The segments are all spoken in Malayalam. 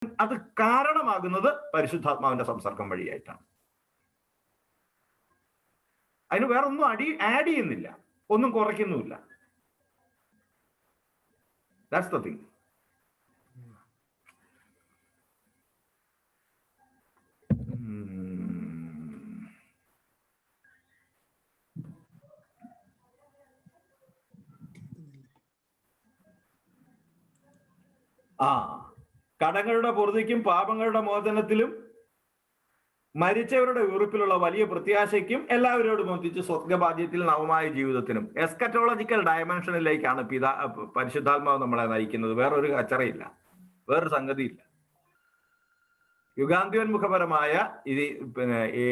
അത് കാരണമാകുന്നത് പരിശുദ്ധാത്മാവിന്റെ സംസർഗം വഴിയായിട്ടാണ്. അതിന് വേറെ ഒന്നും ആഡ് ചെയ്യുന്നില്ല, ഒന്നും കുറയ്ക്കുന്നുമില്ല. That's the thing. കടങ്ങളുടെ പൊറുതിക്കും പാപങ്ങളുടെ മോചനത്തിലും മരിച്ചവരുടെ ഉറപ്പിലുള്ള വലിയ പ്രത്യാശയ്ക്കും എല്ലാവരോടും ഒന്നിച്ച് സ്വർഗഭാഗ്യത്തിൽ നവമായ ജീവിതത്തിനും എസ്കറ്റോളജിക്കൽ ഡയമെൻഷനിലേക്കാണ് പരിശുദ്ധാത്മാവ് നമ്മളെ നയിക്കുന്നത്. വേറൊരു കച്ചറയില്ല, വേറൊരു സംഗതിയില്ല. യുഗാന്ത്യോന്മുഖപരമായ ഈ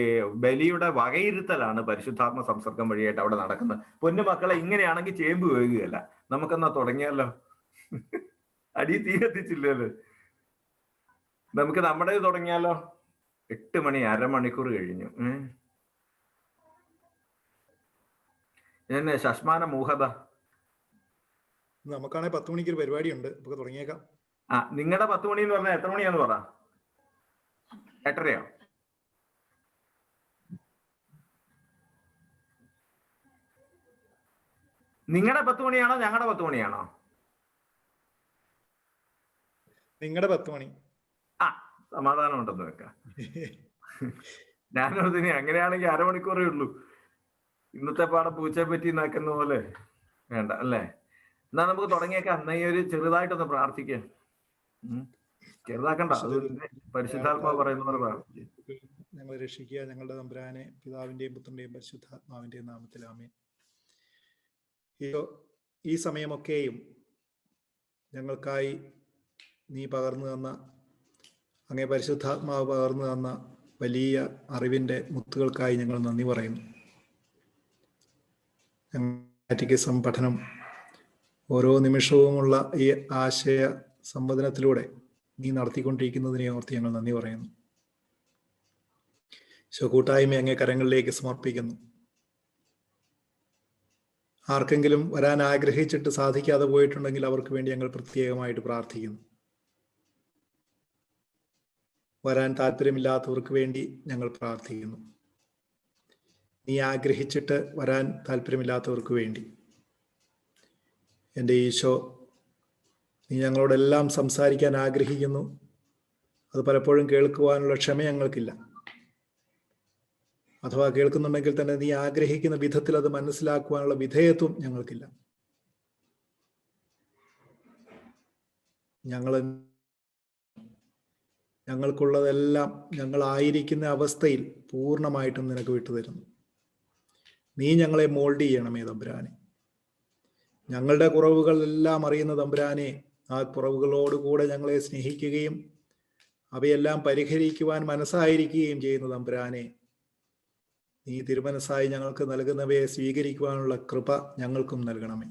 ബലിയുടെ വകയിരുത്തലാണ് പരിശുദ്ധാത്മ സംസർഗം വഴിയായിട്ട് അവിടെ നടക്കുന്നത്. പൊന്നുമക്കളെ, ഇങ്ങനെയാണെങ്കിൽ ചേമ്പ് വേകുകയല്ല. നമുക്കെന്നാ തുടങ്ങിയല്ലോ. അടി തീ കത്തിച്ചില്ലല്ലോ. നമുക്ക് നമ്മുടെ തുടങ്ങിയാലോ? 8 മണി, അരമണിക്കൂർ കഴിഞ്ഞു. എന്നെ ശശ്മാന മൂഹത. നമുക്കാണെ 10 മണിക്ക് ഒരു പരിപാടി ഉണ്ട്, നമുക്ക് തുടങ്ങിയേക്കാം. നിങ്ങളുടെ 10 മണി എന്ന് പറഞ്ഞാൽ എത്ര മണിയാന്ന് പറ? 8:30യോ? നിങ്ങളുടെ 10 മണിയാണോ ഞങ്ങളുടെ 10 മണിയാണോ? നിങ്ങളുടെ 10 മണി. സമാധാനം ഉണ്ടെന്ന് വെക്കാം. ഞാനതിന് അങ്ങനെയാണെങ്കിൽ അരമണിക്കൂറേ ഉള്ളൂ. ഇന്നത്തെ പാടം പൂച്ചയെ പറ്റി നാക്കുന്ന പോലെ വേണ്ട അല്ലേ? എന്നാ നമുക്ക് തുടങ്ങിയേക്കാം. എന്നാ ഈ ഒരു ചെറുതായിട്ടൊന്ന് പ്രാർത്ഥിക്കാം. ചെറുതാക്കണ്ട, അത് പരിശുദ്ധാത്മാവ് പറയുന്ന പോലെ പ്രാർത്ഥിക്കാം. ഞങ്ങളെ രക്ഷിക്കുക ഞങ്ങളുടെ തമ്പുരാനെ, പിതാവിന്റെയും പുത്രന്റെയും പരിശുദ്ധാത്മാവിന്റെയും നാമത്തിൽ ആമേൻ. ഈ സമയമൊക്കെയും ഞങ്ങൾക്കായി നീ പകർന്നു തന്ന, അങ്ങേ പരിശുദ്ധാത്മാവ് പകർന്നു തന്ന വലിയ അറിവിൻ്റെ മുത്തുകൾക്കായി ഞങ്ങൾ നന്ദി പറയുന്നു. കാറ്റക്കിസം പഠനം ഓരോ നിമിഷവുമുള്ള ഈ ആശയ സംവദനത്തിലൂടെ നീ നടത്തിക്കൊണ്ടിരിക്കുന്നതിനെ ഓർത്ത് ഞങ്ങൾ നന്ദി പറയുന്നു. കൂട്ടായ്മ അങ്ങേ കരങ്ങളിലേക്ക് സമർപ്പിക്കുന്നു. ആർക്കെങ്കിലും വരാൻ ആഗ്രഹിച്ചിട്ട് സാധിക്കാതെ പോയിട്ടുണ്ടെങ്കിൽ അവർക്ക് വേണ്ടി ഞങ്ങൾ പ്രത്യേകമായിട്ട് പ്രാർത്ഥിക്കുന്നു. വരാൻ താല്പര്യമില്ലാത്തവർക്ക് വേണ്ടി ഞങ്ങൾ പ്രാർത്ഥിക്കുന്നു. നീ ആഗ്രഹിച്ചിട്ട് വരാൻ താല്പര്യമില്ലാത്തവർക്ക് വേണ്ടി എൻ്റെ ഈശോ, നീ ഞങ്ങളോടെല്ലാം സംസാരിക്കാൻ ആഗ്രഹിക്കുന്നു. അത് പലപ്പോഴും കേൾക്കുവാനുള്ള ക്ഷമ ഞങ്ങൾക്കില്ല. അഥവാ കേൾക്കുന്നുണ്ടെങ്കിൽ തന്നെ നീ ആഗ്രഹിക്കുന്ന വിധത്തിൽ അത് മനസ്സിലാക്കുവാനുള്ള വിധേയത്വം ഞങ്ങൾക്കില്ല. ഞങ്ങൾക്കുള്ളതെല്ലാം ഞങ്ങളായിരിക്കുന്ന അവസ്ഥയിൽ പൂർണ്ണമായിട്ടും നിനക്ക് വിട്ടുതരുന്നു. നീ ഞങ്ങളെ മോൾഡ് ചെയ്യണമേ തമ്പുരാനെ. ഞങ്ങളുടെ കുറവുകളെല്ലാം അറിയുന്ന തമ്പുരാനെ, ആ കുറവുകളോടുകൂടെ ഞങ്ങളെ സ്നേഹിക്കുകയും അവയെല്ലാം പരിഹരിക്കുവാൻ മനസ്സായിരിക്കുകയും ചെയ്യുന്ന തമ്പുരാനെ, നീ തിരുമനസ്സായി ഞങ്ങൾക്ക് നൽകുന്നവയെ സ്വീകരിക്കുവാനുള്ള കൃപ ഞങ്ങൾക്കും നൽകണമേ.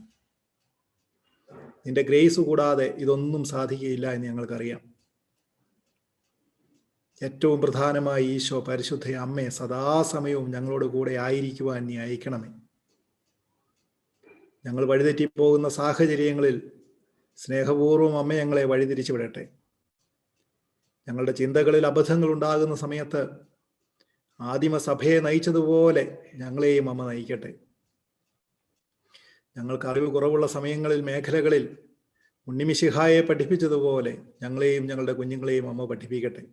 നിന്റെ ഗ്രേസ് കൂടാതെ ഇതൊന്നും സാധിക്കുകയില്ല എന്ന് ഞങ്ങൾക്കറിയാം. ഏറ്റവും പ്രധാനമായി ഈശോ, പരിശുദ്ധ അമ്മയെ സദാസമയവും ഞങ്ങളോട് കൂടെ ആയിരിക്കുവാൻ നീ അയക്കണമേ. ഞങ്ങൾ വഴിതെറ്റിപ്പോകുന്ന സാഹചര്യങ്ങളിൽ സ്നേഹപൂർവ്വം അമ്മ ഞങ്ങളെ വഴിതിരിച്ചു വിടട്ടെ. ഞങ്ങളുടെ ചിന്തകളിൽ അബദ്ധങ്ങൾ ഉണ്ടാകുന്ന സമയത്ത് ആദിമസഭയെ നയിച്ചതുപോലെ ഞങ്ങളെയും അമ്മ നയിക്കട്ടെ. ഞങ്ങൾക്ക് അറിവ് കുറവുള്ള സമയങ്ങളിൽ, മേഖലകളിൽ ഉണ്ണിമിശിഹായെ പഠിപ്പിച്ചതുപോലെ ഞങ്ങളെയും ഞങ്ങളുടെ കുഞ്ഞുങ്ങളെയും അമ്മ പഠിപ്പിക്കട്ടെ.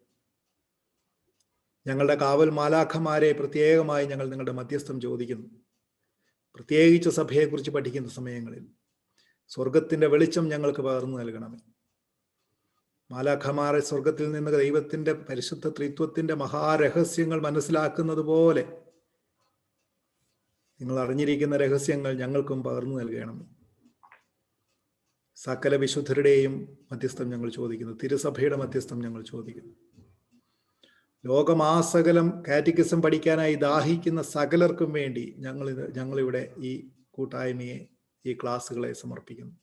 ഞങ്ങളുടെ കാവൽ മാലാഖമാരെ പ്രത്യേകമായി ഞങ്ങൾ നിങ്ങളുടെ മധ്യസ്ഥം ചോദിക്കുന്നു. പ്രത്യേകിച്ച് സഭയെക്കുറിച്ച് പഠിക്കുന്ന സമയങ്ങളിൽ സ്വർഗത്തിൻ്റെ വെളിച്ചം ഞങ്ങൾക്ക് പകർന്നു നൽകണമേ. മാലാഖമാരെ സ്വർഗത്തിൽ നിന്ന് ദൈവത്തിൻ്റെ പരിശുദ്ധ ത്രിത്വത്തിൻ്റെ മഹാരഹസ്യങ്ങൾ മനസ്സിലാക്കുന്നത് പോലെ നിങ്ങൾ അറിഞ്ഞിരിക്കുന്ന രഹസ്യങ്ങൾ ഞങ്ങൾക്കും പകർന്നു നൽകണമേ. സകല വിശുദ്ധരുടെയും മധ്യസ്ഥം ഞങ്ങൾ ചോദിക്കുന്നു. തിരുസഭയുടെ മധ്യസ്ഥം ഞങ്ങൾ ചോദിക്കുന്നു. ലോകമാസകലം കാറ്റക്കിസം പഠിക്കാനായി ദാഹിക്കുന്ന സകലർക്കും വേണ്ടി ഞങ്ങളിവിടെ ഈ കൂട്ടായ്മയെ, ഈ ക്ലാസ്സുകളെ സമർപ്പിക്കുന്നു.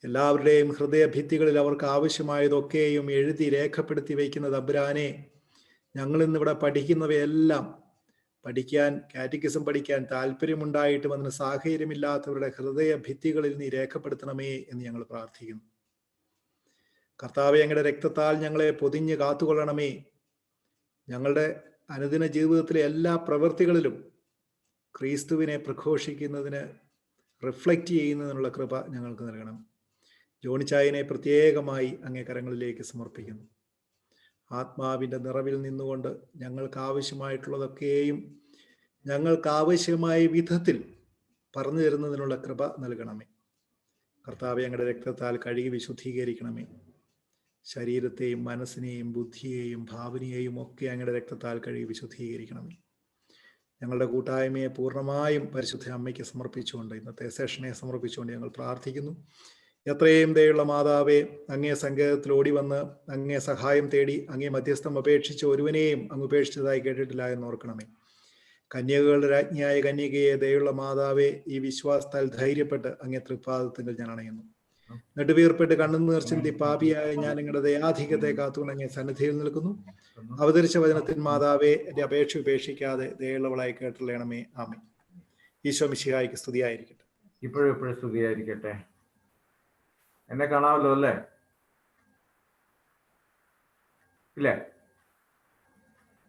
എല്ലാവരുടെയും ഹൃദയഭിത്തികളിൽ അവർക്ക് ആവശ്യമായതൊക്കെയും എഴുതി രേഖപ്പെടുത്തി വയ്ക്കുന്ന തമ്പുരാനെ, ഞങ്ങളിന്നിവിടെ പഠിക്കുന്നവയെല്ലാം പഠിക്കാൻ, കാറ്റക്കിസം പഠിക്കാൻ താല്പര്യമുണ്ടായിട്ടും അതിന് സാഹചര്യമില്ലാത്തവരുടെ ഹൃദയഭിത്തികളിൽ നീ രേഖപ്പെടുത്തണമേ എന്ന് ഞങ്ങൾ പ്രാർത്ഥിക്കുന്നു. കർത്താവെ, അങ്ങയുടെ രക്തത്താൽ ഞങ്ങളെ പൊതിഞ്ഞ് കാത്തുകൊള്ളണമേ. ഞങ്ങളുടെ അനുദിന ജീവിതത്തിലെ എല്ലാ പ്രവൃത്തികളിലും ക്രിസ്തുവിനെ പ്രഘോഷിക്കുന്നതിന്, റിഫ്ലക്റ്റ് ചെയ്യുന്നതിനുള്ള കൃപ ഞങ്ങൾക്ക് നൽകണം. ജോണിച്ചായനെ പ്രത്യേകമായി അങ്ങേ കരങ്ങളിലേക്ക് സമർപ്പിക്കുന്നു. ആത്മാവിൻ്റെ നിറവിൽ നിന്നുകൊണ്ട് ഞങ്ങൾക്ക് ആവശ്യമായിട്ടുള്ളതൊക്കെയും ഞങ്ങൾക്ക് ആവശ്യമായ വിധത്തിൽ പറഞ്ഞു തരുന്നതിനുള്ള കൃപ നൽകണമേ. കർത്താവെ, ഞങ്ങളുടെ രക്തത്താൽ കഴുകി വിശുദ്ധീകരിക്കണമേ. ശരീരത്തെയും മനസ്സിനെയും ബുദ്ധിയെയും ഭാവനയെയും ഒക്കെ അങ്ങയുടെ രക്തത്താൽ കഴുകി വിശുദ്ധീകരിക്കണമേ. ഞങ്ങളുടെ കൂട്ടായ്മയെ പൂർണ്ണമായും പരിശുദ്ധ അമ്മയ്ക്ക് സമർപ്പിച്ചുകൊണ്ട്, ഇന്നത്തെ സെഷനെ സമർപ്പിച്ചുകൊണ്ട് ഞങ്ങൾ പ്രാർത്ഥിക്കുന്നു. എത്രയും ദയുള്ള മാതാവേ, അങ്ങേ സങ്കേതത്തിൽ ഓടി വന്ന് അങ്ങേ സഹായം തേടി അങ്ങേ മധ്യസ്ഥം അപേക്ഷിച്ച് ഒരുവനെയും അങ്ങ് ഉപേക്ഷിച്ചതായി കേട്ടിട്ടില്ല എന്ന് ഓർക്കണമേ. കന്യകകളുടെ രാജ്ഞിയായ കന്യകയെ, ദയുള്ള മാതാവേ, ഈ വിശ്വാസത്താൽ ധൈര്യപ്പെട്ട് അങ്ങേ തൃപ്പാദത്തിൽ ഞാൻ അണയുന്നു. നെടുവീർപ്പെട്ട് കണ്ണുനീർ ചിന്തി പാപിയായ ഞാൻ നിങ്ങളുടെ ദയാധിക്യത്തെ കാത്തുകൊണ്ട് അങ്ങേ സന്നിധിയിൽ നിൽക്കുന്നു. അവതരിച്ച വചനത്തിൽ മാതാവേ, എൻ്റെ അപേക്ഷ ഉപേക്ഷിക്കാതെ ദയുള്ളവളായി കേട്ടുള്ളണമേ. ആമേൻ. ഈശോ മിശിഹായ്ക്ക് സ്തുതിയായിരിക്കട്ടെ. ഇപ്പോഴും സ്തുതിയായിരിക്കട്ടെ. എന്നെ കാണാമല്ലോ അല്ലേ? ഇല്ലേ?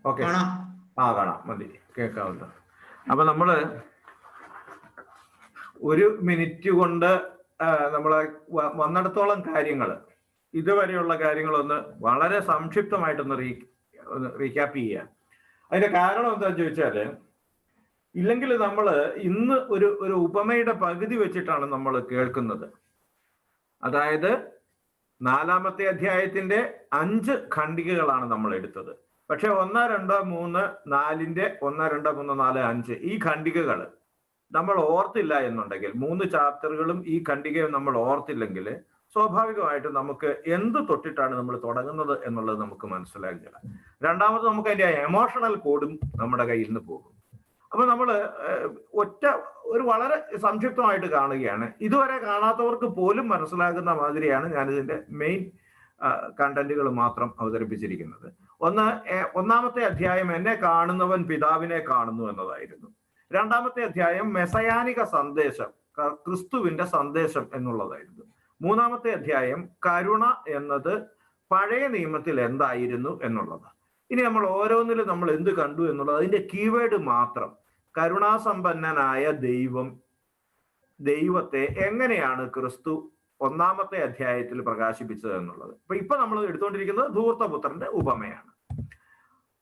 ഓക്കെ, കാണാം, മതി, കേൾക്കാമല്ലോ. അപ്പൊ നമ്മള് ഒരു മിനിറ്റ് കൊണ്ട് നമ്മളെ വന്നിടത്തോളം കാര്യങ്ങൾ, ഇതുവരെയുള്ള കാര്യങ്ങളൊന്ന് വളരെ സംക്ഷിപ്തമായിട്ടൊന്ന് റീക്യാപ്പ് ചെയ്യുക. അതിന്റെ കാരണം എന്താണെന്ന് ചോദിച്ചാല്, ഇല്ലെങ്കിൽ നമ്മൾ ഇന്ന് ഒരു ഉപമയുടെ പകുതി വെച്ചിട്ടാണ് നമ്മൾ കേൾക്കുന്നത്. അതായത് 4-ാമത്തെ അധ്യായത്തിന്റെ 5 ഖണ്ഡികകളാണ് നമ്മൾ എടുത്തത്. പക്ഷെ 1, 2, 3, 4ന്റെ 1, 2, 3, 4, 5 ഈ ഖണ്ഡികകൾ നമ്മൾ ഓർത്തില്ല എന്നുണ്ടെങ്കിൽ, 3 ചാപ്റ്ററുകളും ഈ ഖണ്ഡികയും നമ്മൾ ഓർത്തില്ലെങ്കിൽ, സ്വാഭാവികമായിട്ടും നമുക്ക് എന്ത് തൊട്ടിട്ടാണ് നമ്മൾ തുടങ്ങുന്നത് എന്നുള്ളത് നമുക്ക് മനസ്സിലാകില്ല. രണ്ടാമത് നമുക്ക് അതിന്റെ എമോഷണൽ കോഡും നമ്മുടെ കയ്യിൽ നിന്ന് പോകും. അപ്പൊ നമ്മൾ വളരെ സംക്ഷിപ്തമായിട്ട് കാണുകയാണ്. ഇതുവരെ കാണാത്തവർക്ക് പോലും മനസ്സിലാകുന്ന മാതിരിയാണ് ഞാനിതിന്റെ മെയിൻ കണ്ടന്റുകൾ മാത്രം അവതരിപ്പിച്ചിരിക്കുന്നത്. 1-ാമത്തെ അധ്യായം എന്നെ കാണുന്നവൻ പിതാവിനെ കാണുന്നു എന്നതായിരുന്നു. 2-ാമത്തെ അധ്യായം മെസയാനിക സന്ദേശം, ക്രിസ്തുവിന്റെ സന്ദേശം എന്നുള്ളതായിരുന്നു. 3-ാമത്തെ അധ്യായം കരുണ എന്നത് പഴയ നിയമത്തിൽ എന്തായിരുന്നു എന്നുള്ളത്. ഇനി നമ്മൾ ഓരോന്നിലും നമ്മൾ എന്ത് കണ്ടു എന്നുള്ളത് അതിന്റെ കീവേഡ് മാത്രം. കരുണാസമ്പന്നനായ ദൈവത്തെ എങ്ങനെയാണ് ക്രിസ്തു 1-ാമത്തെ അധ്യായത്തിൽ പ്രകാശിപ്പിച്ചത് എന്നുള്ളത്. ഇപ്പൊ നമ്മൾ എടുത്തുകൊണ്ടിരിക്കുന്നത് ധൂർത്തപുത്രന്റെ ഉപമയാണ്.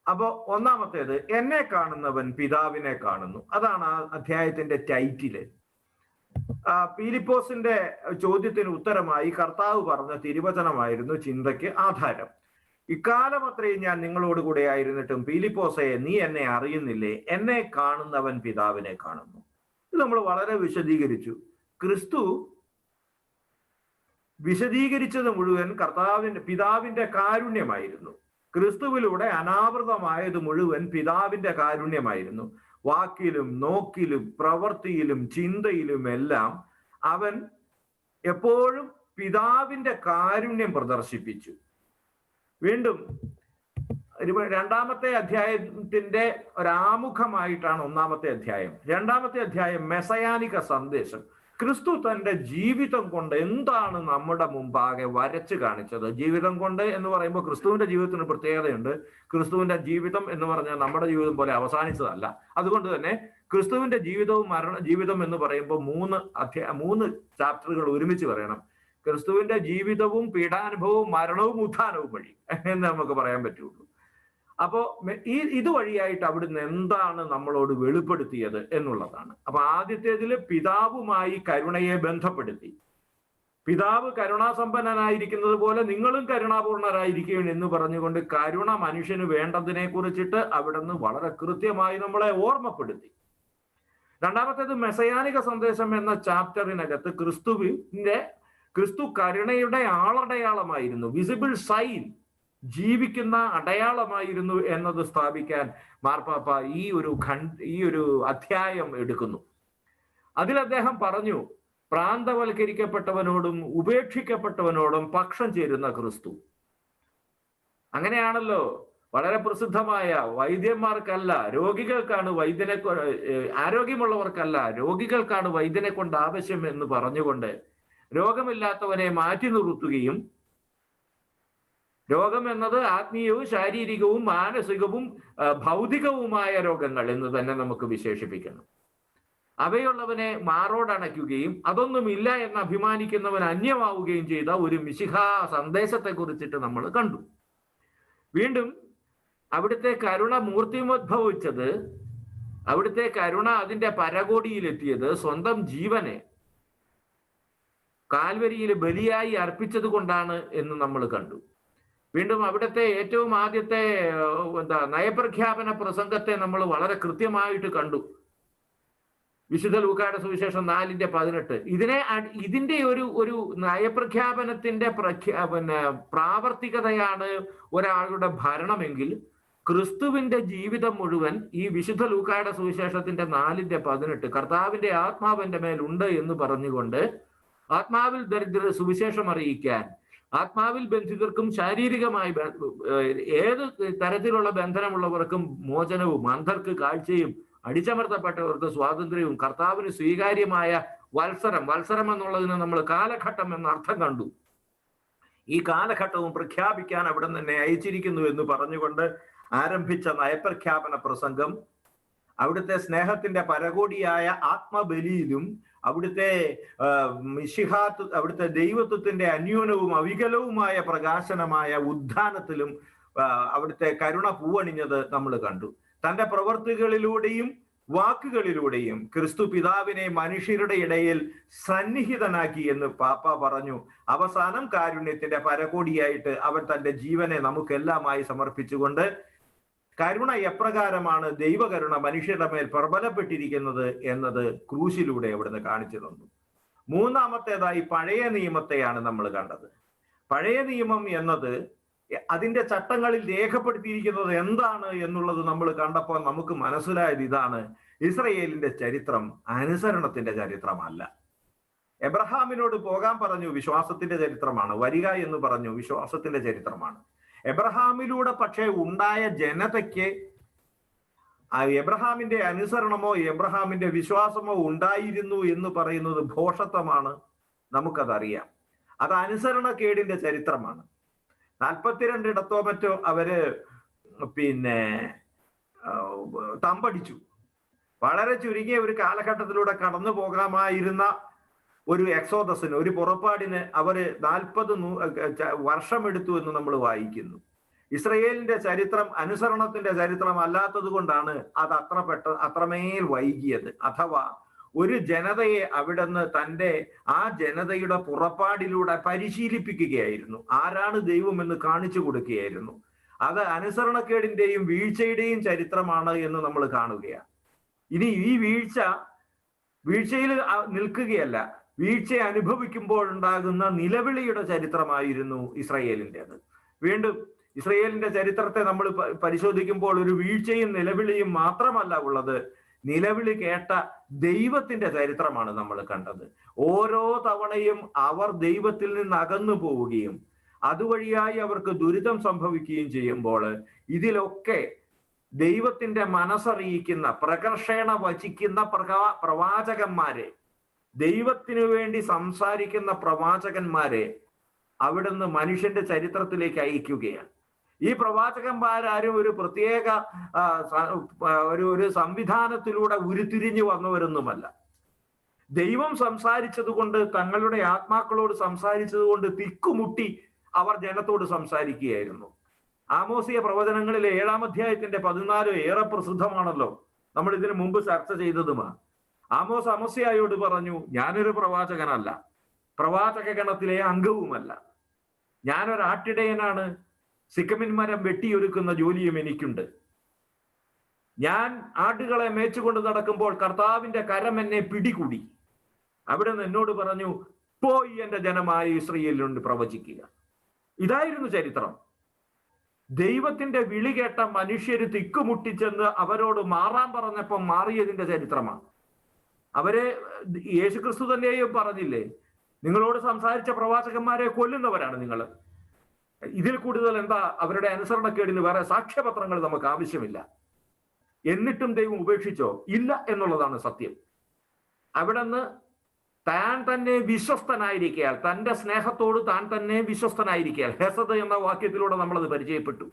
അപ്പോ 1-ാമത്തേത് എന്നെ കാണുന്നവൻ പിതാവിനെ കാണുന്നു. അതാണ് ആ അധ്യായത്തിന്റെ ടൈറ്റില്. പീലിപ്പോസിന്റെ ചോദ്യത്തിന് ഉത്തരമായി കർത്താവ് പറഞ്ഞ തിരുവചനമായിരുന്നു ചിന്തയ്ക്ക് ആധാരം. ഇക്കാലം അത്രയും ഞാൻ നിങ്ങളോട് കൂടെ ആയിരുന്നിട്ടും പീലിപ്പോസേ, നീ എന്നെ അറിയുന്നില്ലേ? എന്നെ കാണുന്നവൻ പിതാവിനെ കാണുന്നു. ഇത് നമ്മൾ വളരെ വിശദീകരിച്ചു. ക്രിസ്തു വിശദീകരിച്ചത് മുഴുവൻ പിതാവിന്റെ കാരുണ്യമായിരുന്നു. ക്രിസ്തുവിലൂടെ അനാവൃതമായത് മുഴുവൻ പിതാവിന്റെ കാരുണ്യമായിരുന്നു. വാക്കിലും നോക്കിലും പ്രവൃത്തിയിലും ചിന്തയിലും എല്ലാം അവൻ എപ്പോഴും പിതാവിന്റെ കാരുണ്യം പ്രദർശിപ്പിച്ചു. വീണ്ടും 2-ാമത്തെ അധ്യായത്തിന്റെ ഒരാമുഖമായിട്ടാണ് 1-ാമത്തെ അധ്യായം. 2-ാമത്തെ അധ്യായം മെസയാനിക സന്ദേശം. ക്രിസ്തു തന്റെ ജീവിതം കൊണ്ട് എന്താണ് നമ്മുടെ മുമ്പാകെ വരച്ചു കാണിച്ചത്? ജീവിതം കൊണ്ട് എന്ന് പറയുമ്പോൾ ക്രിസ്തുവിന്റെ ജീവിതത്തിന് പ്രത്യേകതയുണ്ട്. ക്രിസ്തുവിന്റെ ജീവിതം എന്ന് പറഞ്ഞാൽ നമ്മുടെ ജീവിതം പോലെ അവസാനിച്ചതല്ല. അതുകൊണ്ട് തന്നെ ക്രിസ്തുവിന്റെ ജീവിതം എന്ന് പറയുമ്പോൾ 3 ചാപ്റ്ററുകൾ ഒരുമിച്ച് പറയണം. ക്രിസ്തുവിന്റെ ജീവിതവും പീഡാനുഭവവും മരണവും ഉത്ഥാനവും വഴി എന്ന് നമുക്ക് പറയാൻ പറ്റുള്ളൂ. അപ്പോ ഇതുവഴിയായിട്ട് അവിടുന്ന് എന്താണ് നമ്മളോട് വെളിപ്പെടുത്തിയത് എന്നുള്ളതാണ്. അപ്പൊ ആദ്യത്തേതില് പിതാവുമായി കരുണയെ ബന്ധപ്പെടുത്തി. പിതാവ് കരുണാസമ്പന്നനായിരിക്കുന്നത് പോലെ നിങ്ങളും കരുണാപൂർണരായിരിക്കും എന്ന് പറഞ്ഞുകൊണ്ട് കരുണ മനുഷ്യന് വേണ്ടതിനെ കുറിച്ചിട്ട് അവിടുന്ന് വളരെ കൃത്യമായി നമ്മളെ ഓർമ്മപ്പെടുത്തി. 2-ാമത്തേത് മെസയാനിക സന്ദേശം എന്ന ചാപ്റ്ററിനകത്ത് ക്രിസ്തു കരുണയുടെ ആളടയാളമായിരുന്നു, വിസിബിൾ സൈൻ, ജീവിക്കുന്ന അടയാളമായിരുന്നു എന്നത് സ്ഥാപിക്കാൻ മാർപ്പാപ്പ ഈ ഒരു അധ്യായം എടുക്കുന്നു. അതിൽ അദ്ദേഹം പറഞ്ഞു, പ്രാന്തവൽക്കരിക്കപ്പെട്ടവനോടും ഉപേക്ഷിക്കപ്പെട്ടവനോടും പക്ഷം ചേരുന്ന ക്രിസ്തു. അങ്ങനെയാണല്ലോ വളരെ പ്രസിദ്ധമായ വൈദ്യന്മാർക്കല്ല രോഗികൾക്കാണ് ആരോഗ്യമുള്ളവർക്കല്ല രോഗികൾക്കാണ് വൈദ്യനെ കൊണ്ട് ആവശ്യം എന്ന് പറഞ്ഞുകൊണ്ട് രോഗമില്ലാത്തവനെ മാറ്റി നിർത്തുകയും രോഗം എന്നത് ആത്മീയവും ശാരീരികവും മാനസികവും ഭൗതികവുമായ രോഗങ്ങൾ എന്ന് തന്നെ നമുക്ക് വിശേഷിപ്പിക്കണം. അവയുള്ളവനെ മാറോടണയ്ക്കുകയും അതൊന്നുമില്ല എന്ന് അഭിമാനിക്കുന്നവൻ അന്യമാവുകയും ചെയ്ത ഒരു മിശിഹാ സന്ദേശത്തെ കുറിച്ചിട്ട് നമ്മൾ കണ്ടു. വീണ്ടും അവിടുത്തെ കരുണ മൂർത്തിമോദ്ഭവിച്ചത്, അവിടുത്തെ കരുണ അതിന്റെ പരകോടിയിലെത്തിയത് സ്വന്തം ജീവനെ കാൽവരിയിൽ ബലിയായി അർപ്പിച്ചത് കൊണ്ടാണ് എന്ന് നമ്മൾ കണ്ടു. വീണ്ടും അവിടുത്തെ ഏറ്റവും ആദ്യത്തെ നയപ്രഖ്യാപന പ്രസംഗത്തെ നമ്മൾ വളരെ കൃത്യമായിട്ട് കണ്ടു. വിശുദ്ധ ലൂക്കായുടെ സുവിശേഷം 4:18. ഇതിന്റെ ഒരു നയപ്രഖ്യാപനത്തിന്റെ പ്രാവർത്തികതയാണ് ഒരാളുടെ ഭരണമെങ്കിൽ ക്രിസ്തുവിന്റെ ജീവിതം മുഴുവൻ ഈ വിശുദ്ധ ലൂക്കായുടെ സുവിശേഷത്തിന്റെ 4:18 കർത്താവിന്റെ ആത്മാവിന്റെ മേലുണ്ട് എന്ന് പറഞ്ഞുകൊണ്ട് ആത്മാവിൽ ദരിദ്രർ സുവിശേഷം അറിയിക്കാൻ, ആത്മാവിൽ ബന്ധിതർക്കും ശാരീരികമായി ഏത് തരത്തിലുള്ള ബന്ധനമുള്ളവർക്കും മോചനവും, അന്ധർക്ക് കാഴ്ചയും, അടിച്ചമർത്തപ്പെട്ടവർക്ക് സ്വാതന്ത്ര്യവും, കർത്താവിന് സ്വീകാര്യമായ വത്സരം എന്നുള്ളതിന് നമ്മൾ കാലഘട്ടം എന്ന അർത്ഥം കണ്ടു. ഈ കാലഘട്ടവും പ്രഖ്യാപിക്കാൻ അവിടെ തന്നെ അയച്ചിരിക്കുന്നു എന്ന് പറഞ്ഞുകൊണ്ട് ആരംഭിച്ച നയപ്രഖ്യാപന പ്രസംഗം അവിടുത്തെ സ്നേഹത്തിന്റെ പരകോടിയായ ആത്മബലിയിലും അവിടുത്തെ അവിടുത്തെ ദൈവത്വത്തിന്റെ അന്യൂനവും അവികലവുമായ പ്രകാശനമായ ഉദ്ധാനത്തിലും അവിടുത്തെ കരുണ പൂവണിഞ്ഞത് നമ്മൾ കണ്ടു. തന്റെ പ്രവർത്തികളിലൂടെയും വാക്കുകളിലൂടെയും ക്രിസ്തു പിതാവിനെ മനുഷ്യരുടെ ഇടയിൽ സന്നിഹിതനാക്കി എന്ന് പാപ്പ പറഞ്ഞു. അവസാനം കാരുണ്യത്തിന്റെ പരകോടിയായിട്ട് അവൻ തന്റെ ജീവനെ നമുക്കെല്ലാമായി സമർപ്പിച്ചുകൊണ്ട് കരുണ എപ്രകാരമാണ് ദൈവകരുണ മനുഷ്യരുടെ മേൽ പ്രബലപ്പെട്ടിരിക്കുന്നത് എന്നത് ക്രൂശിലൂടെ അവിടുന്ന് കാണിച്ചു തന്നു. മൂന്നാമത്തേതായി പഴയ നിയമത്തെയാണ് നമ്മൾ കണ്ടത്. പഴയ നിയമം എന്നത് അതിന്റെ ചട്ടങ്ങളിൽ രേഖപ്പെടുത്തിയിരിക്കുന്നത് എന്താണ് എന്നുള്ളത് നമ്മൾ കണ്ടപ്പോൾ നമുക്ക് മനസ്സിലായത് ഇതാണ്: ഇസ്രയേലിന്റെ ചരിത്രം അനുസരണത്തിന്റെ ചരിത്രമല്ല. എബ്രഹാമിനോട് പോകാൻ പറഞ്ഞു, വിശ്വാസത്തിന്റെ ചരിത്രമാണ്. വരിക എന്ന് പറഞ്ഞു, വിശ്വാസത്തിന്റെ ചരിത്രമാണ്. എബ്രഹാമിലൂടെ പക്ഷേ ഉണ്ടായ ജനതയ്ക്ക് എബ്രഹാമിന്റെ അനുസരണമോ എബ്രഹാമിന്റെ വിശ്വാസമോ ഉണ്ടായിരുന്നു എന്ന് പറയുന്നത് ഭോഷത്വമാണ്. നമുക്കതറിയാം. അത് അനുസരണക്കേടിന്റെ ചരിത്രമാണ്. 42 ഇടത്തോ മറ്റോ അവര് തമ്പടിച്ചു. വളരെ ചുരുങ്ങിയ ഒരു കാലഘട്ടത്തിലൂടെ കടന്നു പോകാമായിരുന്ന ഒരു എക്സോദസിന്, ഒരു പുറപ്പാടിന് അവര് 40 വർഷമെടുത്തു എന്ന് നമ്മൾ വായിക്കുന്നു. ഇസ്രയേലിന്റെ ചരിത്രം അനുസരണത്തിന്റെ ചരിത്രം അല്ലാത്തത് കൊണ്ടാണ് അത് അത്രമേൽ വൈകിയത്. അഥവാ ഒരു ജനതയെ അവിടുന്ന് തൻ്റെ ആ ജനതയുടെ പുറപ്പാടിലൂടെ പരിശീലിപ്പിക്കുകയായിരുന്നു. ആരാണ് ദൈവമെന്ന് കാണിച്ചു കൊടുക്കുകയായിരുന്നു. അത് അനുസരണക്കേടിന്റെയും വീഴ്ചയുടെയും ചരിത്രമാണ് എന്ന് നമ്മൾ കാണുകയാണ്. ഇനി ഈ വീഴ്ചയിൽ നിൽക്കുകയല്ല, വീഴ്ച അനുഭവിക്കുമ്പോഴുണ്ടാകുന്ന നിലവിളിയുടെ ചരിത്രമായിരുന്നു ഇസ്രയേലിൻ്റെത്. വീണ്ടും ഇസ്രയേലിന്റെ ചരിത്രത്തെ നമ്മൾ പരിശോധിക്കുമ്പോൾ ഒരു വീഴ്ചയും നിലവിളിയും മാത്രമല്ല ഉള്ളത്, നിലവിളി കേട്ട ദൈവത്തിന്റെ ചരിത്രമാണ് നമ്മൾ കണ്ടത്. ഓരോ തവണയും അവർ ദൈവത്തിൽ നിന്ന് അകന്നു പോവുകയും അതുവഴിയായി അവർക്ക് ദുരിതം സംഭവിക്കുകയും ചെയ്യുമ്പോൾ ഇതിലൊക്കെ ദൈവത്തിന്റെ മനസ്സറിയിക്കുന്ന, പ്രകർഷേണ വചിക്കുന്ന പ്രവാചകന്മാരെ, ദൈവത്തിനു വേണ്ടി സംസാരിക്കുന്ന പ്രവാചകന്മാരെ അവിടുന്ന് മനുഷ്യന്റെ ചരിത്രത്തിലേക്ക് അയക്കുകയാണ്. ഈ പ്രവാചകന്മാരാരും ഒരു പ്രത്യേക ഒരു സംവിധാനത്തിലൂടെ ഉരുത്തിരിഞ്ഞു വന്നവരൊന്നുമല്ല. ദൈവം സംസാരിച്ചത് കൊണ്ട്, തങ്ങളുടെ ആത്മാക്കളോട് സംസാരിച്ചത് കൊണ്ട് തിക്കുമുട്ടി അവർ ജനത്തോട് സംസാരിക്കുകയായിരുന്നു. ആമോസിയ പ്രവചനങ്ങളിലെ 7-ാം അധ്യായത്തിന്റെ 14 ഏറെ പ്രസിദ്ധമാണല്ലോ. നമ്മൾ ഇതിനു മുമ്പ് ചർച്ച ചെയ്തതുമാണ്. ആമോസ് അമസ്യായോട് പറഞ്ഞു, ഞാനൊരു പ്രവാചകനല്ല, പ്രവാചക ഗണത്തിലെ അംഗവുമല്ല, ഞാനൊരാട്ടിടയനാണ്, സിക്കമിൻ മരം വെട്ടിയൊരുക്കുന്ന ജോലിയും എനിക്കുണ്ട്. ഞാൻ ആടുകളെ മേച്ചുകൊണ്ട് നടക്കുമ്പോൾ കർത്താവിന്റെ കരം എന്നെ പിടികൂടി. അവിടെ നിന്ന് എന്നോട് പറഞ്ഞു, പോയി എന്റെ ജനമായ ഇസ്രയേലിനോട് പ്രവചിക്കുക. ഇതായിരുന്നു ചരിത്രം. ദൈവത്തിന്റെ വിളി കേട്ട മനുഷ്യര് തിക്കുമുട്ടിച്ചെന്ന് അവരോട് മാറാൻ പറഞ്ഞപ്പോൾ മാറിയതിന്റെ ചരിത്രമാണ്. അവരെ യേശുക്രിസ്തു തന്നെയും പറഞ്ഞില്ലേ, നിങ്ങളോട് സംസാരിച്ച പ്രവാചകന്മാരെ കൊല്ലുന്നവരാണ് നിങ്ങൾ. ഇതിൽ കൂടുതൽ എന്താ? അവരുടെ അനുസരണക്കേടിന് വേറെ സാക്ഷ്യപത്രങ്ങൾ നമുക്ക് ആവശ്യമില്ല. എന്നിട്ടും ദൈവം ഉപേക്ഷിച്ചോ? ഇല്ല എന്നുള്ളതാണ് സത്യം. അവിടെ നിന്ന് താൻ തന്നെ വിശ്വസ്തനായിരിക്കയാൽ, തന്റെ സ്നേഹത്തോട് താൻ തന്നെ വിശ്വസ്തനായിരിക്കയാൽ. ഹെസദ് എന്ന വാക്യത്തിലൂടെ നമ്മളത് പരിചയപ്പെട്ടു.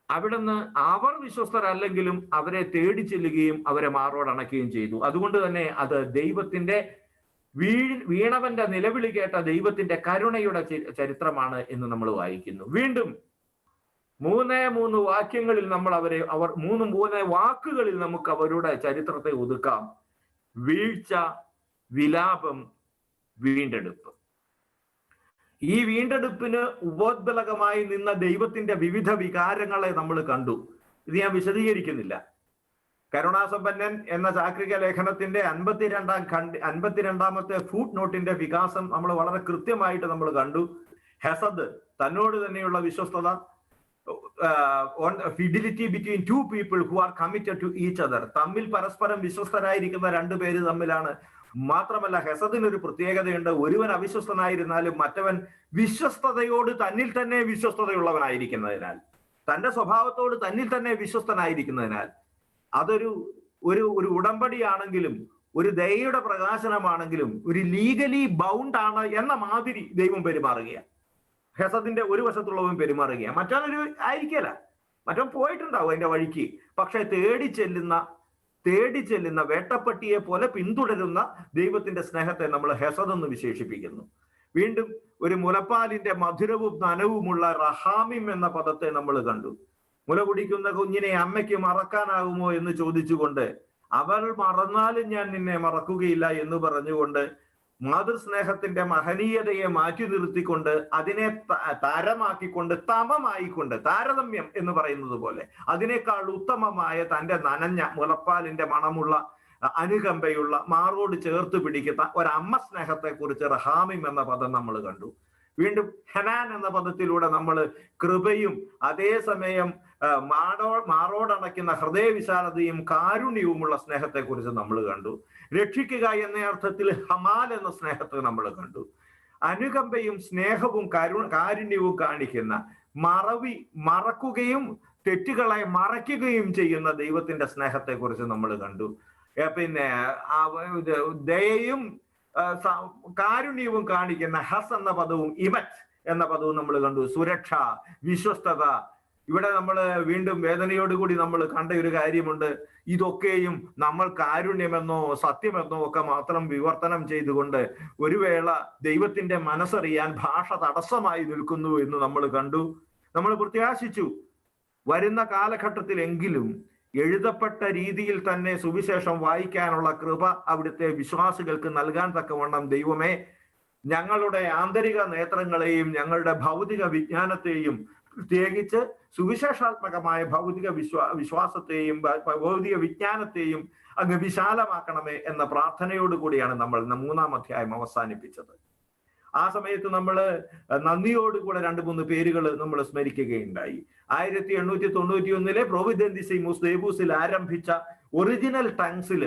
അവിടുന്ന് അവർ വിശ്വസ്തരല്ലെങ്കിലും അവരെ തേടി ചെല്ലുകയും അവരെ മാറോടണയ്ക്കുകയും ചെയ്തു. അതുകൊണ്ട് തന്നെ അത് ദൈവത്തിന്റെ വീണവന്റെ നിലവിളി കേട്ട ദൈവത്തിന്റെ കരുണയുടെ ചരിത്രമാണ് എന്ന് നമ്മൾ വായിക്കുന്നു. വീണ്ടും 3 വാക്യങ്ങളിൽ നമ്മൾ അവർ 3 വാക്കുകളിൽ നമുക്ക് അവരുടെ ചരിത്രത്തെ ഒതുക്കാം. വീഴ്ച, വിലാപം, വീണ്ടെടുപ്പ്. ഈ വീണ്ടെടുപ്പിന് ഉപോദ്ബലകമായി നിന്ന ദൈവത്തിന്റെ വിവിധ വികാരങ്ങളെ നമ്മൾ കണ്ടു. ഇത് ഞാൻ വിശദീകരിക്കുന്നില്ല. കരുണാസമ്പന്നൻ എന്ന ചാക്രിക ലേഖനത്തിന്റെ 52ാമത്തെ ഫുട് നോട്ടിന്റെ വികാസം നമ്മൾ വളരെ കൃത്യമായിട്ട് നമ്മൾ കണ്ടു. ഹെസദ്, തന്നോട് തന്നെയുള്ള വിശ്വസ്തത, fidelity between 2 people who are committed to each other. തമ്മിൽ പരസ്പരം വിശ്വസ്തരായിരിക്കുന്ന 2 പേര് തമ്മിലാണ്. മാത്രമല്ല, ഹെസദിനൊരു പ്രത്യേകതയുണ്ട്. ഒരുവൻ അവിശ്വസ്തനായിരുന്നാലും മറ്റവൻ വിശ്വസ്തതയോട് തന്നിൽ തന്നെ വിശ്വസ്തതയുള്ളവനായിരിക്കുന്നതിനാൽ, തന്റെ സ്വഭാവത്തോട് തന്നിൽ തന്നെ വിശ്വസ്തനായിരിക്കുന്നതിനാൽ അതൊരു ഒരു ഉടമ്പടിയാണെങ്കിലും ഒരു ദയയുടെ പ്രകാശനമാണെങ്കിലും ഒരു ലീഗലി ബൗണ്ട് ആണ് എന്ന മാതിരി ദൈവം പെരുമാറുകയാണ്. ഹെസദിന്റെ ഒരു വശത്തുള്ളവൻ പെരുമാറുകയാണ്. മറ്റൊരു ആയിരിക്കല, മറ്റവൻ പോയിട്ടുണ്ടാവും അതിന്റെ വഴിക്ക്. പക്ഷെ തേടി ചെല്ലുന്ന വേട്ടപ്പട്ടിയെ പോലെ പിന്തുടരുന്ന ദൈവത്തിന്റെ സ്നേഹത്തെ നമ്മൾ ഹെസദ് എന്ന് വിശേഷിപ്പിക്കുന്നു. വീണ്ടും ഒരു മുലപ്പാലിന്റെ മധുരവും നനവുമുള്ള റഹാമിം എന്ന പദത്തെ നമ്മൾ കണ്ടു. മുല കുടിക്കുന്ന കുഞ്ഞിനെ അമ്മയ്ക്ക് മറക്കാനാകുമോ എന്ന് ചോദിച്ചുകൊണ്ട്, അവൾ മറന്നാലും ഞാൻ നിന്നെ മറക്കുകയില്ല എന്ന് പറഞ്ഞുകൊണ്ട് മാതൃസ്നേഹത്തിന്റെ മഹനീയതയെ മാറ്റി നിർത്തിക്കൊണ്ട് അതിനെ താരമാക്കിക്കൊണ്ട് തമമായിക്കൊണ്ട്, താരതമ്യം എന്ന് പറയുന്നത് പോലെ അതിനേക്കാൾ ഉത്തമമായ തന്റെ നനഞ്ഞ മുലപ്പാലിന്റെ മണമുള്ള അനുകമ്പയുള്ള മാറോട് ചേർത്ത് പിടിക്കുന്ന ഒരമ്മ സ്നേഹത്തെ കുറിച്ച് റഹാമിം എന്ന പദം നമ്മൾ കണ്ടു. വീണ്ടും ഹനാൻ എന്ന പദത്തിലൂടെ നമ്മൾ കൃപയും അതേസമയം മാറോടണയ്ക്കുന്ന ഹൃദയവിശാലതയും കാരുണ്യവുമുള്ള സ്നേഹത്തെ കുറിച്ച് നമ്മൾ കണ്ടു. രക്ഷിക്കുക എന്ന അർത്ഥത്തിൽ ഹമാൽ എന്ന സ്നേഹത്തെ നമ്മൾ കണ്ടു. അനുകമ്പയും സ്നേഹവും കാരുണ്യവും കാണിക്കുന്ന, മറക്കുകയും തെറ്റുകളെ മറയ്ക്കുകയും ചെയ്യുന്ന ദൈവത്തിന്റെ സ്നേഹത്തെ കുറിച്ച് നമ്മൾ കണ്ടു. പിന്നെ ദയയും കാരുണ്യവും കാണിക്കുന്ന ഹസ് എന്ന പദവും ഇമറ്റ് എന്ന പദവും നമ്മൾ കണ്ടു. സുരക്ഷ, വിശ്വസ്തത. ഇവിടെ നമ്മൾ വീണ്ടും വേദനയോടുകൂടി നമ്മൾ കണ്ട ഒരു കാര്യമുണ്ട്. ഇതൊക്കെയും നമ്മൾ കാരുണ്യമെന്നോ സത്യമെന്നോ ഒക്കെ മാത്രം വിവർത്തനം ചെയ്തുകൊണ്ട് ഒരു വേള ദൈവത്തിന്റെ മനസ്സറിയാൻ ഭാഷ തടസ്സമായി നിൽക്കുന്നു എന്ന് നമ്മൾ കണ്ടു. നമ്മൾ പ്രത്യാശിച്ചു വരുന്ന കാലഘട്ടത്തിലെങ്കിലും എഴുതപ്പെട്ട രീതിയിൽ തന്നെ സുവിശേഷം വായിക്കാനുള്ള കൃപ അവിടുത്തെ വിശ്വാസികൾക്ക് നൽകാൻ തക്കവണ്ണം ദൈവമേ, ഞങ്ങളുടെ ആന്തരിക നേത്രങ്ങളെയും ഞങ്ങളുടെ ഭൗതിക വിജ്ഞാനത്തെയും പ്രത്യേകിച്ച് സുവിശേഷാത്മകമായ ഭൗതിക വിശ്വാസത്തെയും ഭൗതിക വിജ്ഞാനത്തെയും അങ്ങ് വിശാലമാക്കണമേ എന്ന പ്രാർത്ഥനയോടുകൂടിയാണ് നമ്മൾ 3-ാം അധ്യായം അവസാനിപ്പിച്ചത്. ആ സമയത്ത് നമ്മൾ നന്ദിയോടുകൂടെ 2-3 പേരുകൾ നമ്മൾ സ്മരിക്കുകയുണ്ടായി. 1891 പ്രോവിഡൻസിമൂസ് ദേബൂസിൽ ആരംഭിച്ച ഒറിജിനൽ ടങ്സിൽ,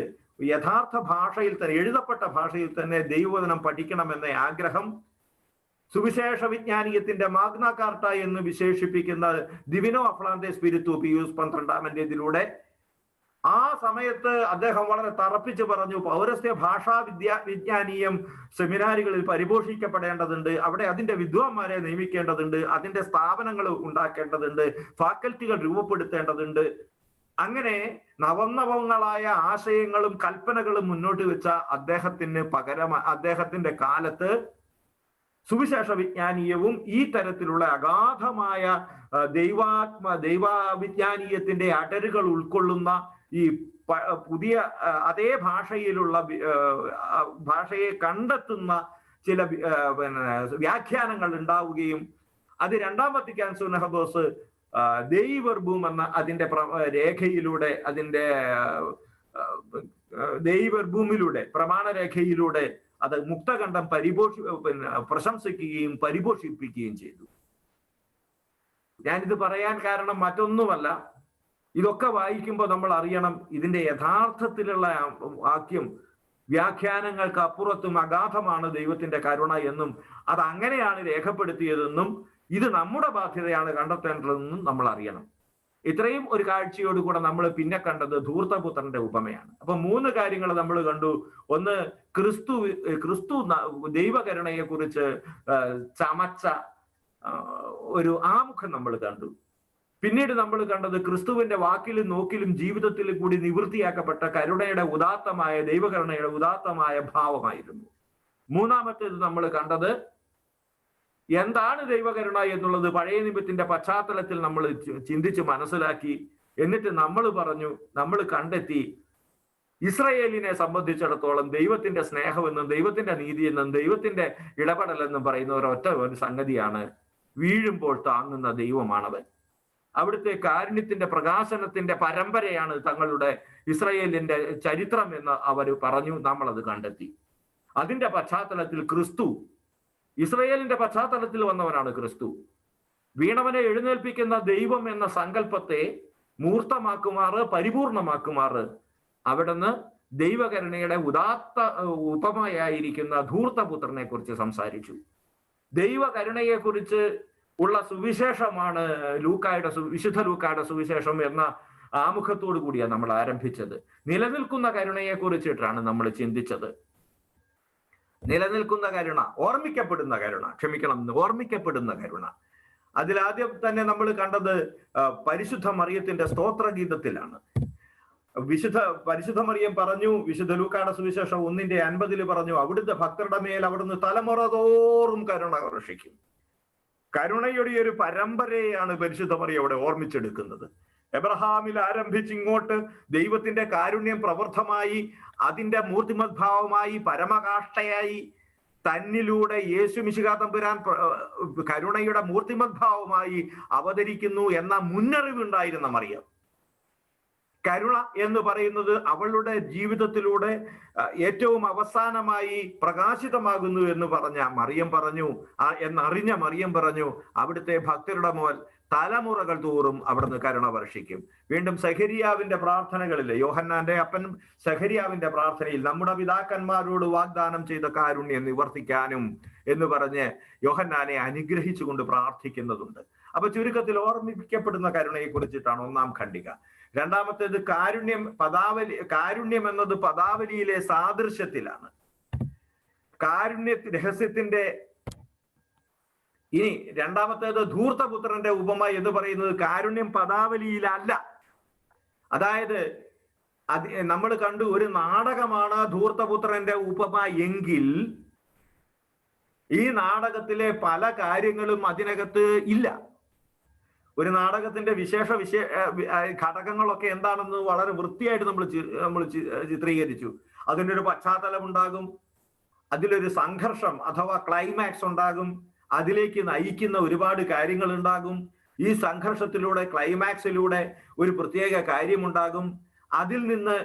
യഥാർത്ഥ ഭാഷയിൽ തന്നെ, എഴുതപ്പെട്ട ഭാഷയിൽ തന്നെ ദൈവവചനം പഠിക്കണമെന്ന ആഗ്രഹം സുവിശേഷ വിജ്ഞാനീയത്തിന്റെ മാഗ്ന കാർട്ട എന്ന് വിശേഷിപ്പിക്കുന്ന ദിവിനോ അഫ്ലാന്തെ സ്പിരിത്തു പിയൂസ് 12-ാമൻ്റെതിലൂടെ ആ സമയത്ത് അദ്ദേഹം വളരെ തറപ്പിച്ച് പറഞ്ഞു, പൗരസ്ത്യ ഭാഷാ വിജ്ഞാനീയം സെമിനാറുകളിൽ പരിപോഷിക്കപ്പെടേണ്ടതുണ്ട്, അവിടെ അതിന്റെ വിദ്വാൻമാരെ നിയമിക്കേണ്ടതുണ്ട്, അതിന്റെ സ്ഥാപനങ്ങൾ ഉണ്ടാക്കേണ്ടതുണ്ട്, ഫാക്കൽറ്റികൾ രൂപപ്പെടുത്തേണ്ടതുണ്ട്. അങ്ങനെ നവനവങ്ങളായ ആശയങ്ങളും കൽപ്പനകളും മുന്നോട്ട് വെച്ച അദ്ദേഹത്തിന്റെ കാലത്ത് സുവിശേഷ വിജ്ഞാനീയവും ഈ തരത്തിലുള്ള അഗാധമായ ദൈവവിജ്ഞാനീയത്തിന്റെ അടരുകൾ ഉൾക്കൊള്ളുന്ന ഈ പുതിയ അതേ ഭാഷയെ കണ്ടെത്തുന്ന ചില വ്യാഖ്യാനങ്ങൾ ഉണ്ടാവുകയും അത് 2-ാം വത്തിക്കാൻ സുനഹദോസ് ദെയ് വെർബും എന്ന അതിന്റെ രേഖയിലൂടെ, അതിന്റെ ദെയ് വെർബുമിലൂടെ, പ്രമാണരേഖയിലൂടെ അത് മുക്തകണ്ഠം പ്രശംസിക്കുകയും പരിപോഷിപ്പിക്കുകയും ചെയ്തു. ഞാനിത് പറയാൻ കാരണം മറ്റൊന്നുമല്ല, ഇതൊക്കെ വായിക്കുമ്പോൾ നമ്മൾ അറിയണം ഇതിന്റെ യഥാർത്ഥത്തിലുള്ള വാക്യം വ്യാഖ്യാനങ്ങൾക്ക് അപ്പുറത്തും അഗാധമാണ് ദൈവത്തിന്റെ കരുണ എന്നും അത് അങ്ങനെയാണ് രേഖപ്പെടുത്തിയതെന്നും ഇത് നമ്മുടെ ബാധ്യതയാണ് കണ്ടെത്തേണ്ടതെന്നും നമ്മൾ അറിയണം. ഇത്രയും ഒരു കാഴ്ചയോടുകൂടെ നമ്മൾ പിന്നെ കണ്ടത് ധൂർത്തപുത്രന്റെ ഉപമയാണ്. അപ്പൊ 3 കാര്യങ്ങൾ നമ്മൾ കണ്ടു. ഒന്ന്, ക്രിസ്തു ദൈവകരുണയെ കുറിച്ച് ചമച്ച ഒരു ആമുഖം നമ്മൾ കണ്ടു. പിന്നീട് നമ്മൾ കണ്ടത് ക്രിസ്തുവിന്റെ വാക്കിലും നോക്കിലും ജീവിതത്തിലും കൂടി നിവൃത്തിയാക്കപ്പെട്ട കരുണയുടെ ഉദാത്തമായ ദൈവകരുണയുടെ ഉദാത്തമായ ഭാവമായിരുന്നു. മൂന്നാമത്തേത് നമ്മൾ കണ്ടത് എന്താണ് ദൈവകരുണ എന്നുള്ളത് പഴയ നിയമത്തിന്റെ പശ്ചാത്തലത്തിൽ നമ്മൾ ചിന്തിച്ച് മനസ്സിലാക്കി. എന്നിട്ട് നമ്മൾ കണ്ടെത്തി ഇസ്രയേലിനെ സംബന്ധിച്ചിടത്തോളം ദൈവത്തിന്റെ സ്നേഹമെന്നും ദൈവത്തിന്റെ നീതിയെന്നും ദൈവത്തിന്റെ ഇടപെടലെന്നും പറയുന്ന ഒരു സംഗതിയാണ്, വീഴുമ്പോൾ താങ്ങുന്ന ദൈവമാണവൻ. അവിടുത്തെ കാരുണ്യത്തിന്റെ പ്രകാശനത്തിന്റെ പരമ്പരയാണ് തങ്ങളുടെ ഇസ്രയേലിന്റെ ചരിത്രം എന്ന് അവർ പറഞ്ഞു. നമ്മളത് കണ്ടെത്തി. അതിന്റെ പശ്ചാത്തലത്തിൽ ക്രിസ്തു, ഇസ്രയേലിന്റെ പശ്ചാത്തലത്തിൽ വന്നവനാണ് ക്രിസ്തു. വീണവനെ എഴുന്നേൽപ്പിക്കുന്ന ദൈവം എന്ന സങ്കല്പത്തെ മൂർത്തമാക്കുമാറ്, പരിപൂർണമാക്കുമാറ് അവിടുന്ന് ദൈവകരുണയുടെ ഉദാത്ത ഉപമയായിരിക്കുന്ന ധൂർത്തപുത്രനെ കുറിച്ച് സംസാരിച്ചു. ദൈവകരുണയെ കുറിച്ച് ഉള്ള സുവിശേഷമാണ് വിശുദ്ധ ലൂക്കായുടെ സുവിശേഷം എന്ന ആമുഖത്തോടു കൂടിയാണ് നമ്മൾ ആരംഭിച്ചത്. നിലനിൽക്കുന്ന കരുണയെ കുറിച്ചിട്ടാണ് നമ്മൾ ചിന്തിച്ചത്. നിലനിൽക്കുന്ന കരുണ, ഓർമ്മിക്കപ്പെടുന്ന കരുണ. അതിലാദ്യം തന്നെ നമ്മൾ കണ്ടത് പരിശുദ്ധ മറിയത്തിന്റെ സ്തോത്രഗീതത്തിലാണ്. പരിശുദ്ധ മറിയം പറഞ്ഞു, വിശുദ്ധ ലൂക്കായുടെ സുവിശേഷം 1:50 പറഞ്ഞു, അവിടുത്തെ ഭക്തരുടെ മേൽ അവിടുന്ന് തലമുറ തോറും കരുണ വർഷിക്കും. കരുണയുടെ ഒരു പരമ്പരയാണ് പരിശുദ്ധ മറിയം അവിടെ ഓർമ്മിച്ചെടുക്കുന്നത്. എബ്രഹാമിൽ ആരംഭിച്ച് ഇങ്ങോട്ട് ദൈവത്തിന്റെ കാരുണ്യം പ്രവൃദ്ധമായി, അതിന്റെ മൂർത്തിമദ്ഭാവമായി, പരമകാഷ്ഠയായി തന്നിലൂടെ യേശു മിശിഹാ തമ്പുരാൻ കരുണയുടെ മൂർത്തിമദ്ഭാവമായി അവതരിക്കുന്നു എന്ന മുന്നറിവുണ്ടായിരുന്ന മറിയം. കരുണ എന്ന് പറയുന്നത് അവളുടെ ജീവിതത്തിലൂടെ ഏറ്റവും അവസാനമായി പ്രകാശിതമാകുന്നു എന്ന് എന്നറിഞ്ഞ മറിയം പറഞ്ഞു, അവിടുത്തെ ഭക്തരുടെ മേൽ തലമുറകൾ തോറും അവിടുന്ന് കരുണ വർഷിക്കും. വീണ്ടും സഖരിയാവിന്റെ പ്രാർത്ഥനകളിൽ, യോഹന്നാന്റെ അപ്പൻ സഖരിയാവിന്റെ പ്രാർത്ഥനയിൽ നമ്മുടെ പിതാക്കന്മാരോട് വാഗ്ദാനം ചെയ്ത കാരുണ്യം നിവർത്തിക്കാനും എന്ന് പറഞ്ഞ് യോഹന്നാനെ അനുഗ്രഹിച്ചുകൊണ്ട് പ്രാർത്ഥിക്കുന്നതുണ്ട്. അപ്പൊ ചുരുക്കത്തിൽ ഓർമ്മിക്കപ്പെടുന്ന കരുണയെ കുറിച്ചിട്ടാണ് ഒന്നാം ഖണ്ഡിക. രണ്ടാമത്തേത് കാരുണ്യം എന്നത് പദാവലിയിലെ സാദൃശ്യത്തിലാണ്. കാരുണ്യ രഹസ്യത്തിന്റെ ഇനി രണ്ടാമത്തേത് ധൂർത്തപുത്രന്റെ ഉപമ എന്ന് പറയുന്നത് കാരുണ്യം പദാവലിയിലല്ല. അതായത് നമ്മൾ കണ്ടു, ഒരു നാടകമാണ് ധൂർത്തപുത്രന്റെ ഉപമ എങ്കിൽ ഈ നാടകത്തിലെ പല കാര്യങ്ങളും അതിനകത്ത് ഇല്ല. ഒരു നാടകത്തിന്റെ ഘടകങ്ങളൊക്കെ എന്താണെന്ന് വളരെ വൃത്തിയായിട്ട് നമ്മൾ ചിത്രീകരിച്ചു. അതിൻ്റെ ഒരു പശ്ചാത്തലം ഉണ്ടാകും, അതിലൊരു സംഘർഷം അഥവാ ക്ലൈമാക്സ് ഉണ്ടാകും, അതിലേക്ക് നയിക്കുന്ന ഒരുപാട് കാര്യങ്ങൾ ഉണ്ടാകും. ഈ സംഘർഷത്തിലൂടെ, ക്ലൈമാക്സിലൂടെ ഒരു പ്രത്യേക കാര്യമുണ്ടാകും, അതിൽ നിന്ന്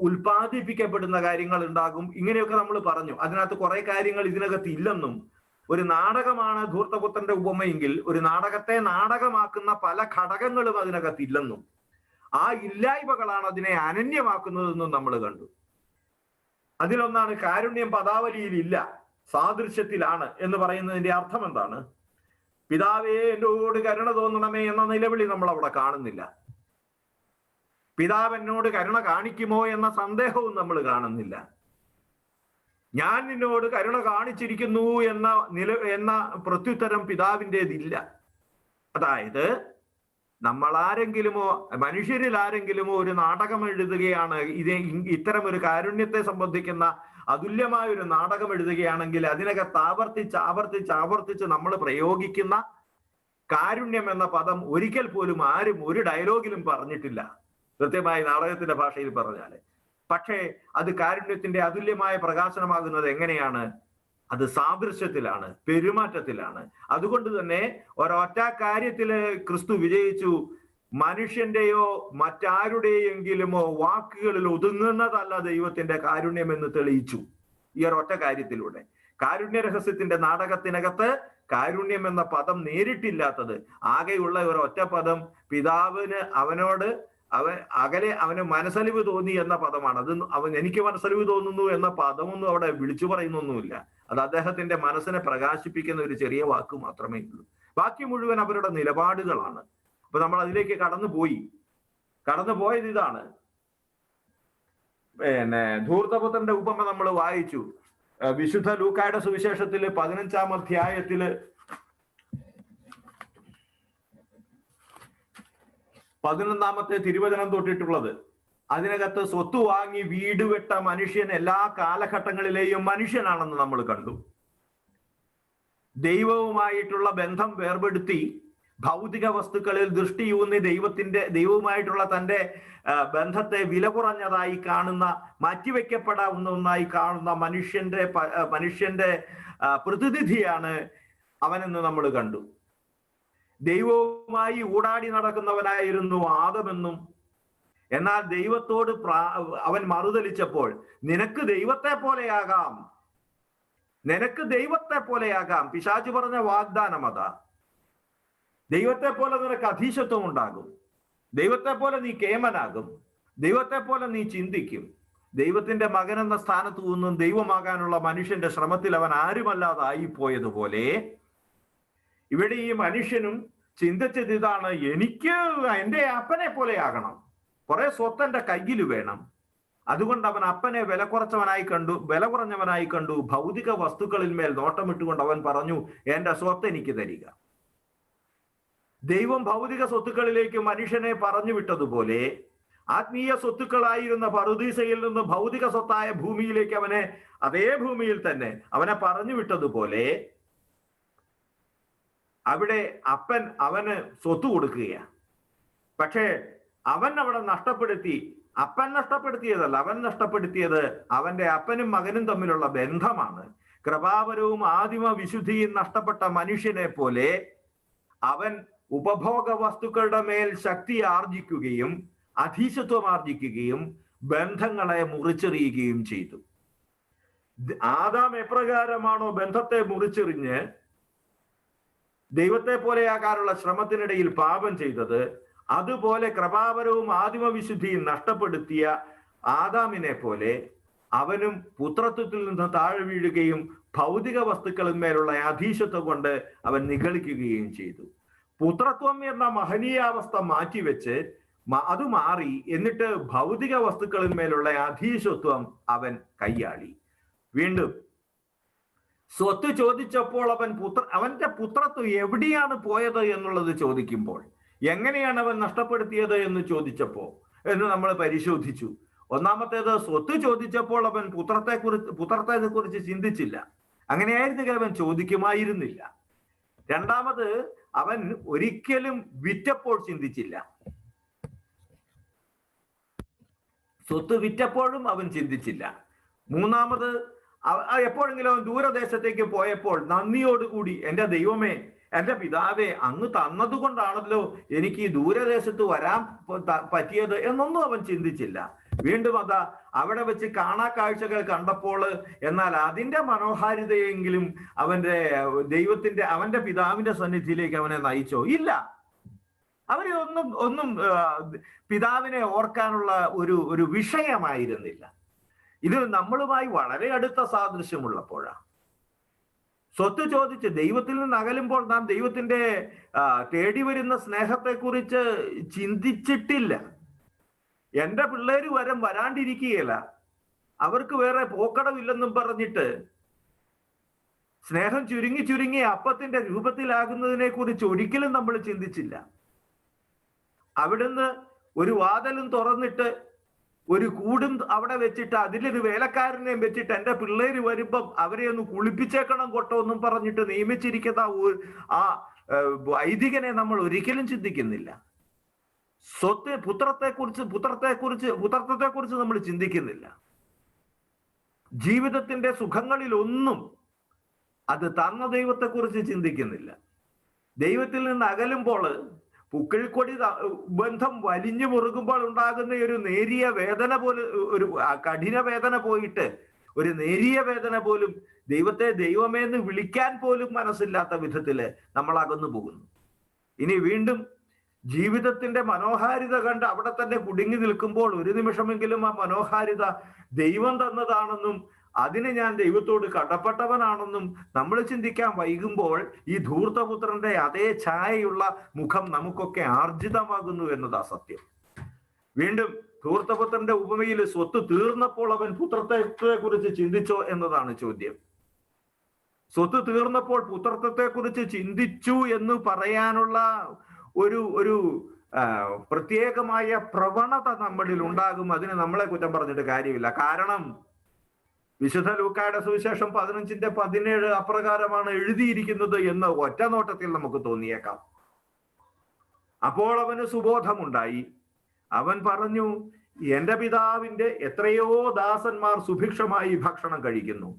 ഉൽപ്പാദിപ്പിക്കപ്പെടുന്ന കാര്യങ്ങൾ ഉണ്ടാകും. ഇങ്ങനെയൊക്കെ നമ്മൾ പറഞ്ഞു. അതിനകത്ത് കുറെ കാര്യങ്ങൾ ഇതിനകത്ത് ഇല്ലെന്നും, ഒരു നാടകമാണ് ധൂർത്തപുത്രന്റെ ഉപമയെങ്കിൽ ഒരു നാടകത്തെ നാടകമാക്കുന്ന പല ഘടകങ്ങളും അതിനകത്ത് ഇല്ലെന്നും, ആ ഇല്ലായ്മകളാണ് അതിനെ അനന്യമാക്കുന്നതെന്നും നമ്മൾ കണ്ടു. അതിലൊന്നാണ് കാരുണ്യം പദാവലിയിൽ ഇല്ല, സാദൃശ്യത്തിലാണ് എന്ന് പറയുന്നതിന്റെ അർത്ഥം എന്താണ്? പിതാവേ എന്നോട് കരുണ തോന്നണമേ എന്ന നിലവിളി നമ്മൾ അവിടെ കാണുന്നില്ല. പിതാവ് എന്നോട് കരുണ കാണിക്കുമോ എന്ന സന്ദേഹവും നമ്മൾ കാണുന്നില്ല. ഞാൻ നിന്നോട് കരുണ കാണിച്ചിരിക്കുന്നു എന്ന പ്രത്യുത്തരം പിതാവിൻ്റെതില്ല. അതായത് മനുഷ്യരിൽ ആരെങ്കിലുമോ ഒരു നാടകം എഴുതുകയാണ്, ഇത്തരം ഒരു കാരുണ്യത്തെ സംബന്ധിക്കുന്ന അതുല്യമായ ഒരു നാടകം എഴുതുകയാണെങ്കിൽ അതിനകത്ത് ആവർത്തിച്ച് നമ്മൾ പ്രയോഗിക്കുന്ന കാരുണ്യം എന്ന പദം ഒരിക്കൽ പോലും ആരും ഒരു ഡയലോഗിലും പറഞ്ഞിട്ടില്ല, കൃത്യമായി നാടകത്തിന്റെ ഭാഷയിൽ പറഞ്ഞാല്. പക്ഷേ അത് കാരുണ്യത്തിന്റെ അതുല്യമായ പ്രകാശനമാകുന്നത് എങ്ങനെയാണ്? അത് സാദൃശ്യത്തിലാണ്, പെരുമാറ്റത്തിലാണ്. അതുകൊണ്ട് തന്നെ ഒരൊറ്റ കാര്യത്തില് ക്രിസ്തു വിജയിച്ചു. മനുഷ്യന്റെയോ മറ്റാരുടെയെങ്കിലുമോ വാക്കുകളിൽ ഒതുങ്ങുന്നതല്ല ദൈവത്തിന്റെ കാരുണ്യം എന്ന് തെളിയിച്ചു ഈ ഒരൊറ്റ കാര്യത്തിലൂടെ. കാരുണ്യ രഹസ്യത്തിന്റെ നാടകത്തിനകത്ത് കാരുണ്യം എന്ന പദം നേരിട്ടില്ലാത്തത്, ആകെയുള്ള ഒരൊറ്റ പദം പിതാവിന് അവന് മനസ്സലിവ് തോന്നി എന്ന പദമാണ്. അത് എനിക്ക് മനസ്സലിവ് തോന്നുന്നു എന്ന പദമൊന്നും അവിടെ വിളിച്ചു പറയുന്നൊന്നുമില്ല. അത് അദ്ദേഹത്തിന്റെ മനസ്സിനെ പ്രകാശിപ്പിക്കുന്ന ഒരു ചെറിയ വാക്ക് മാത്രമേ ഉള്ളൂ. ബാക്കി മുഴുവൻ അവരുടെ നിലപാടുകളാണ്. അപ്പൊ നമ്മൾ അതിലേക്ക് കടന്നു പോയത് ഇതാണ്. ധൂർത്തപുത്രന്റെ ഉപമ നമ്മൾ വായിച്ചു. വിശുദ്ധ ലൂക്കായുടെ സുവിശേഷത്തില് 15-ാം അധ്യായത്തില് 11-ാമത്തെ തിരുവചനം തൊട്ടിട്ടുള്ളത്. അതിനകത്ത് സ്വത്ത് വാങ്ങി വീട് വെട്ട മനുഷ്യൻ എല്ലാ കാലഘട്ടങ്ങളിലെയും മനുഷ്യനാണെന്ന് നമ്മൾ കണ്ടു. ദൈവവുമായിട്ടുള്ള ബന്ധം വേർപെടുത്തി ഭൗതിക വസ്തുക്കളിൽ ദൃഷ്ടിയൂന്നി ദൈവവുമായിട്ടുള്ള തൻ്റെ ബന്ധത്തെ വില കുറഞ്ഞതായി കാണുന്ന, മാറ്റിവെക്കപ്പെടാവുന്ന ഒന്നായി കാണുന്ന മനുഷ്യന്റെ പ്രതിനിധിയാണ് അവനെന്ന് നമ്മൾ കണ്ടു. ദൈവവുമായി ഊടാടി നടക്കുന്നവനായിരുന്നു ആദമെന്നും, എന്നാൽ ദൈവത്തോട് അവൻ മറുതലിച്ചപ്പോൾ നിനക്ക് ദൈവത്തെ പോലെയാകാം, പിശാചു പറഞ്ഞ വാഗ്ദാനം അതാ. ദൈവത്തെ പോലെ നിനക്ക് അധീശത്വം ഉണ്ടാകും, ദൈവത്തെ പോലെ നീ കേമനാകും, ദൈവത്തെ പോലെ നീ ചിന്തിക്കും. ദൈവത്തിന്റെ മകൻ എന്ന സ്ഥാനത്ത് നിന്നും ദൈവമാകാനുള്ള മനുഷ്യന്റെ ശ്രമത്തിൽ അവൻ ആരുമല്ലാതായി പോയതുപോലെ ഇവിടെ ഈ മനുഷ്യനും ചിന്തിച്ചത് ഇതാണ്: എനിക്ക് എൻ്റെ അപ്പനെ പോലെ ആകണം, കുറെ സ്വത്ത് എൻ്റെ കയ്യിൽ വേണം. അതുകൊണ്ട് അവൻ അപ്പനെ വില കുറഞ്ഞവനായി കണ്ടു. ഭൗതിക വസ്തുക്കളിൽ മേൽ നോട്ടമിട്ടുകൊണ്ട് അവൻ പറഞ്ഞു, എൻ്റെ സ്വത്ത് എനിക്ക് തരിക. ദൈവം ഭൗതിക സ്വത്തുക്കളിലേക്ക് മനുഷ്യനെ പറഞ്ഞു വിട്ടതുപോലെ ആത്മീയ സ്വത്തുക്കളായിരുന്ന പറുദീസയിൽ നിന്ന് ഭൗതിക സ്വത്തായ ഭൂമിയിലേക്ക് അതേ ഭൂമിയിൽ തന്നെ അവനെ പറഞ്ഞു വിട്ടതുപോലെ അവിടെ അപ്പൻ അവന് സ്വത്ത് കൊടുക്കുകയാണ്. പക്ഷേ അവൻ അവിടെ അപ്പൻ നഷ്ടപ്പെടുത്തിയതല്ല, അവൻ നഷ്ടപ്പെടുത്തിയത് അവന്റെ അപ്പനും മകനും തമ്മിലുള്ള ബന്ധമാണ്. കൃപാവരവും ആദിമ വിശുദ്ധിയും നഷ്ടപ്പെട്ട മനുഷ്യനെ പോലെ അവൻ ഉപഭോഗ വസ്തുക്കളുടെ മേൽ ശക്തി ആർജിക്കുകയും അധീശത്വം ആർജിക്കുകയും ബന്ധങ്ങളെ മുറിച്ചെറിയുകയും ചെയ്തു. ആദാം എപ്രകാരമാണോ ബന്ധത്തെ മുറിച്ചെറിഞ്ഞ് ദൈവത്തെ പോലെയാകാനുള്ള ശ്രമത്തിനിടയിൽ പാപം ചെയ്തത്, അതുപോലെ കൃപാവരവും ആദിമവിശുദ്ധിയും നഷ്ടപ്പെടുത്തിയ ആദാമിനെ പോലെ അവനും പുത്രത്വത്തിൽ നിന്ന് താഴെ വീഴുകയും ഭൗതിക വസ്തുക്കളിന്മേലുള്ള അധീശത്വം കൊണ്ട് അവൻ നിഗളിക്കുകയും ചെയ്തു. പുത്രത്വം എന്ന മഹനീയാവസ്ഥ മാറ്റിവെച്ച് അത് മാറി, എന്നിട്ട് ഭൗതിക വസ്തുക്കളിന്മേലുള്ള അധീശത്വം അവൻ കൈയാളി. വീണ്ടും സ്വത്ത് ചോദിച്ചപ്പോൾ അവന്റെ പുത്രത്വം എവിടെയാണ് പോയത് എന്നുള്ളത് ചോദിക്കുമ്പോൾ, എങ്ങനെയാണ് അവൻ നഷ്ടപ്പെടുത്തിയത് എന്ന് നമ്മൾ പരിശോധിച്ചു. ഒന്നാമത്തേത്, സ്വത്ത് ചോദിച്ചപ്പോൾ അവൻ പുത്രത്തെ കുറിച്ച് ചിന്തിച്ചില്ല. അങ്ങനെയായിരുന്നെങ്കിൽ അവൻ ചോദിക്കുമായിരുന്നില്ല. രണ്ടാമത്, അവൻ ഒരിക്കലും വിറ്റപ്പോൾ ചിന്തിച്ചില്ല. സ്വത്ത് വിറ്റപ്പോഴും അവൻ ചിന്തിച്ചില്ല. മൂന്നാമത്, എപ്പോഴെങ്കിലും അവൻ ദൂരദേശത്തേക്ക് പോയപ്പോൾ നന്ദിയോടുകൂടി, എൻ്റെ ദൈവമേ, എൻ്റെ പിതാവേ, അങ്ങ് തന്നതുകൊണ്ടാണല്ലോ എനിക്ക് ഈ ദൂരദേശത്ത് വരാൻ പറ്റിയത് എന്നൊന്നും അവൻ ചിന്തിച്ചില്ല. വീണ്ടും അവിടെ വെച്ച് കാണാക്കാഴ്ചകൾ കണ്ടപ്പോൾ എന്നാൽ അതിൻ്റെ മനോഹാരിതയെങ്കിലും അവന്റെ പിതാവിന്റെ സന്നിധിയിലേക്ക് അവനെ നയിച്ചോ? ഇല്ല. അവന് ഒന്നും പിതാവിനെ ഓർക്കാനുള്ള ഒരു വിഷയമായിരുന്നില്ല. ഇത് നമ്മളുമായി വളരെ അടുത്ത സാദൃശ്യമുള്ളപ്പോഴാണ്. സ്വത്ത് ചോദിച്ച് ദൈവത്തിൽ നിന്ന് അകലുമ്പോൾ നാം ദൈവത്തിന്റെ തേടി വരുന്ന സ്നേഹത്തെക്കുറിച്ച് ചിന്തിച്ചിട്ടില്ല. എൻ്റെ പിള്ളേര് വരാണ്ടിരിക്കുകയില്ല, അവർക്ക് വേറെ പോക്കടമില്ലെന്നും പറഞ്ഞിട്ട് സ്നേഹം ചുരുങ്ങി അപ്പത്തിന്റെ രൂപത്തിലാകുന്നതിനെ കുറിച്ച് ഒരിക്കലും നമ്മൾ ചിന്തിച്ചില്ല. അവിടുന്ന് ഒരു വാതിലും തുറന്നിട്ട് ഒരു കൂടും അവിടെ വെച്ചിട്ട് അതിലൊരു വേലക്കാരനെയും വെച്ചിട്ട് എൻ്റെ പിള്ളേര് വരുമ്പം അവരെ ഒന്ന് കുളിപ്പിച്ചേക്കണം കൊട്ടോ എന്നും പറഞ്ഞിട്ട് നിയമിച്ചിരിക്കുന്ന ആ വൈദികനെ നമ്മൾ ഒരിക്കലും ചിന്തിക്കുന്നില്ല. പുത്രത്വത്തെക്കുറിച്ച് നമ്മൾ ചിന്തിക്കുന്നില്ല. ജീവിതത്തിന്റെ സുഖങ്ങളിലൊന്നും അത് തന്ന ദൈവത്തെക്കുറിച്ച് ചിന്തിക്കുന്നില്ല. ദൈവത്തിൽ നിന്ന് അകലുമ്പോൾ പുക്കിൾക്കൊടി ബന്ധം വലിഞ്ഞു മുറുകുമ്പോൾ ഉണ്ടാകുന്ന ഒരു നേരിയ വേദന പോലെ, ഒരു കഠിന വേദന പോയിട്ട് ഒരു നേരിയ വേദന പോലും ദൈവത്തെ ദൈവമേന്ന് വിളിക്കാൻ പോലും മനസ്സില്ലാത്ത വിധത്തില് നമ്മൾ അകന്നു പോകുന്നു. ഇനി വീണ്ടും ജീവിതത്തിന്റെ മനോഹാരിത കണ്ട് അവിടെ തന്നെ കുടുങ്ങി നിൽക്കുമ്പോൾ ഒരു നിമിഷമെങ്കിലും ആ മനോഹാരിത ദൈവം തന്നതാണെന്നും അതിന് ഞാൻ ദൈവത്തോട് കടപ്പെട്ടവനാണെന്നും നമ്മൾ ചിന്തിക്കാൻ വൈകുമ്പോൾ ഈ ധൂർത്തപുത്രന്റെ അതേ ഛായയുള്ള മുഖം നമുക്കൊക്കെ ആർജിതമാകുന്നു എന്നതാ സത്യം. വീണ്ടും ധൂർത്തപുത്രന്റെ ഉപമയിൽ സ്വത്ത് തീർന്നപ്പോൾ അവൻ പുത്രത്വത്തെ കുറിച്ച് ചിന്തിച്ചോ എന്നതാണ് ചോദ്യം. സ്വത്ത് തീർന്നപ്പോൾ പുത്രത്വത്തെ കുറിച്ച് ചിന്തിച്ചു എന്ന് പറയാനുള്ള ഒരു പ്രത്യേകമായ പ്രവണത നമ്മളിൽ ഉണ്ടാകും. അതിന് നമ്മളെ കുറ്റം പറഞ്ഞിട്ട് കാര്യമില്ല. കാരണം വിശുദ്ധ ലൂക്കായുടെ സുവിശേഷം 15:17 അപ്രകാരമാണ് എഴുതിയിരിക്കുന്നത് എന്ന് ഒറ്റ നോട്ടത്തിൽ നമുക്ക് തോന്നിയേക്കാം. അപ്പോൾ അവന് സുബോധമുണ്ടായി. അവൻ പറഞ്ഞു, എന്റെ പിതാവിന്റെ എത്രയോ ദാസന്മാർ സുഭിക്ഷമായി ഭക്ഷണം കഴിക്കുന്നു,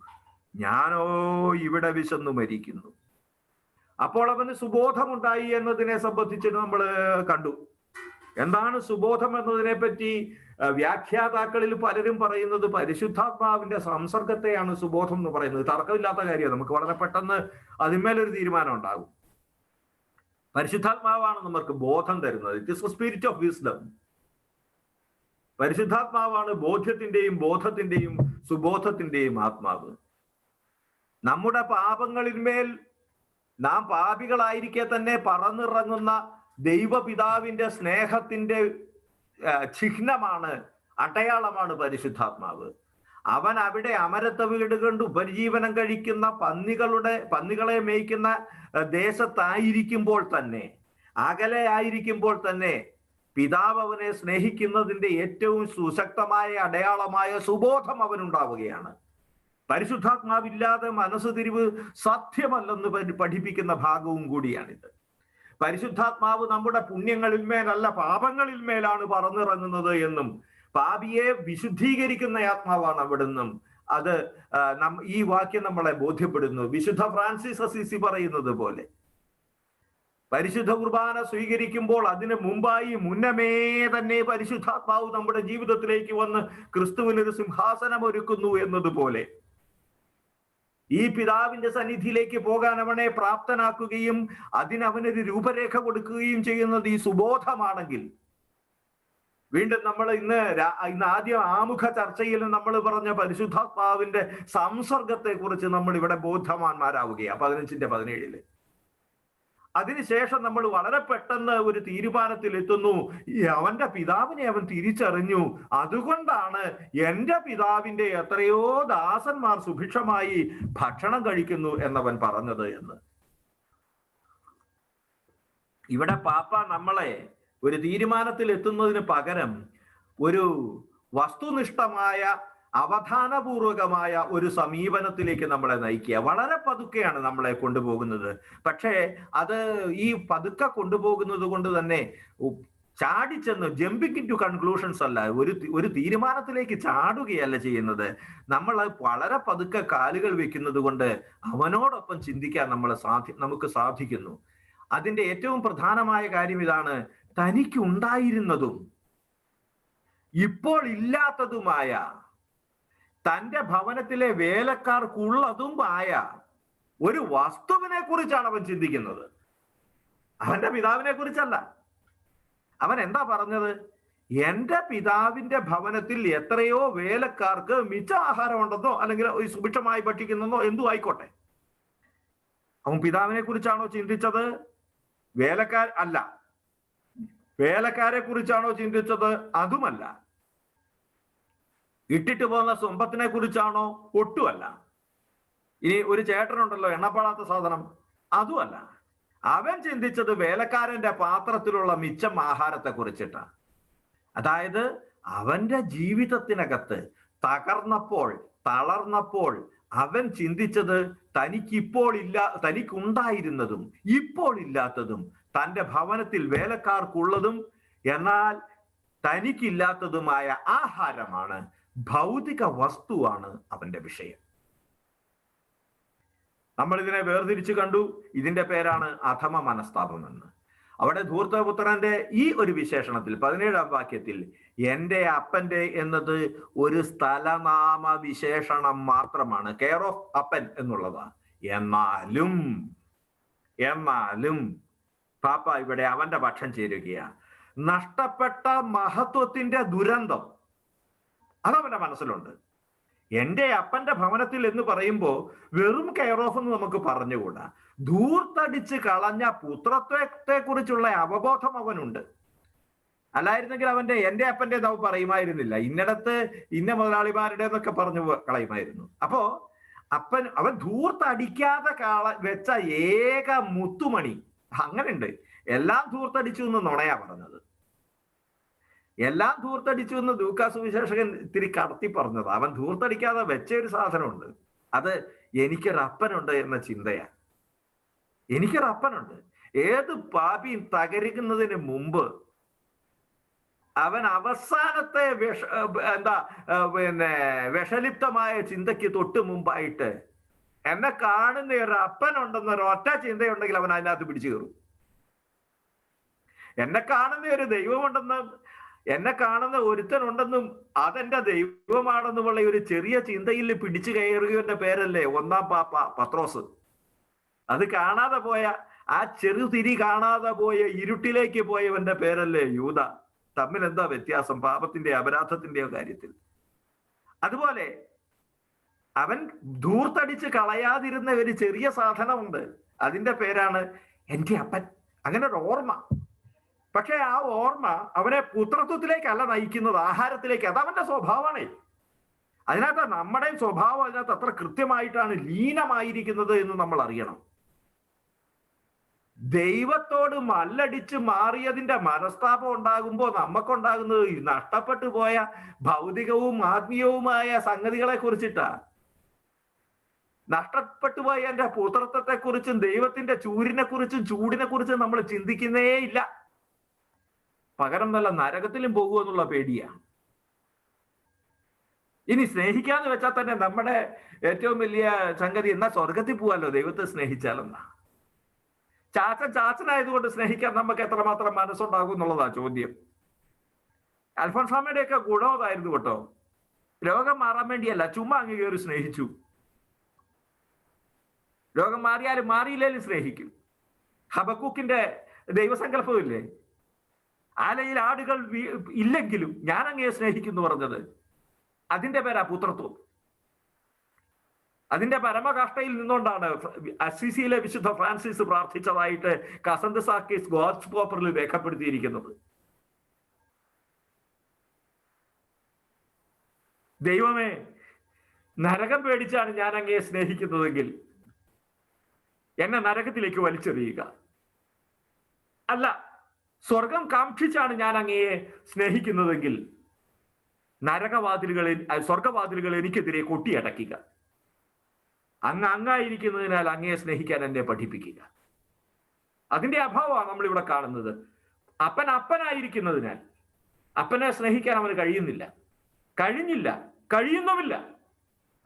ഞാനോ ഇവിടെ വിശന്നു മരിക്കുന്നു. അപ്പോൾ അവന് സുബോധമുണ്ടായി എന്നതിനെ സംബന്ധിച്ച് നമ്മൾ കണ്ടു. എന്താണ് സുബോധം എന്നതിനെ പറ്റി വ്യാഖ്യാതാക്കളിൽ പലരും പറയുന്നത് പരിശുദ്ധാത്മാവിന്റെ സംസർഗത്തെയാണ് സുബോധം എന്ന് പറയുന്നത്. തർക്കമില്ലാത്ത കാര്യമാണ്. നമുക്ക് വളരെ പെട്ടെന്ന് അതിന്മേലൊരു തീരുമാനം ഉണ്ടാകും. പരിശുദ്ധാത്മാവാണ് നമുക്ക് ബോധം തരുന്നത്. It is A spirit of wisdom. പരിശുദ്ധാത്മാവാണ് ബോധ്യത്തിന്റെയും ബോധത്തിന്റെയും സുബോധത്തിന്റെയും ആത്മാവ്. നമ്മുടെ പാപങ്ങളിന്മേൽ നാം പാപികളായിരിക്കെ തന്നെ പറന്നിറങ്ങുന്ന ദൈവപിതാവിന്റെ സ്നേഹത്തിന്റെ ചിഹ്നമാണ്, അടയാളമാണ് പരിശുദ്ധാത്മാവ്. അവൻ അവിടെ അമരത്വ വീട് കൊണ്ട് ഉപജീവനം കഴിക്കുന്ന പന്നികളെ മേയ്ക്കുന്ന ദേശത്തായിരിക്കുമ്പോൾ തന്നെ, അകലെ ആയിരിക്കുമ്പോൾ തന്നെ പിതാവ് അവനെ സ്നേഹിക്കുന്നതിന്റെ ഏറ്റവും സുശക്തമായ അടയാളമായ സുബോധം അവനുണ്ടാവുകയാണ്. പരിശുദ്ധാത്മാവില്ലാതെ മനസ്സ് തിരിവ് സാധ്യമല്ലെന്ന് പഠിപ്പിക്കുന്ന ഭാഗവും കൂടിയാണിത്. പരിശുദ്ധാത്മാവ് നമ്മുടെ പുണ്യങ്ങളിന്മേലല്ല പാപങ്ങളിന്മേലാണ് പറന്നിറങ്ങുന്നത് എന്നും പാപിയെ വിശുദ്ധീകരിക്കുന്ന ആത്മാവാണ് അവിടുന്നും അത് ഈ വാക്യം നമ്മളെ ബോധ്യപ്പെടുന്നു. വിശുദ്ധ ഫ്രാൻസിസ് അസീസി പറയുന്നത് പോലെ പരിശുദ്ധ കുർബാന സ്വീകരിക്കുമ്പോൾ അതിന് മുന്നമേ തന്നെ പരിശുദ്ധാത്മാവ് നമ്മുടെ ജീവിതത്തിലേക്ക് വന്ന് ക്രിസ്തുവിനൊരു സിംഹാസനം ഒരുക്കുന്നു എന്നതുപോലെ ഈ പിതാവിന്റെ സന്നിധിയിലേക്ക് പോകാൻ അവനെ പ്രാപ്തനാക്കുകയും അതിനവനൊരു രൂപരേഖ കൊടുക്കുകയും ചെയ്യുന്നത് ഈ സുബോധമാണെങ്കിൽ, വീണ്ടും നമ്മൾ ഇന്ന് ആദ്യം ആമുഖ ചർച്ചയിൽ നമ്മൾ പറഞ്ഞ പരിശുദ്ധാത്മാവിന്റെ സംസർഗത്തെ കുറിച്ച് നമ്മൾ ഇവിടെ ബോധവാന്മാരാവുകയാണ് 15:17. അതിനുശേഷം നമ്മൾ വളരെ പെട്ടെന്ന് ഒരു തീരുമാനത്തിൽ എത്തുന്നു. അവന്റെ പിതാവിനെ അവൻ തിരിച്ചറിഞ്ഞു, അതുകൊണ്ടാണ് എന്റെ പിതാവിന്റെ എത്രയോ ദാസന്മാർ സുഭിക്ഷമായി ഭക്ഷണം കഴിക്കുന്നു എന്നവൻ പറഞ്ഞത് എന്ന്. ഇവിടെ പാപ്പ നമ്മളെ ഒരു തീരുമാനത്തിൽ എത്തുന്നതിന് പകരം ഒരു വസ്തുനിഷ്ഠമായ അവധാനപൂർവകമായ ഒരു സമീപനത്തിലേക്ക് നമ്മളെ നയിക്കുക. വളരെ പതുക്കെയാണ് നമ്മളെ കൊണ്ടുപോകുന്നത്. പക്ഷേ അത് ഈ പതുക്കെ കൊണ്ടുപോകുന്നത് കൊണ്ട് തന്നെ ചാടിച്ചെന്ന് ജമ്പിങ് ഇൻ ടു കൺക്ലൂഷൻസ് അല്ല, ഒരു തീരുമാനത്തിലേക്ക് ചാടുകയല്ല ചെയ്യുന്നത്. നമ്മൾ വളരെ പതുക്കെ കാലുകൾ വെക്കുന്നത് കൊണ്ട് അവനോടൊപ്പം ചിന്തിക്കാൻ നമുക്ക് സാധിക്കുന്നു. അതിന്റെ ഏറ്റവും പ്രധാനമായ കാര്യം ഇതാണ്: തനിക്കുണ്ടായിരുന്നതും ഇപ്പോൾ ഇല്ലാത്തതുമായ തന്റെ ഭവനത്തിലെ വേലക്കാർക്കുള്ളതുമായ ഒരു വസ്തുവിനെ കുറിച്ചാണ് അവൻ ചിന്തിക്കുന്നത്. അവന്റെ പിതാവിനെ കുറിച്ചല്ല. അവൻ എന്താ പറഞ്ഞത്? എന്റെ പിതാവിന്റെ ഭവനത്തിൽ എത്രയോ വേലക്കാർക്ക് മിച്ച ആഹാരം ഉണ്ടെന്നോ അല്ലെങ്കിൽ സുഭിക്ഷമായി ഭക്ഷിക്കുന്നോ എന്തു ആയിക്കോട്ടെ. അവൻ പിതാവിനെ കുറിച്ചാണോ ചിന്തിച്ചത്? വേലക്കാരെ കുറിച്ചാണോ ചിന്തിച്ചത്? അതുമല്ല. ഇട്ടിട്ട് പോകുന്ന സമ്പത്തിനെ കുറിച്ചാണോ? ഒട്ടുമല്ല. ഇനി ഒരു ചേട്ടനുണ്ടല്ലോ എണ്ണപ്പെടാത്ത സാധനം, അതുമല്ല. അവൻ ചിന്തിച്ചത് വേലക്കാരന്റെ പാത്രത്തിലുള്ള മിച്ചം ആഹാരത്തെ കുറിച്ചിട്ടാണ്. അതായത് അവന്റെ ജീവിതത്തിനകത്ത് തളർന്നപ്പോൾ അവൻ ചിന്തിച്ചത് തനിക്കുണ്ടായിരുന്നതും ഇപ്പോൾ ഇല്ലാത്തതും, തന്റെ ഭവനത്തിൽ വേലക്കാർക്കുള്ളതും എന്നാൽ തനിക്കില്ലാത്തതുമായ ആഹാരമാണ്, ഭൗതിക വസ്തുവാണ് അവന്റെ വിഷയം. നമ്മൾ ഇതിനെ വേർതിരിച്ചു കണ്ടു. ഇതിന്റെ പേരാണ് അധമ മനസ്താപം എന്ന്. അവിടെ ധൂർത്തപുത്രന്റെ ഈ ഒരു വിശേഷണത്തിൽ 17-ാം വാക്യത്തിൽ എന്റെ അപ്പന്റെ എന്നത് ഒരു സ്ഥലനാമ വിശേഷണം മാത്രമാണ്, കെയർ ഓഫ് അപ്പൻ എന്നുള്ളതാണ്. എന്നാലും പാപ്പ ഇവിടെ അവന്റെ പക്ഷം ചേരുകയാണ്. നഷ്ടപ്പെട്ട മഹത്വത്തിന്റെ ദുരന്തം അതവന്റെ മനസ്സിലുണ്ട്. എൻ്റെ അപ്പന്റെ ഭവനത്തിൽ എന്ന് പറയുമ്പോൾ വെറും കെയർ ഓഫ് എന്ന് നമുക്ക് പറഞ്ഞുകൂടാ. ധൂർത്തടിച്ച് കളഞ്ഞ പുത്രത്വത്തെ കുറിച്ചുള്ള അവബോധം അവനുണ്ട്. അല്ലായിരുന്നെങ്കിൽ എൻ്റെ അപ്പന്റെ അവൻ പറയുമായിരുന്നില്ല, ഇന്നിടത്ത് ഇന്ന മുതലാളിമാരുടെ എന്നൊക്കെ പറഞ്ഞു കളയുമായിരുന്നു. അപ്പോ അവൻ ധൂർത്തടിക്കാതെ വെച്ച ഏക മുത്തുമണി. അങ്ങനെയുണ്ട്. എല്ലാം ധൂർത്തടിച്ചു എന്ന് നുണയാ പറഞ്ഞത്. എല്ലാം ധൂർത്തടിച്ചു എന്ന് ലൂക്കാ സുവിശേഷകൻ ഇത്തിരി കടത്തി പറഞ്ഞത്. അവൻ ധൂർത്തടിക്കാതെ വെച്ച ഒരു സാധനമുണ്ട്. അത് എനിക്കൊരപ്പനുണ്ട് എന്ന ചിന്തയാ. എനിക്കൊരപ്പനുണ്ട്. ഏത് പാപിയും തകരുന്നതിന് മുമ്പ് അവൻ അവസാനത്തെ വിഷലിപ്തമായ ചിന്തയ്ക്ക് തൊട്ട് മുമ്പായിട്ട് എന്നെ കാണുന്ന ഒരു അപ്പനുണ്ടെന്നൊരു ഒറ്റ ചിന്തയുണ്ടെങ്കിൽ അവൻ അതിനകത്ത് പിടിച്ചു കയറും. എന്നെ കാണുന്ന ഒരു ദൈവമുണ്ടെന്ന്, എന്നെ കാണുന്ന ഒരുത്തനുണ്ടെന്നും അതെന്റെ ദൈവമാണെന്നുമുള്ള ഒരു ചെറിയ ചിന്തയിൽ പിടിച്ചു കയറുകയുടെ പേരല്ലേ ഒന്നാം പാപ്പ പത്രോസ്. അത് കാണാതെ പോയ, ആ ചെറുതിരി കാണാതെ പോയ ഇരുട്ടിലേക്ക് പോയവന്റെ പേരല്ലേ യൂദ. തമ്മിൽ എന്താ വ്യത്യാസം? പാപത്തിന്റെ അപരാധത്തിന്റെയോ കാര്യത്തിൽ. അതുപോലെ അവൻ ധൂർത്തടിച്ച് കളയാതിരുന്ന ഒരു ചെറിയ സാധനമുണ്ട്. അതിന്റെ പേരാണ് എൻ്റെ അപ്പൻ. അങ്ങനെ ഒരു ഓർമ്മ. പക്ഷെ ആ ഓർമ്മ അവനെ പുത്രത്വത്തിലേക്കല്ല നയിക്കുന്നത്, ആഹാരത്തിലേക്ക്. അതവന്റെ സ്വഭാവമാണ്. അതിനകത്ത് നമ്മുടെയും സ്വഭാവം അതിനകത്ത് അത്ര കൃത്യമായിട്ടാണ് ലീനമായിരിക്കുന്നത് എന്ന് നമ്മൾ അറിയണം. ദൈവത്തോട് മല്ലടിച്ച് മാറിയതിന്റെ മനസ്താപം ഉണ്ടാകുമ്പോൾ നമുക്കുണ്ടാകുന്നത് നഷ്ടപ്പെട്ടു പോയ ഭൗതികവും ആത്മീയവുമായ സംഗതികളെ കുറിച്ചിട്ടാ. നഷ്ടപ്പെട്ടു പോയ എന്റെ പുത്രത്വത്തെ കുറിച്ചും ദൈവത്തിന്റെ ചൂരിനെ കുറിച്ചും ചൂടിനെ കുറിച്ചും നമ്മൾ ചിന്തിക്കുന്നേ ഇല്ല. പകരം നല്ല നരകത്തിലും പോകുമോ എന്നുള്ള പേടിയാണ്. ഇനി സ്നേഹിക്കാന്ന് വെച്ചാൽ തന്നെ നമ്മുടെ ഏറ്റവും വലിയ സംഗതി എന്നാ സ്വർഗത്തിൽ പോവാലോ ദൈവത്തെ സ്നേഹിച്ചാലെന്നാ. ചാച്ചനായതുകൊണ്ട് സ്നേഹിക്കാൻ നമുക്ക് എത്രമാത്രം മനസ്സുണ്ടാകും എന്നുള്ളതാ ചോദ്യം. അൽഫോൻസാമ്മയുടെയൊക്കെ ഗുണം അതായിരുന്നു കേട്ടോ. രോഗം മാറാൻ വേണ്ടിയല്ല, ചുമ്മാ അങ്ങ് കയറി സ്നേഹിച്ചു. രോഗം മാറിയാലും മാറിയില്ലേലും സ്നേഹിക്കും. ഹബക്കൂക്കിന്റെ ദൈവസങ്കല്പമില്ലേ, ആലയിൽ ആടുകൾ ഇല്ലെങ്കിലും ഞാൻ അങ്ങയെ സ്നേഹിക്കുന്നു പറഞ്ഞത്. അതിന്റെ പേരാ പുത്രത്വം. അതിന്റെ പരമകാഷ്ഠയിൽ നിന്നുകൊണ്ടാണ് അസിസിയിലെ വിശുദ്ധ ഫ്രാൻസിസ് പ്രാർത്ഥിച്ചതായിട്ട് കസന്ത് സാക്കീസ് ഗോഡ്സ് പോപ്പറിൽ രേഖപ്പെടുത്തിയിരിക്കുന്നത്. ദൈവമേ, നരകം പേടിച്ചാണ് ഞാൻ അങ്ങയെ സ്നേഹിക്കുന്നതെങ്കിൽ എന്നെ നരകത്തിലേക്ക് വലിച്ചെറിയുക. അല്ല, സ്വർഗം കാക്ഷിച്ചാണ് ഞാൻ അങ്ങയെ സ്നേഹിക്കുന്നതെങ്കിൽ സ്വർഗവാതിലുകൾ എനിക്കെതിരെ കൊട്ടിയടക്കുക. അങ്ങായിരിക്കുന്നതിനാൽ അങ്ങയെ സ്നേഹിക്കാൻ എന്നെ പഠിപ്പിക്കുക. അതിന്റെ അഭാവമാണ് നമ്മളിവിടെ കാണുന്നത്. അപ്പനായിരിക്കുന്നതിനാൽ അപ്പനെ സ്നേഹിക്കാൻ അവന് കഴിയുന്നുമില്ല.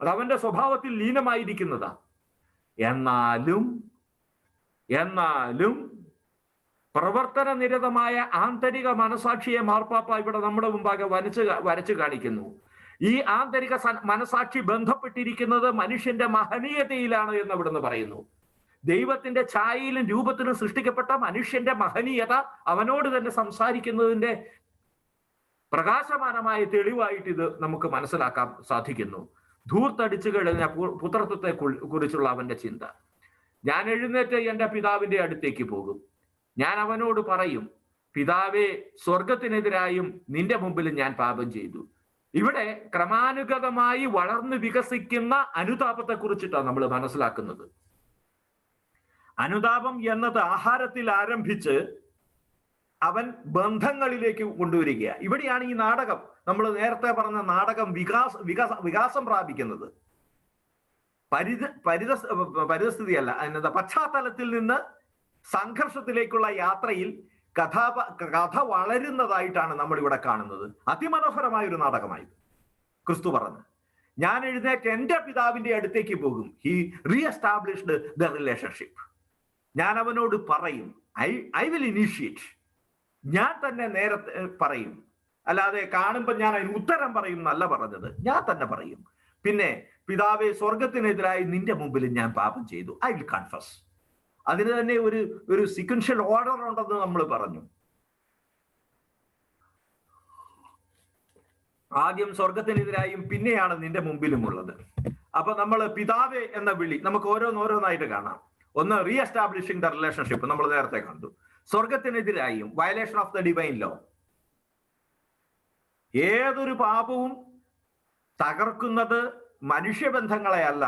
അത് അവന്റെ സ്വഭാവത്തിൽ ലീനമായിരിക്കുന്നതാ. എന്നാലും പ്രവർത്തന നിരതമായ ആന്തരിക മനസാക്ഷിയെ മാർപ്പാപ്പ ഇവിടെ നമ്മുടെ മുമ്പാകെ വരച്ചു കാണിക്കുന്നു. ഈ ആന്തരിക മനസാക്ഷി ബന്ധപ്പെട്ടിരിക്കുന്നത് മനുഷ്യന്റെ മഹനീയതയിലാണ് എന്ന് ഇവിടുന്ന് പറയുന്നു. ദൈവത്തിന്റെ ഛായയിലും രൂപത്തിലും സൃഷ്ടിക്കപ്പെട്ട മനുഷ്യന്റെ മഹനീയത അവനോട് തന്നെ സംസാരിക്കുന്നതിന്റെ പ്രകാശമാനമായ തെളിവായിട്ട് ഇത് നമുക്ക് മനസ്സിലാക്കാൻ സാധിക്കുന്നു. ധൂർത്തടിച്ചു കഴിഞ്ഞ പുത്രത്വത്തെ കുറിച്ചുള്ള അവന്റെ ചിന്ത. ഞാൻ എഴുന്നേറ്റ് എൻ്റെ പിതാവിന്റെ അടുത്തേക്ക് പോകും. ഞാൻ അവനോട് പറയും, പിതാവേ, സ്വർഗത്തിനെതിരായും നിന്റെ മുമ്പിൽ ഞാൻ പാപം ചെയ്തു. ഇവിടെ ക്രമാനുഗതമായി വളർന്നു വികസിക്കുന്ന അനുതാപത്തെ കുറിച്ചിട്ടാണ് നമ്മൾ മനസ്സിലാക്കുന്നത്. അനുതാപം എന്നത് ആഹാരത്തിൽ ആരംഭിച്ച് അവൻ ബന്ധങ്ങളിലേക്ക് കൊണ്ടുവരിക. ഇവിടെയാണ് ഈ നാടകം, നമ്മൾ നേരത്തെ പറഞ്ഞ നാടകം വികാസം പ്രാപിക്കുന്നത്. പരിതസ്ഥിതിയല്ല, അതിനെന്താ, പശ്ചാത്തലത്തിൽ നിന്ന് സംഘർഷത്തിലേക്കുള്ള യാത്രയിൽ കഥ വളരുന്നതായിട്ടാണ് നമ്മൾ ഇവിടെ കാണുന്നത്. അതിമനോഹരമായ ഒരു നാടകമായത്. ക്രിസ്തു പറഞ്ഞു, ഞാൻ എഴുന്നേറ്റ് എൻ്റെ പിതാവിന്റെ അടുത്തേക്ക് പോകും. He reestablished the relationship. ഞാൻ അവനോട് പറയും, ഐ വിൽ ഇനീഷ്യേറ്റ്. ഞാൻ തന്നെ നേരത്തെ പറയും, അല്ലാതെ കാണുമ്പോൾ ഞാൻ അതിന് ഉത്തരം പറയും എന്നല്ല പറഞ്ഞത്. ഞാൻ തന്നെ പറയും. പിന്നെ, പിതാവേ, സ്വർഗത്തിനെതിരായി നിന്റെ മുമ്പിൽ ഞാൻ പാപം ചെയ്തു. I will confess. അതിന് തന്നെ ഒരു സീക്വൻഷ്യൽ ഓർഡർ ഉണ്ടെന്ന് നമ്മൾ പറഞ്ഞു. ആദ്യം സ്വർഗത്തിനെതിരായും പിന്നെയാണ് നിന്റെ മുമ്പിലും ഉള്ളത്. അപ്പൊ നമ്മൾ പിതാവേ എന്ന വിളി നമുക്ക് ഓരോന്നോരോന്നായിട്ട് കാണാം. ഒന്ന്, റീ എസ്റ്റാബ്ലിഷിംഗ് ദ റിലേഷൻഷിപ്പ്, നമ്മൾ നേരത്തെ കണ്ടു. സ്വർഗത്തിനെതിരായും violation of the divine law. ഏതൊരു പാപവും തകർക്കുന്നത് മനുഷ്യബന്ധങ്ങളെ അല്ല,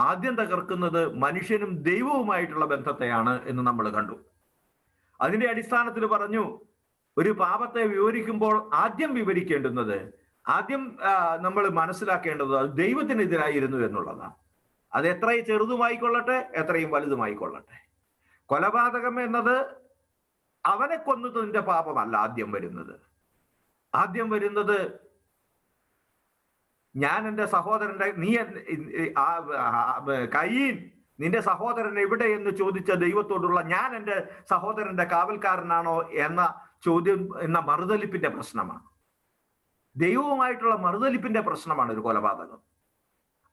ആദ്യം തകർക്കുന്നത് മനുഷ്യനും ദൈവവുമായിട്ടുള്ള ബന്ധത്തെയാണ് എന്ന് നമ്മൾ കണ്ടു. അതിന്റെ അടിസ്ഥാനത്തിൽ പറഞ്ഞു, ഒരു പാപത്തെ വിവരിക്കുമ്പോൾ ആദ്യം വിവരിക്കേണ്ടുന്നത്, ആദ്യം നമ്മൾ മനസ്സിലാക്കേണ്ടത് അത് ദൈവത്തിനെതിരായിരുന്നു എന്നുള്ളതാണ്. അത് എത്രയും ചെറുതുമായിക്കൊള്ളട്ടെ, എത്രയും വലുതുമായിക്കൊള്ളട്ടെ. കൊലപാതകം എന്നത് അവനെ കൊന്നതിന്റെ പാപമല്ല ആദ്യം വരുന്നത്. ആദ്യം വരുന്നത് ഞാൻ എൻ്റെ സഹോദരന്റെ, കയീൻ നിന്റെ സഹോദരൻ എവിടെ എന്ന് ചോദിച്ച ദൈവത്തോടുള്ള ഞാൻ എൻ്റെ സഹോദരന്റെ കാവൽക്കാരനാണോ എന്ന ചോദ്യം, എന്ന മറുതലിപ്പിന്റെ പ്രശ്നമാണ്. ദൈവവുമായിട്ടുള്ള മറുതലിപ്പിന്റെ പ്രശ്നമാണ് ഒരു കൊലപാതകം.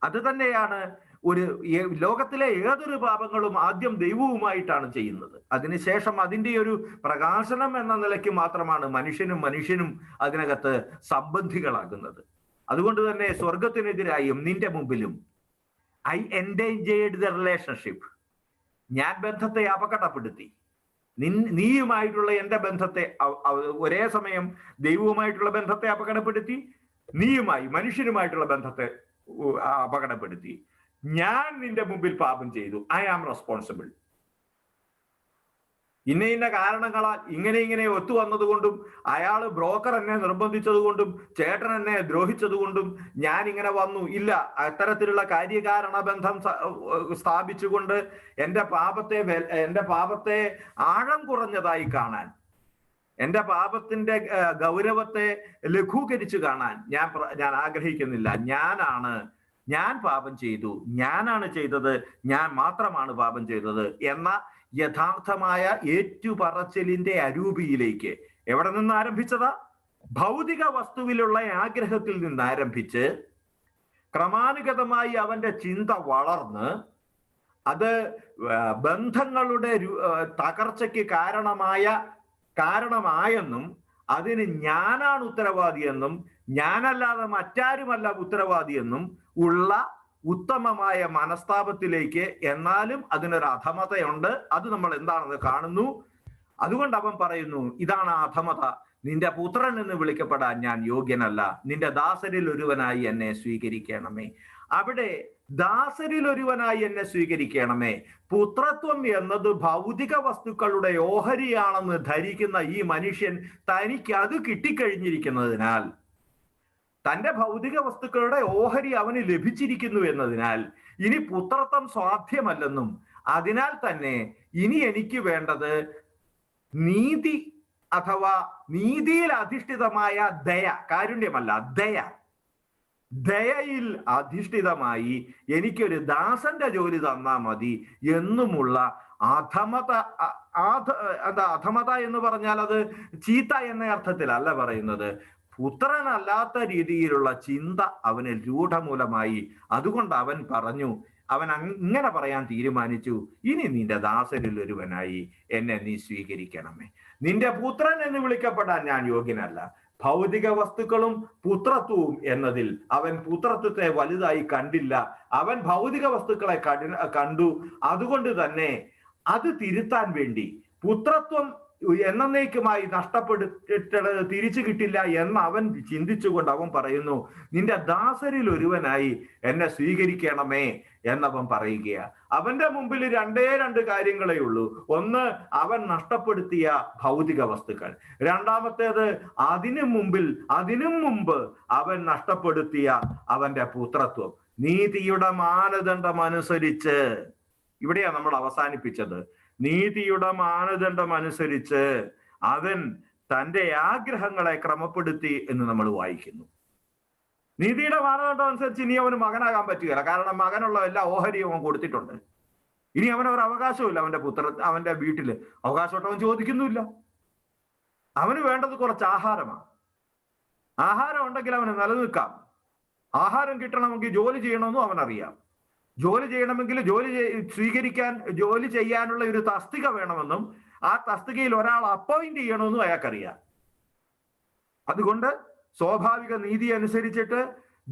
അത് തന്നെയാണ് ലോകത്തിലെ ഏതൊരു പാപങ്ങളും ആദ്യം ദൈവവുമായിട്ടാണ് ചെയ്യുന്നത്. അതിനുശേഷം അതിൻ്റെ ഒരു പ്രകാശനം എന്ന നിലയ്ക്ക് മാത്രമാണ് മനുഷ്യനും അതിനകത്ത് സംബന്ധികളാകുന്നത്. അതുകൊണ്ട് തന്നെ സ്വർഗത്തിനെതിരായും നിന്റെ മുമ്പിലും ഐ എൻഡേഞ്ചേർഡ് ദ റിലേഷൻഷിപ്പ്, ഞാൻ ബന്ധത്തെ അപകടപ്പെടുത്തി. നീയുമായിട്ടുള്ള എൻ്റെ ബന്ധത്തെ, ഒരേ സമയം ദൈവവുമായിട്ടുള്ള ബന്ധത്തെ അപകടപ്പെടുത്തി, മനുഷ്യനുമായിട്ടുള്ള ബന്ധത്തെ അപകടപ്പെടുത്തി. ഞാൻ നിന്റെ മുമ്പിൽ പാപം ചെയ്തു, ഐ ആം റെസ്പോൺസിബിൾ. ഇന്ന കാരണങ്ങളാൽ ഇങ്ങനെ ഒത്തു വന്നതുകൊണ്ടും, അയാള് ബ്രോക്കർ എന്നെ നിർബന്ധിച്ചത് കൊണ്ടും, ചേട്ടൻ എന്നെ ദ്രോഹിച്ചത് കൊണ്ടും ഞാൻ ഇങ്ങനെ വന്നു, ഇല്ല. അത്തരത്തിലുള്ള കാര്യകാരണ ബന്ധം സ്ഥാപിച്ചുകൊണ്ട് എൻ്റെ പാപത്തെ ആഴം കുറഞ്ഞതായി കാണാൻ, എൻ്റെ പാപത്തിന്റെ ഗൗരവത്തെ ലഘൂകരിച്ച് കാണാൻ ഞാൻ ആഗ്രഹിക്കുന്നില്ല. ഞാൻ പാപം ചെയ്തു, ഞാനാണ് ചെയ്തത്, ഞാൻ മാത്രമാണ് പാപം ചെയ്തത് എന്ന യഥാർത്ഥമായ ഏറ്റുപറച്ചിലിന്റെ അരൂപിയിലേക്ക് എവിടെ നിന്ന് ആരംഭിച്ചതാ? ഭൗതിക വസ്തുവിലുള്ള ആഗ്രഹത്തിൽ നിന്ന് ആരംഭിച്ച് ക്രമാനുഗതമായി അവന്റെ ചിന്ത വളർന്ന് അത് ബന്ധങ്ങളുടെ തകർച്ചയ്ക്ക് കാരണമായെന്നും അതിന് ഞാനാണ് ഉത്തരവാദിയെന്നും ഞാനല്ലാതെ മറ്റാരുമല്ല ഉത്തരവാദിയെന്നും ഉള്ള ഉത്തമമായ മനസ്താപത്തിലേക്ക്, എന്നാലും അതിനൊരു അധമതയുണ്ട്. അത് നമ്മൾ എന്താണെന്ന് കാണുന്നു. അതുകൊണ്ട് അവൻ പറയുന്നു, ഇതാണ് അധമത. നിന്റെ പുത്രൻ എന്ന് വിളിക്കപ്പെടാൻ ഞാൻ യോഗ്യനല്ല, നിന്റെ ദാസരിൽ ഒരുവനായി എന്നെ സ്വീകരിക്കണമേ. അവിടെ ദാസരിൽ ഒരുവനായി എന്നെ സ്വീകരിക്കണമേ. പുത്രത്വം എന്നത് ഭൗതിക വസ്തുക്കളുടെ ഓഹരിയാണെന്ന് ധരിക്കുന്ന ഈ മനുഷ്യൻ തനിക്ക് അത് കിട്ടിക്കഴിഞ്ഞിരിക്കുന്നതിനാൽ, തന്റെ ഭൗതിക വസ്തുക്കളുടെ ഓഹരി അവന് ലഭിച്ചിരിക്കുന്നു എന്നതിനാൽ ഇനി പുത്രത്വം സാധ്യമല്ലെന്നും, അതിനാൽ തന്നെ ഇനി എനിക്ക് വേണ്ടത് നീതി അഥവാ നീതിയിൽ അധിഷ്ഠിതമായ ദയ, കാരുണ്യമല്ല, ദയയിൽ അധിഷ്ഠിതമായി എനിക്കൊരു ദാസന്റെ ജോലി തന്നാ മതി എന്നുമുള്ള അധമത എന്ന് പറഞ്ഞാൽ അത് ചീത്ത എന്ന അർത്ഥത്തിലല്ല പറയുന്നത്. പുത്രനല്ലാത്ത രീതിയിലുള്ള ചിന്ത അവന് രൂഢമൂലമായി. അതുകൊണ്ട് അവൻ പറഞ്ഞു, അവൻ ഇങ്ങനെ പറയാൻ തീരുമാനിച്ചു, ഇനി നിന്റെ ദാസരിൽ ഒരുവനായി എന്നെ നീ സ്വീകരിക്കണമേ. നിന്റെ പുത്രൻ എന്ന് വിളിക്കപ്പെടാൻ ഞാൻ യോഗ്യനല്ല. ഭൗതിക വസ്തുക്കളും പുത്രത്വവും എന്നതിൽ അവൻ പുത്രത്വത്തെ വലുതായി കണ്ടില്ല. അവൻ ഭൗതിക വസ്തുക്കളെ കണ്ടു. അതുകൊണ്ട് തന്നെ അത് തിരുത്താൻ വേണ്ടി പുത്രത്വം എന്നേക്കുമായി നഷ്ടപ്പെട്ടിട്ട് തിരിച്ചു കിട്ടില്ല എന്ന് അവൻ ചിന്തിച്ചുകൊണ്ട് അവൻ പറയുന്നു, നിന്റെ ദാസരിൽ ഒരുവനായി എന്നെ സ്വീകരിക്കണമേ എന്നവൻ പറയുകയാ. അവന്റെ മുമ്പിൽ രണ്ട് കാര്യങ്ങളേ ഉള്ളൂ. ഒന്ന്, അവൻ നഷ്ടപ്പെടുത്തിയ ഭൗതിക വസ്തുക്കൾ. രണ്ടാമത്തേത്, അതിനും മുമ്പ് അവൻ നഷ്ടപ്പെടുത്തിയ അവന്റെ പുത്രത്വം. നീതിയുടെ മാനദണ്ഡം അനുസരിച്ച്, ഇവിടെയാ നമ്മൾ അവസാനിപ്പിച്ചത്. നീതിയുടെ മാനദണ്ഡം അനുസരിച്ച് അവൻ തൻ്റെ ആഗ്രഹങ്ങളെ ക്രമപ്പെടുത്തി എന്ന് നമ്മൾ വായിക്കുന്നു. നീതിയുടെ മാനദണ്ഡം അനുസരിച്ച് ഇനി അവന് മകനാകാൻ പറ്റുകയില്ല. കാരണം മകനുള്ള എല്ലാ ഓഹരിയും അവൻ കൊടുത്തിട്ടുണ്ട്. ഇനി അവനൊരു അവകാശമില്ല. അവന്റെ വീട്ടില് അവകാശമായിട്ട് അവൻ ചോദിക്കുന്നുമില്ല. അവന് വേണ്ടത് കുറച്ച് ആഹാരമാണ്. ആഹാരം ഉണ്ടെങ്കിൽ അവന് നിലനിൽക്കാം. ആഹാരം കിട്ടണമെങ്കിൽ ജോലി ചെയ്യണമെന്നും അവനറിയാം. ജോലി ചെയ്യണമെങ്കിൽ ജോലി ചെയ്യാനുള്ള ഒരു തസ്തിക വേണമെന്നും ആ തസ്തികയിൽ ഒരാൾ അപ്പോയിന്റ് ചെയ്യണമെന്നും അയാൾക്കറിയാം. അതുകൊണ്ട് സ്വാഭാവിക നീതി അനുസരിച്ചിട്ട്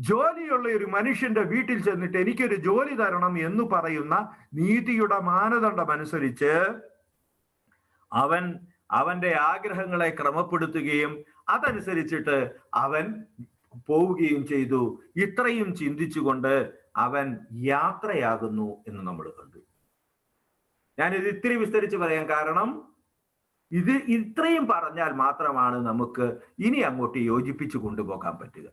ജോലിയുള്ള ഒരു മനുഷ്യന്റെ വീട്ടിൽ ചെന്നിട്ട് എനിക്കൊരു ജോലി തരണം എന്ന് പറയുന്ന നീതിയുടെ മാനദണ്ഡം അനുസരിച്ച് അവന്റെ ആഗ്രഹങ്ങളെ ക്രമപ്പെടുത്തുകയും അതനുസരിച്ചിട്ട് അവൻ പോവുകയും ചെയ്തു. ഇത്രയും ചിന്തിച്ചുകൊണ്ട് അവൻ യാത്രയാകുന്നു എന്ന് നമ്മൾ കണ്ടു. ഞാനിത് ഇത്തിരി വിസ്തരിച്ച് പറയാം, കാരണം ഇത് ഇത്രയും പറഞ്ഞാൽ മാത്രമാണ് നമുക്ക് ഇനി അങ്ങോട്ട് യോജിപ്പിച്ചു കൊണ്ടുപോകാൻ പറ്റുക.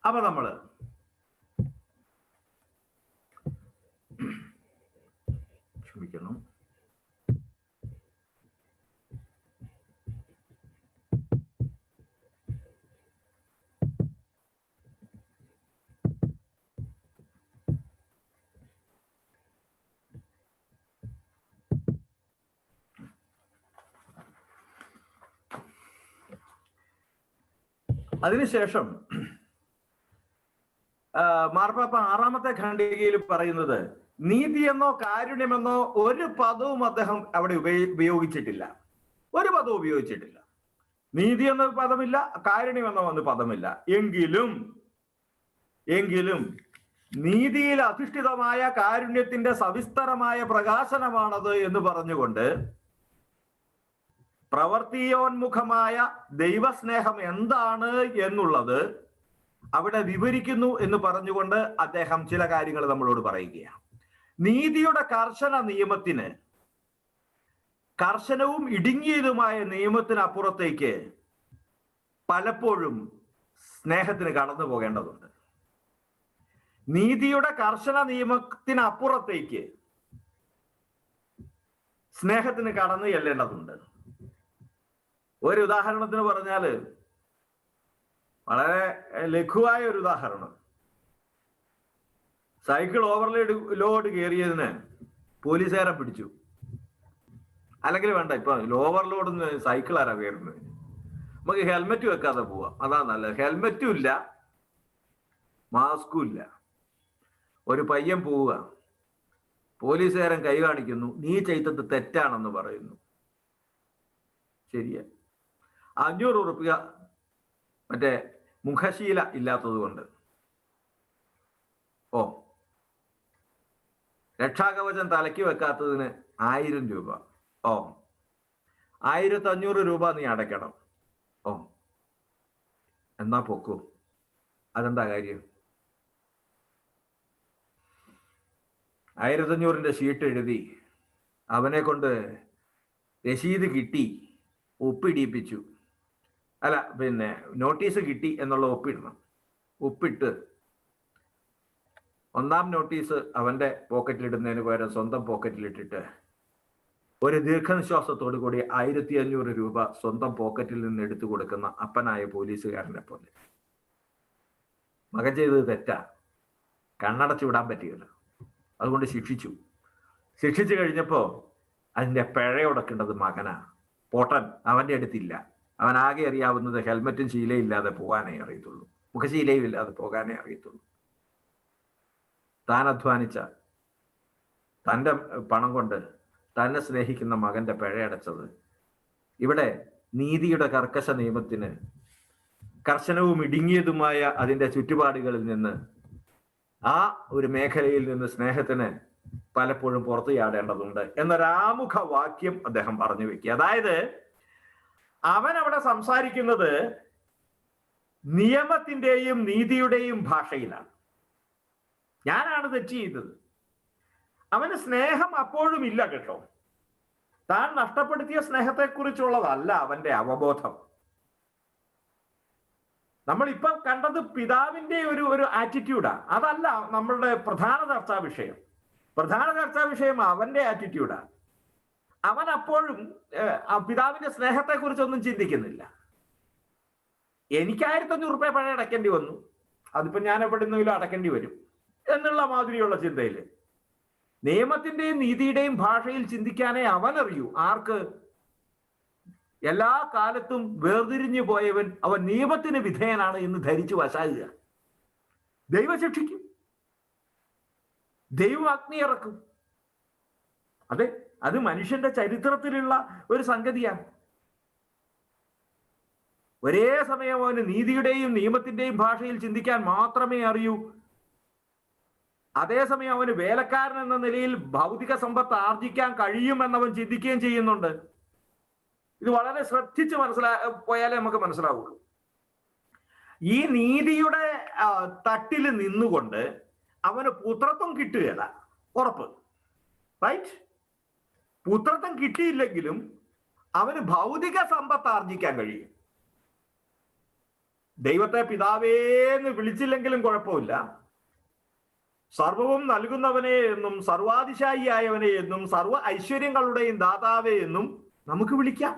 അപ്പൊ നമ്മള് ക്ഷമിക്കണം, അതിനുശേഷം മാർപ്പാപ്പ 6-ാമത്തെ ഖണ്ഡികയിൽ പറയുന്നത് നീതിയെന്നോ കാരുണ്യമെന്നോ ഒരു പദവും അദ്ദേഹം അവിടെ ഉപയോഗിച്ചിട്ടില്ല. ഒരു പദവും ഉപയോഗിച്ചിട്ടില്ല. നീതി എന്ന പദമില്ല, കാരുണ്യമെന്നോ ഒന്ന് പദമില്ല. എങ്കിലും നീതിയിൽ അധിഷ്ഠിതമായ കാരുണ്യത്തിന്റെ സവിസ്തരമായ പ്രകാശനമാണത് എന്ന് പറഞ്ഞുകൊണ്ട് പ്രവർത്തിയോന്മുഖമായ ദൈവസ്നേഹം എന്താണ് എന്നുള്ളത് അവിടെ വിവരിക്കുന്നു എന്ന് പറഞ്ഞുകൊണ്ട് അദ്ദേഹം ചില കാര്യങ്ങൾ നമ്മളോട് പറയുകയാണ്. നീതിയുടെ കർശന നിയമത്തിന്, കർശനവും ഇടുങ്ങിയതുമായ നിയമത്തിനപ്പുറത്തേക്ക് പലപ്പോഴും സ്നേഹത്തിന് കടന്നു പോകേണ്ടതുണ്ട്. നീതിയുടെ കർശന നിയമത്തിനപ്പുറത്തേക്ക് സ്നേഹത്തിന് കടന്നു ചെല്ലേണ്ടതുണ്ട്. ഒരു ഉദാഹരണത്തിന് പറഞ്ഞാല്, വളരെ ലഘുവായ ഒരു ഉദാഹരണം, സൈക്കിൾ ഓവർലോഡ് കയറിയതിന് പോലീസുകാരെ പിടിച്ചു. അല്ലെങ്കിൽ വേണ്ട, ഇപ്പൊ ഓവർലോഡ് സൈക്കിൾ ആരാ കയറുന്നത്? നമുക്ക് ഹെൽമെറ്റ് വെക്കാതെ പോവാം, അതാ നല്ലത്. ഹെൽമെറ്റും ഇല്ല, മാസ്കും ഇല്ല. ഒരു പയ്യൻ പോവുക, പോലീസുകാരൻ കൈ കാണിക്കുന്നു, നീ ചെയ്തത് തെറ്റാണെന്ന് പറയുന്നു. ശരിയാ, 500 ഉറുപ്പിക മറ്റേ മുഖശീല ഇല്ലാത്തത് കൊണ്ട്. രക്ഷാകവചം തലയ്ക്ക് വെക്കാത്തതിന് 1000 രൂപ. 1500 രൂപ നീ അടയ്ക്കണം. എന്നാ പൊക്കൂ. അതെന്താ കാര്യം? 1500ന്റെ ഷീട്ട് എഴുതി അവനെ കൊണ്ട് രസീത് കിട്ടി, ഒപ്പിടിപ്പിച്ചു. അല്ല, പിന്നെ നോട്ടീസ് കിട്ടി എന്നുള്ള ഒപ്പിടണം. ഒപ്പിട്ട് 1-ാം നോട്ടീസ് അവന്റെ പോക്കറ്റിലിടുന്നതിന് പകരം സ്വന്തം പോക്കറ്റിലിട്ടിട്ട് ഒരു ദീർഘനിശ്വാസത്തോടു കൂടി 1500 രൂപ സ്വന്തം പോക്കറ്റിൽ നിന്ന് എടുത്തു കൊടുക്കുന്ന അപ്പനായ പോലീസുകാരനെ പോലെ. മകൻ ചെയ്തത് തെറ്റാ, കണ്ണടച്ചു വിടാൻ പറ്റുകയില്ല, അതുകൊണ്ട് ശിക്ഷിച്ചു. ശിക്ഷിച്ചു കഴിഞ്ഞപ്പോ അതിന്റെ പിഴയൊടക്കേണ്ടത് മകനാ. പോട്ടൻ അവന്റെ അടുത്തില്ല. അവൻ ആകെ അറിയാവുന്നത് ഹെൽമറ്റും ശീലയും ഇല്ലാതെ പോകാനേ അറിയത്തുള്ളൂ, മുഖശീലയും ഇല്ലാതെ പോകാനേ അറിയത്തുള്ളൂ. താൻ അധ്വാനിച്ച തൻ്റെ പണം കൊണ്ട് തന്നെ സ്നേഹിക്കുന്ന മകന്റെ പിഴയടച്ചത്. ഇവിടെ നീതിയുടെ കർക്കശ നിയമത്തിന്, കർശനവും ഇടുങ്ങിയതുമായ അതിൻ്റെ ചുറ്റുപാടുകളിൽ നിന്ന്, ആ ഒരു മേഖലയിൽ നിന്ന് സ്നേഹത്തിന് പലപ്പോഴും പുറത്തു ചാടേണ്ടതുണ്ട് എന്നൊരാമുഖ വാക്യം അദ്ദേഹം പറഞ്ഞു വെക്കുക. അതായത് അവൻ അവിടെ സംസാരിക്കുന്നത് നിയമത്തിന്റെയും നീതിയുടെയും ഭാഷയിലാണ്. ഞാനാണ് തെറ്റ് ചെയ്തത്. അവന് സ്നേഹം അപ്പോഴും ഇല്ല കേട്ടോ. താൻ നഷ്ടപ്പെടുത്തിയ സ്നേഹത്തെക്കുറിച്ചുള്ളതല്ല അവന്റെ അവബോധം. നമ്മളിപ്പം കണ്ടത് പിതാവിന്റെ ഒരു ആറ്റിറ്റ്യൂഡാ. അതല്ല നമ്മളുടെ പ്രധാന ചർച്ചാ വിഷയം. പ്രധാന ചർച്ചാ വിഷയം അവന്റെ ആറ്റിറ്റ്യൂഡാ. അവൻ അപ്പോഴും പിതാവിന്റെ സ്നേഹത്തെക്കുറിച്ചൊന്നും ചിന്തിക്കുന്നില്ല. എനിക്ക് 1500 രൂപ പഴയ അടയ്ക്കേണ്ടി വന്നു, അതിപ്പോ ഞാൻ എവിടെന്നെങ്കിലും അടയ്ക്കേണ്ടി വരും എന്നുള്ള മാതിരിയുള്ള ചിന്തയില് നിയമത്തിന്റെയും നീതിയുടെയും ഭാഷയിൽ ചിന്തിക്കാനേ അവനറിയൂ. ആർക്ക്? എല്ലാ കാലത്തും വേർതിരിഞ്ഞു പോയവൻ അവൻ നിയമത്തിന് വിധേയനാണ് എന്ന് ധരിച്ചു വശാകുക. ദൈവം ശിക്ഷിക്കും, ദൈവം അഗ്നി ഇറക്കും. അതെ, അത് മനുഷ്യന്റെ ചരിത്രത്തിലുള്ള ഒരു സംഗതിയാണ്. ഒരേ സമയം അവന് നീതിയുടെയും നിയമത്തിന്റെയും ഭാഷയിൽ ചിന്തിക്കാൻ മാത്രമേ അറിയൂ. അതേസമയം അവന് വേലക്കാരൻ എന്ന നിലയിൽ ഭൗതിക സമ്പത്ത് ആർജിക്കാൻ കഴിയുമെന്നവൻ ചിന്തിക്കുകയും ചെയ്യുന്നുണ്ട്. ഇത് വളരെ ശ്രദ്ധിച്ച് പോയാലേ നമുക്ക് മനസ്സിലാവുള്ളൂ. ഈ നീതിയുടെ തട്ടിൽ നിന്നുകൊണ്ട് അവന് പുത്രത്വം കിട്ടുകയില്ല, ഉറപ്പ്. റൈറ്റ്? പുത്രത്വം കിട്ടിയില്ലെങ്കിലും അവന് ഭൗതിക സമ്പത്ത് ആർജിക്കാൻ കഴിയും. ദൈവത്തെ പിതാവേന്ന് വിളിച്ചില്ലെങ്കിലും കുഴപ്പമില്ല. സർവവും നൽകുന്നവനെ എന്നും സർവാതിശായിയായവനെ എന്നും സർവ ഐശ്വര്യങ്ങളുടെയും ദാതാവേ എന്നും നമുക്ക് വിളിക്കാം.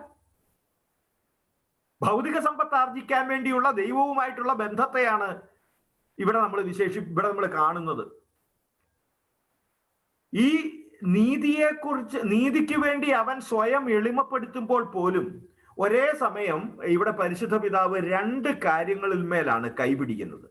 ഭൗതിക സമ്പത്ത് ആർജിക്കാൻ വേണ്ടിയുള്ള ദൈവവുമായിട്ടുള്ള ബന്ധത്തെയാണ് ഇവിടെ നമ്മൾ കാണുന്നത്. ഈ നീതിക്ക് വേണ്ടി അവൻ സ്വയം എളിമപ്പെടുത്തുമ്പോൾ പോലും ഒരേ സമയം ഇവിടെ പരിശുദ്ധ പിതാവ് രണ്ട് കാര്യങ്ങളിൽ മേലാണ് കൈപിടിക്കുന്നത്.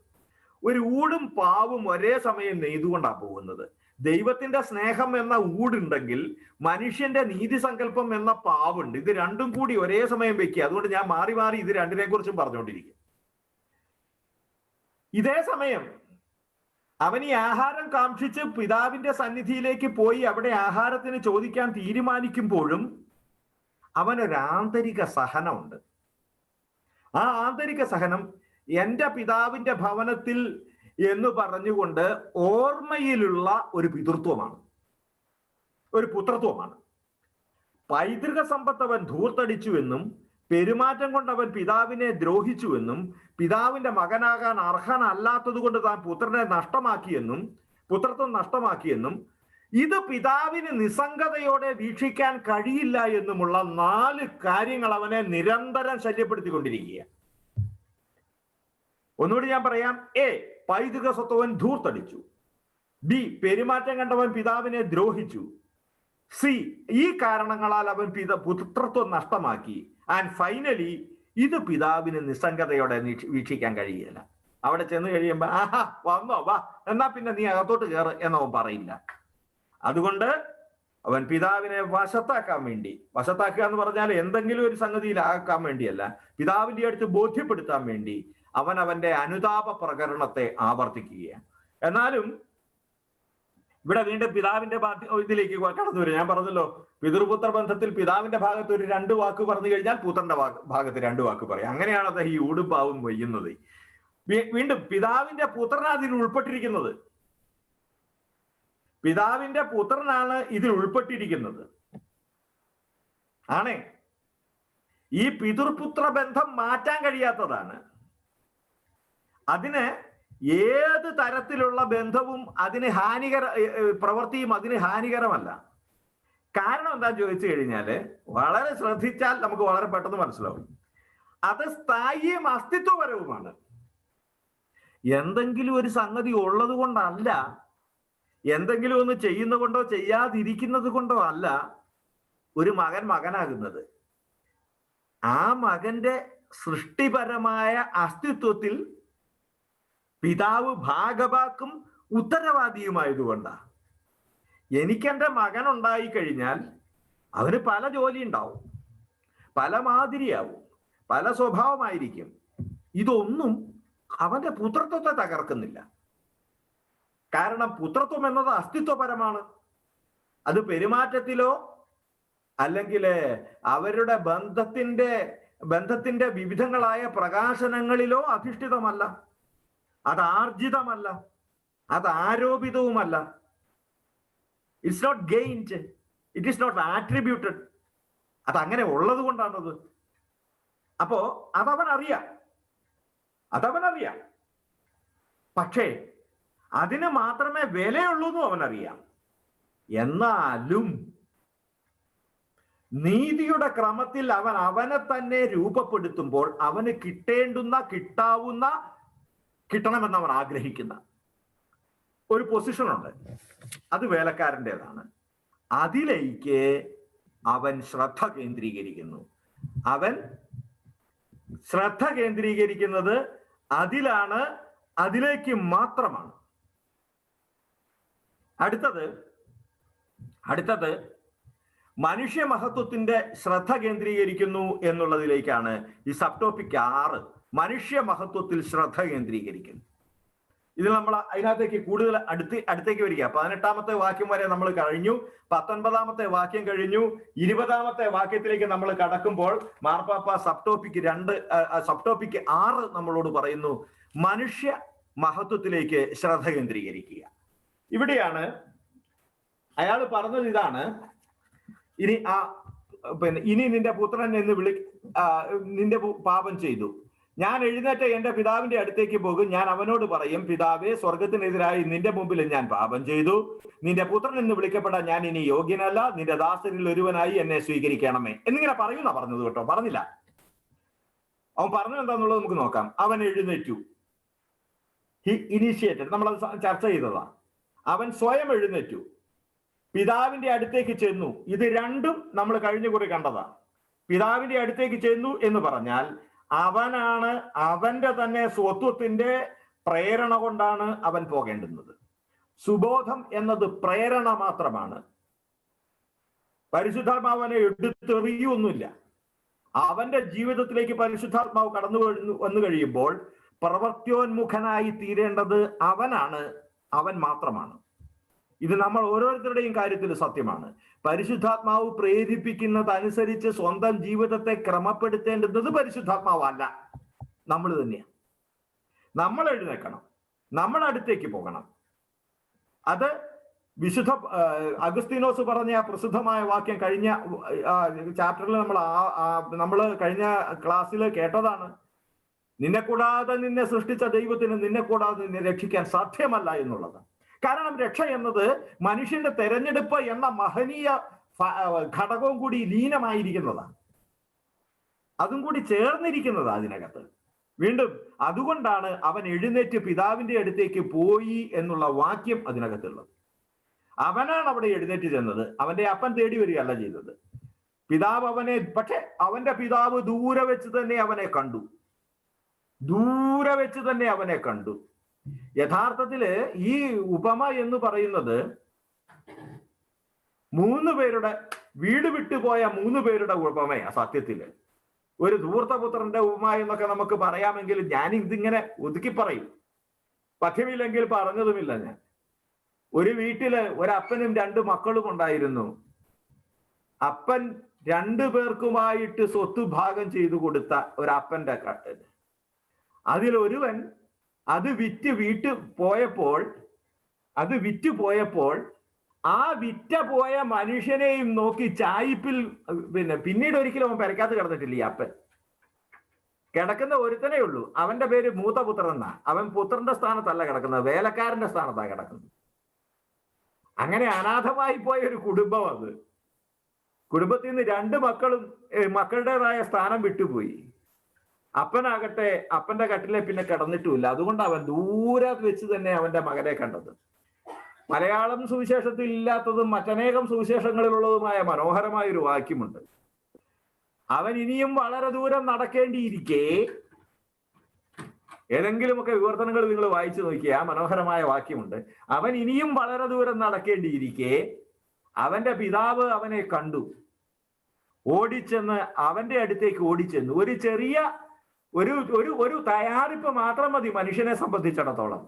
ഒരു ഊടും പാവും ഒരേ സമയം നെയ്തുകൊണ്ടാണ് പോകുന്നത്. ദൈവത്തിന്റെ സ്നേഹം എന്ന ഊടുണ്ടെങ്കിൽ മനുഷ്യന്റെ നീതി സങ്കല്പം എന്ന പാവുണ്ട്. ഇത് രണ്ടും കൂടി ഒരേ സമയം വെക്കുക. അതുകൊണ്ട് ഞാൻ മാറി മാറി ഇത് രണ്ടിനെ കുറിച്ചും പറഞ്ഞുകൊണ്ടിരിക്കും. ഇതേ സമയം അവൻ ഈ ആഹാരം കാക്ഷിച്ച് പിതാവിന്റെ സന്നിധിയിലേക്ക് പോയി അവിടെ ആഹാരത്തിന് ചോദിക്കാൻ തീരുമാനിക്കുമ്പോഴും അവനൊരു ആന്തരിക സഹനമുണ്ട്. ആ ആന്തരിക സഹനം എൻ്റെ പിതാവിന്റെ ഭവനത്തിൽ എന്ന് പറഞ്ഞുകൊണ്ട് ഓർമ്മയിലുള്ള ഒരു പിതൃത്വമാണ്, ഒരു പുത്രത്വമാണ്. പൈതൃക സമ്പത്ത് അവൻ ധൂർത്തടിച്ചുവെന്നും പെരുമാറ്റം കൊണ്ട് അവൻ പിതാവിനെ ദ്രോഹിച്ചുവെന്നും പിതാവിന്റെ മകനാകാൻ അർഹനല്ലാത്തത് കൊണ്ട് താൻ പുത്രനെ നഷ്ടമാക്കിയെന്നും പുത്രത്വം നഷ്ടമാക്കിയെന്നും ഇത് പിതാവിന് നിസ്സംഗതയോടെ വീക്ഷിക്കാൻ കഴിയില്ല എന്നുമുള്ള 4 കാര്യങ്ങൾ അവനെ നിരന്തരം ശല്യപ്പെടുത്തിക്കൊണ്ടിരിക്കുക. ഒന്നുകൂടി ഞാൻ പറയാം. എ, പൈതൃക സ്വത്തവൻ ധൂർത്തടിച്ചു. ബി, പെരുമാറ്റം കണ്ടവൻ പിതാവിനെ ദ്രോഹിച്ചു. സി, ഈ കാരണങ്ങളാൽ അവൻ പുത്രത്വം നഷ്ടമാക്കി. ആൻഡ് ഫൈനലി ഇത് പിതാവിന് നിസ്സംഗതയോടെ വീക്ഷിക്കാൻ കഴിയില്ല. അവിടെ ചെന്ന് കഴിയുമ്പോ ആഹാ വന്നോ വാ, എന്നാ പിന്നെ നീ അകത്തോട്ട് കയറ് എന്നവൻ പറയില്ല. അതുകൊണ്ട് അവൻ പിതാവിനെ വശത്താക്കാൻ വേണ്ടി, വശത്താക്കുക എന്ന് പറഞ്ഞാൽ എന്തെങ്കിലും ഒരു സംഗതിയിലാക്കാൻ വേണ്ടിയല്ല, പിതാവിന്റെ അടുത്ത് ബോധ്യപ്പെടുത്താൻ വേണ്ടി അവൻ അവന്റെ അനുതാപ പ്രകരണത്തെ ആവർത്തിക്കുകയാണ്. എന്നാലും ഇവിടെ വീണ്ടും പിതാവിന്റെ ഇതിലേക്ക് കടന്നു വരും. ഞാൻ പറഞ്ഞല്ലോ, പിതൃപുത്ര ബന്ധത്തിൽ പിതാവിന്റെ ഭാഗത്ത് ഒരു 2 വാക്ക് പറഞ്ഞു കഴിഞ്ഞാൽ പുത്രന്റെ ഭാഗത്ത് 2 വാക്ക് പറയും. അങ്ങനെയാണ് അദ്ദേഹം ഈ ഊടും പാവും വയ്യുന്നത്. വീണ്ടും പിതാവിന്റെ പുത്രനാണ് ഇതിൽ ഉൾപ്പെട്ടിരിക്കുന്നത്. പിതാവിന്റെ പുത്രനാണ് ഇതിൽ ഉൾപ്പെട്ടിരിക്കുന്നത്. ആണേ, ഈ പിതൃപുത്ര ബന്ധം മാറ്റാൻ കഴിയാത്തതാണ്. അതിന് ഏത് തരത്തിലുള്ള ബന്ധവും അതിന് പ്രവൃത്തിയും അതിന് ഹാനികരമല്ല. കാരണം എന്താന്ന് ചോദിച്ചു കഴിഞ്ഞാല് വളരെ ശ്രദ്ധിച്ചാൽ നമുക്ക് വളരെ പെട്ടെന്ന് മനസ്സിലാവും. അത് സ്ഥായിയും അസ്തിത്വപരവുമാണ്. എന്തെങ്കിലും ഒരു സംഗതി ഉള്ളത് കൊണ്ടല്ല, എന്തെങ്കിലും ഒന്ന് ചെയ്യുന്നത് കൊണ്ടോ ചെയ്യാതിരിക്കുന്നത് കൊണ്ടോ അല്ല ഒരു മകൻ മകനാകുന്നത്. ആ മകന്റെ സൃഷ്ടിപരമായ അസ്തിത്വത്തിൽ പിതാവ് ഭാഗവാക്കും ഉത്തരവാദിയുമായതുകൊണ്ടാണ്. എനിക്കെൻ്റെ മകൻ ഉണ്ടായി കഴിഞ്ഞാൽ അവന് പല ജോലി ഉണ്ടാവും, പല മാതിരിയാവും, പല സ്വഭാവമായിരിക്കും. ഇതൊന്നും അവന്റെ പുത്രത്വത്തെ തകർക്കുന്നില്ല. കാരണം പുത്രത്വം എന്നത് അസ്തിത്വപരമാണ്. അത് പെരുമാറ്റത്തിലോ അല്ലെങ്കിൽ അവരുടെ ബന്ധത്തിന്റെ വിവിധങ്ങളായ പ്രകാശനങ്ങളിലോ അധിഷ്ഠിതമല്ല. അത് ആർജിതമല്ല, അത് ആരോപിതവുമല്ല. It's not gained, it is not attributed. അതങ്ങനെ ഉള്ളത് കൊണ്ടാണത്. അപ്പോ അതവനറിയാം. പക്ഷേ അതിന് മാത്രമേ വിലയുള്ളൂ എന്നും അവനറിയാം. എന്നാലും നീതിയുടെ ക്രമത്തിൽ അവൻ അവനെ തന്നെ രൂപപ്പെടുത്തുമ്പോൾ അവന് കിട്ടണമെന്ന് അവൻ ആഗ്രഹിക്കുന്ന ഒരു പൊസിഷനുണ്ട്. അത് വേലക്കാരൻ്റെതാണ്. അതിലേക്ക് അവൻ ശ്രദ്ധ കേന്ദ്രീകരിക്കുന്നു. അവൻ ശ്രദ്ധ കേന്ദ്രീകരിക്കുന്നത് അതിലാണ്, അതിലേക്ക് മാത്രമാണ്. അടുത്തത് മനുഷ്യ മഹത്വത്തിന്റെ ശ്രദ്ധ കേന്ദ്രീകരിക്കുന്നു എന്നുള്ളതിലേക്കാണ് ഈ സബ് ടോപ്പിക് 6 മനുഷ്യ മഹത്വത്തിൽ ശ്രദ്ധ കേന്ദ്രീകരിക്കുന്നു. ഇതിൽ നമ്മൾ അതിനകത്തേക്ക് കൂടുതൽ അടുത്തേക്ക് വരിക. 18-ാമത്തെ വാക്യം വരെ നമ്മൾ കഴിഞ്ഞു, 19-ാമത്തെ വാക്യം കഴിഞ്ഞു, 20-ാമത്തെ വാക്യത്തിലേക്ക് നമ്മൾ കടക്കുമ്പോൾ മാർപ്പാപ്പ സബ് ടോപ്പിക് 6 നമ്മളോട് പറയുന്നു, മനുഷ്യ മഹത്വത്തിലേക്ക് ശ്രദ്ധ കേന്ദ്രീകരിക്കുക. ഇവിടെയാണ് അയാൾ പറഞ്ഞത് ഇതാണ്, ഇനി നിന്റെ പുത്രൻ എന്ന് നിന്റെ പാപം ചെയ്തു, ഞാൻ എഴുന്നേറ്റ് എന്റെ പിതാവിന്റെ അടുത്തേക്ക് പോകും, ഞാൻ അവനോട് പറയും, പിതാവേ, സ്വർഗത്തിനെതിരായി നിന്റെ മുമ്പിൽ ഞാൻ പാപം ചെയ്തു, നിന്റെ പുത്രൻ എന്ന് വിളിക്കപ്പെടാൻ ഞാൻ ഇനി യോഗ്യനല്ല, നിന്റെ ദാസരിൽ ഒരുവനായി എന്നെ സ്വീകരിക്കണമേ എന്നിങ്ങനെ പറയുന്ന പറഞ്ഞത് കേട്ടോ, പറഞ്ഞില്ല. അവൻ പറഞ്ഞത് എന്താന്നുള്ളത് നമുക്ക് നോക്കാം. അവൻ എഴുന്നേറ്റു, ഹി ഇനീഷ്യേറ്റഡ്, നമ്മളത് ചർച്ച ചെയ്തതാ. അവൻ സ്വയം എഴുന്നേറ്റു, പിതാവിന്റെ അടുത്തേക്ക് ചെന്നു. ഇത് രണ്ടും നമ്മൾ കഴിഞ്ഞ കുറി കണ്ടതാ. പിതാവിന്റെ അടുത്തേക്ക് ചെന്നു എന്ന് പറഞ്ഞാൽ അവനാണ്, അവന്റെ തന്നെ സ്വത്വത്തിന്റെ പ്രേരണ കൊണ്ടാണ് അവൻ പോകേണ്ടുന്നത്. സുബോധം എന്നത് പ്രേരണ മാത്രമാണ്. പരിശുദ്ധാത്മാവനെ എടുത്തെറിയൊന്നുമില്ല. അവന്റെ ജീവിതത്തിലേക്ക് പരിശുദ്ധാത്മാവ് കടന്നു വന്നു കഴിയുമ്പോൾ പ്രവർത്യോന്മുഖനായി തീരേണ്ടത് അവനാണ്, അവൻ മാത്രമാണ്. ഇത് നമ്മൾ ഓരോരുത്തരുടെയും കാര്യത്തിൽ സത്യമാണ്. പരിശുദ്ധാത്മാവ് പ്രേരിപ്പിക്കുന്നതനുസരിച്ച് സ്വന്തം ജീവിതത്തെ ക്രമപ്പെടുത്തേണ്ടുന്നത് പരിശുദ്ധാത്മാവല്ല, നമ്മൾ തന്നെയാണ്. നമ്മൾ എഴുന്നേക്കണം, നമ്മൾ അടുത്തേക്ക് പോകണം. അത് വിശുദ്ധ അഗസ്തീനോസ് പറഞ്ഞ പ്രസിദ്ധമായ വാക്യം കഴിഞ്ഞ ചാപ്റ്ററിൽ നമ്മൾ കഴിഞ്ഞ ക്ലാസ്സിൽ കേട്ടതാണ്. നിന്നെ കൂടാതെ നിന്നെ സൃഷ്ടിച്ച ദൈവത്തിന് നിന്നെ കൂടാതെ നിന്നെ രക്ഷിക്കാൻ സാധ്യമല്ല എന്നുള്ളത്. കാരണം രക്ഷ എന്നത് മനുഷ്യന്റെ തെരഞ്ഞെടുപ്പ് എന്ന മഹനീയ ഘടകവും കൂടി ലീനമായിരിക്കുന്നതാണ്, അതും കൂടി ചേർന്നിരിക്കുന്നതാണ് അതിനകത്ത്. വീണ്ടും അതുകൊണ്ടാണ് അവൻ എഴുന്നേറ്റ് പിതാവിന്റെ അടുത്തേക്ക് പോയി എന്നുള്ള വാക്യം അതിനകത്തുള്ളത്. അവനാണ് അവിടെ എഴുന്നേറ്റ് ചെന്നത്, അവന്റെ അപ്പൻ തേടി വരികയല്ല ചെയ്തത്. പിതാവ് പക്ഷെ അവന്റെ പിതാവ് ദൂരെ വെച്ച് തന്നെ അവനെ കണ്ടു, ദൂരെ വെച്ച് തന്നെ അവനെ കണ്ടു. യഥാർത്ഥത്തില് ഈ ഉപമ എന്ന് പറയുന്നത് 3 പേരുടെ വീട് വിട്ടുപോയ 3 പേരുടെ ഉപമയാ. സത്യത്തില് ഒരു ധൂർത്തപുത്രന്റെ ഉപമ എന്നൊക്കെ നമുക്ക് പറയാമെങ്കിൽ ഞാൻ ഇതിങ്ങനെ ഒതുക്കി പറയും, പഥ്യമില്ലെങ്കിൽ പറഞ്ഞതുമില്ല. ഞാൻ ഒരു വീട്ടില് ഒരപ്പനും 2 മക്കളും ഉണ്ടായിരുന്നു. അപ്പൻ 2 പേർക്കുമായിട്ട് സ്വത്ത് ഭാഗം ചെയ്തു കൊടുത്ത ഒരപ്പന്റെ കട്ടന്. അതിലൊരുവൻ അത് വിറ്റ് പോയപ്പോൾ ആ വിറ്റ പോയ മനുഷ്യനെയും നോക്കി ചായിപ്പിൽ പിന്നീട് ഒരിക്കലും അവൻ പെരക്കാത്ത കിടന്നിട്ടില്ല. ഈ അപ്പൻ കിടക്കുന്ന ഒരുത്തനേ ഉള്ളൂ. അവന്റെ പേര് മൂത്തപുത്രൻ എന്നാ. അവൻ പുത്രന്റെ സ്ഥാനത്തല്ല കിടക്കുന്നത്, വേലക്കാരന്റെ സ്ഥാനത്താണ് കിടക്കുന്നത്. അങ്ങനെ അനാഥമായി പോയ ഒരു കുടുംബം അത്. കുടുംബത്തിൽ നിന്ന് 2 മക്കളും മക്കളുടേതായ സ്ഥാനം വിട്ടുപോയി. അപ്പനാകട്ടെ അപ്പന്റെ കട്ടിലെ പിന്നെ കിടന്നിട്ടുമില്ല. അതുകൊണ്ട് അവൻ ദൂരെ വെച്ച് തന്നെ അവന്റെ മകനെ കണ്ടത്. മലയാളം സുവിശേഷത്തിൽ ഇല്ലാത്തതും മറ്റനേകം സുവിശേഷങ്ങളിലുള്ളതുമായ മനോഹരമായ ഒരു വാക്യമുണ്ട്. അവൻ ഇനിയും വളരെ ദൂരം നടക്കേണ്ടിയിരിക്കെ, ഏതെങ്കിലുമൊക്കെ വിവർത്തനങ്ങൾ നിങ്ങൾ വായിച്ചു നോക്കിയ ആ മനോഹരമായ വാക്യമുണ്ട്. അവൻ ഇനിയും വളരെ ദൂരം നടക്കേണ്ടിയിരിക്കെ അവന്റെ പിതാവ് അവനെ കണ്ടു, ഓടിച്ചെന്ന് അവന്റെ അടുത്തേക്ക് ഓടിച്ചെന്നു. ഒരു ചെറിയ ഒരു തയ്യാറിപ്പ് മാത്രം മതി മനുഷ്യനെ സംബന്ധിച്ചിടത്തോളം.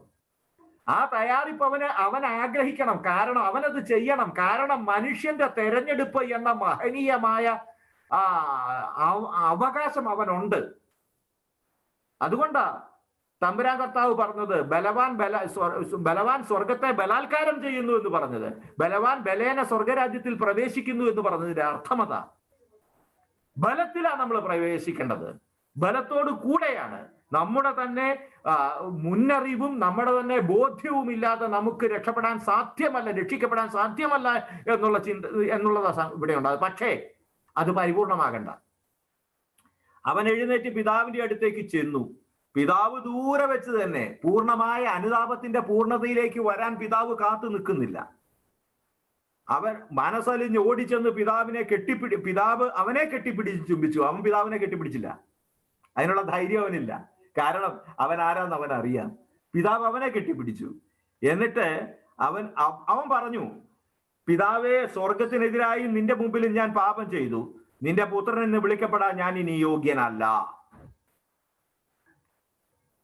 ആ തയ്യാറിപ്പ് അവൻ ആഗ്രഹിക്കണം, കാരണം അവനത് ചെയ്യണം. കാരണം മനുഷ്യന്റെ തെരഞ്ഞെടുപ്പ് എന്ന മഹനീയമായ അവകാശം അവനുണ്ട്. അതുകൊണ്ടാ തമ്പുരാൻ കർത്താവ് പറഞ്ഞത് ബലവാൻ സ്വർഗത്തെ ബലാത്കാരം ചെയ്യുന്നു എന്ന് പറഞ്ഞത്. ബലവാൻ ബലേന സ്വർഗരാജ്യത്തിൽ പ്രവേശിക്കുന്നു എന്ന് പറഞ്ഞതിന്റെ അർത്ഥമതാ. ബലത്തിലാണ് നമ്മൾ പ്രവേശിക്കേണ്ടത്, ബലത്തോട് കൂടെയാണ്. നമ്മുടെ തന്നെ മുന്നറിവും നമ്മുടെ തന്നെ ബോധ്യവും ഇല്ലാതെ നമുക്ക് രക്ഷിക്കപ്പെടാൻ സാധ്യമല്ല എന്നുള്ളതാ ഇവിടെ ഉണ്ടാകും. പക്ഷേ അത് പരിപൂർണമാകണ്ട. അവൻ എഴുന്നേറ്റ് പിതാവിന്റെ അടുത്തേക്ക് ചെന്നു. പിതാവ് ദൂരെ വെച്ച് തന്നെ പൂർണ്ണമായ അനുതാപത്തിന്റെ പൂർണ്ണതയിലേക്ക് വരാൻ പിതാവ് കാത്തു നിൽക്കുന്നില്ല. അവൻ മനസ്സലിഞ്ഞ് ഓടിച്ചെന്ന് പിതാവ് അവനെ കെട്ടിപ്പിടിച്ച് ചുംബിച്ചു. അവൻ പിതാവിനെ കെട്ടിപ്പിടിച്ചില്ല, അതിനുള്ള ധൈര്യം അവനില്ല. കാരണം അവൻ ആരാന്ന് അവൻ അറിയാം. പിതാവ് അവനെ കെട്ടിപ്പിടിച്ചു. എന്നിട്ട് അവൻ പറഞ്ഞു, പിതാവേ, സ്വർഗത്തിനെതിരായി നിന്റെ മുമ്പിൽ ഞാൻ പാപം ചെയ്തു, നിന്റെ പുത്രൻ എന്ന് വിളിക്കപ്പെടാൻ ഞാൻ ഇനി യോഗ്യനല്ല.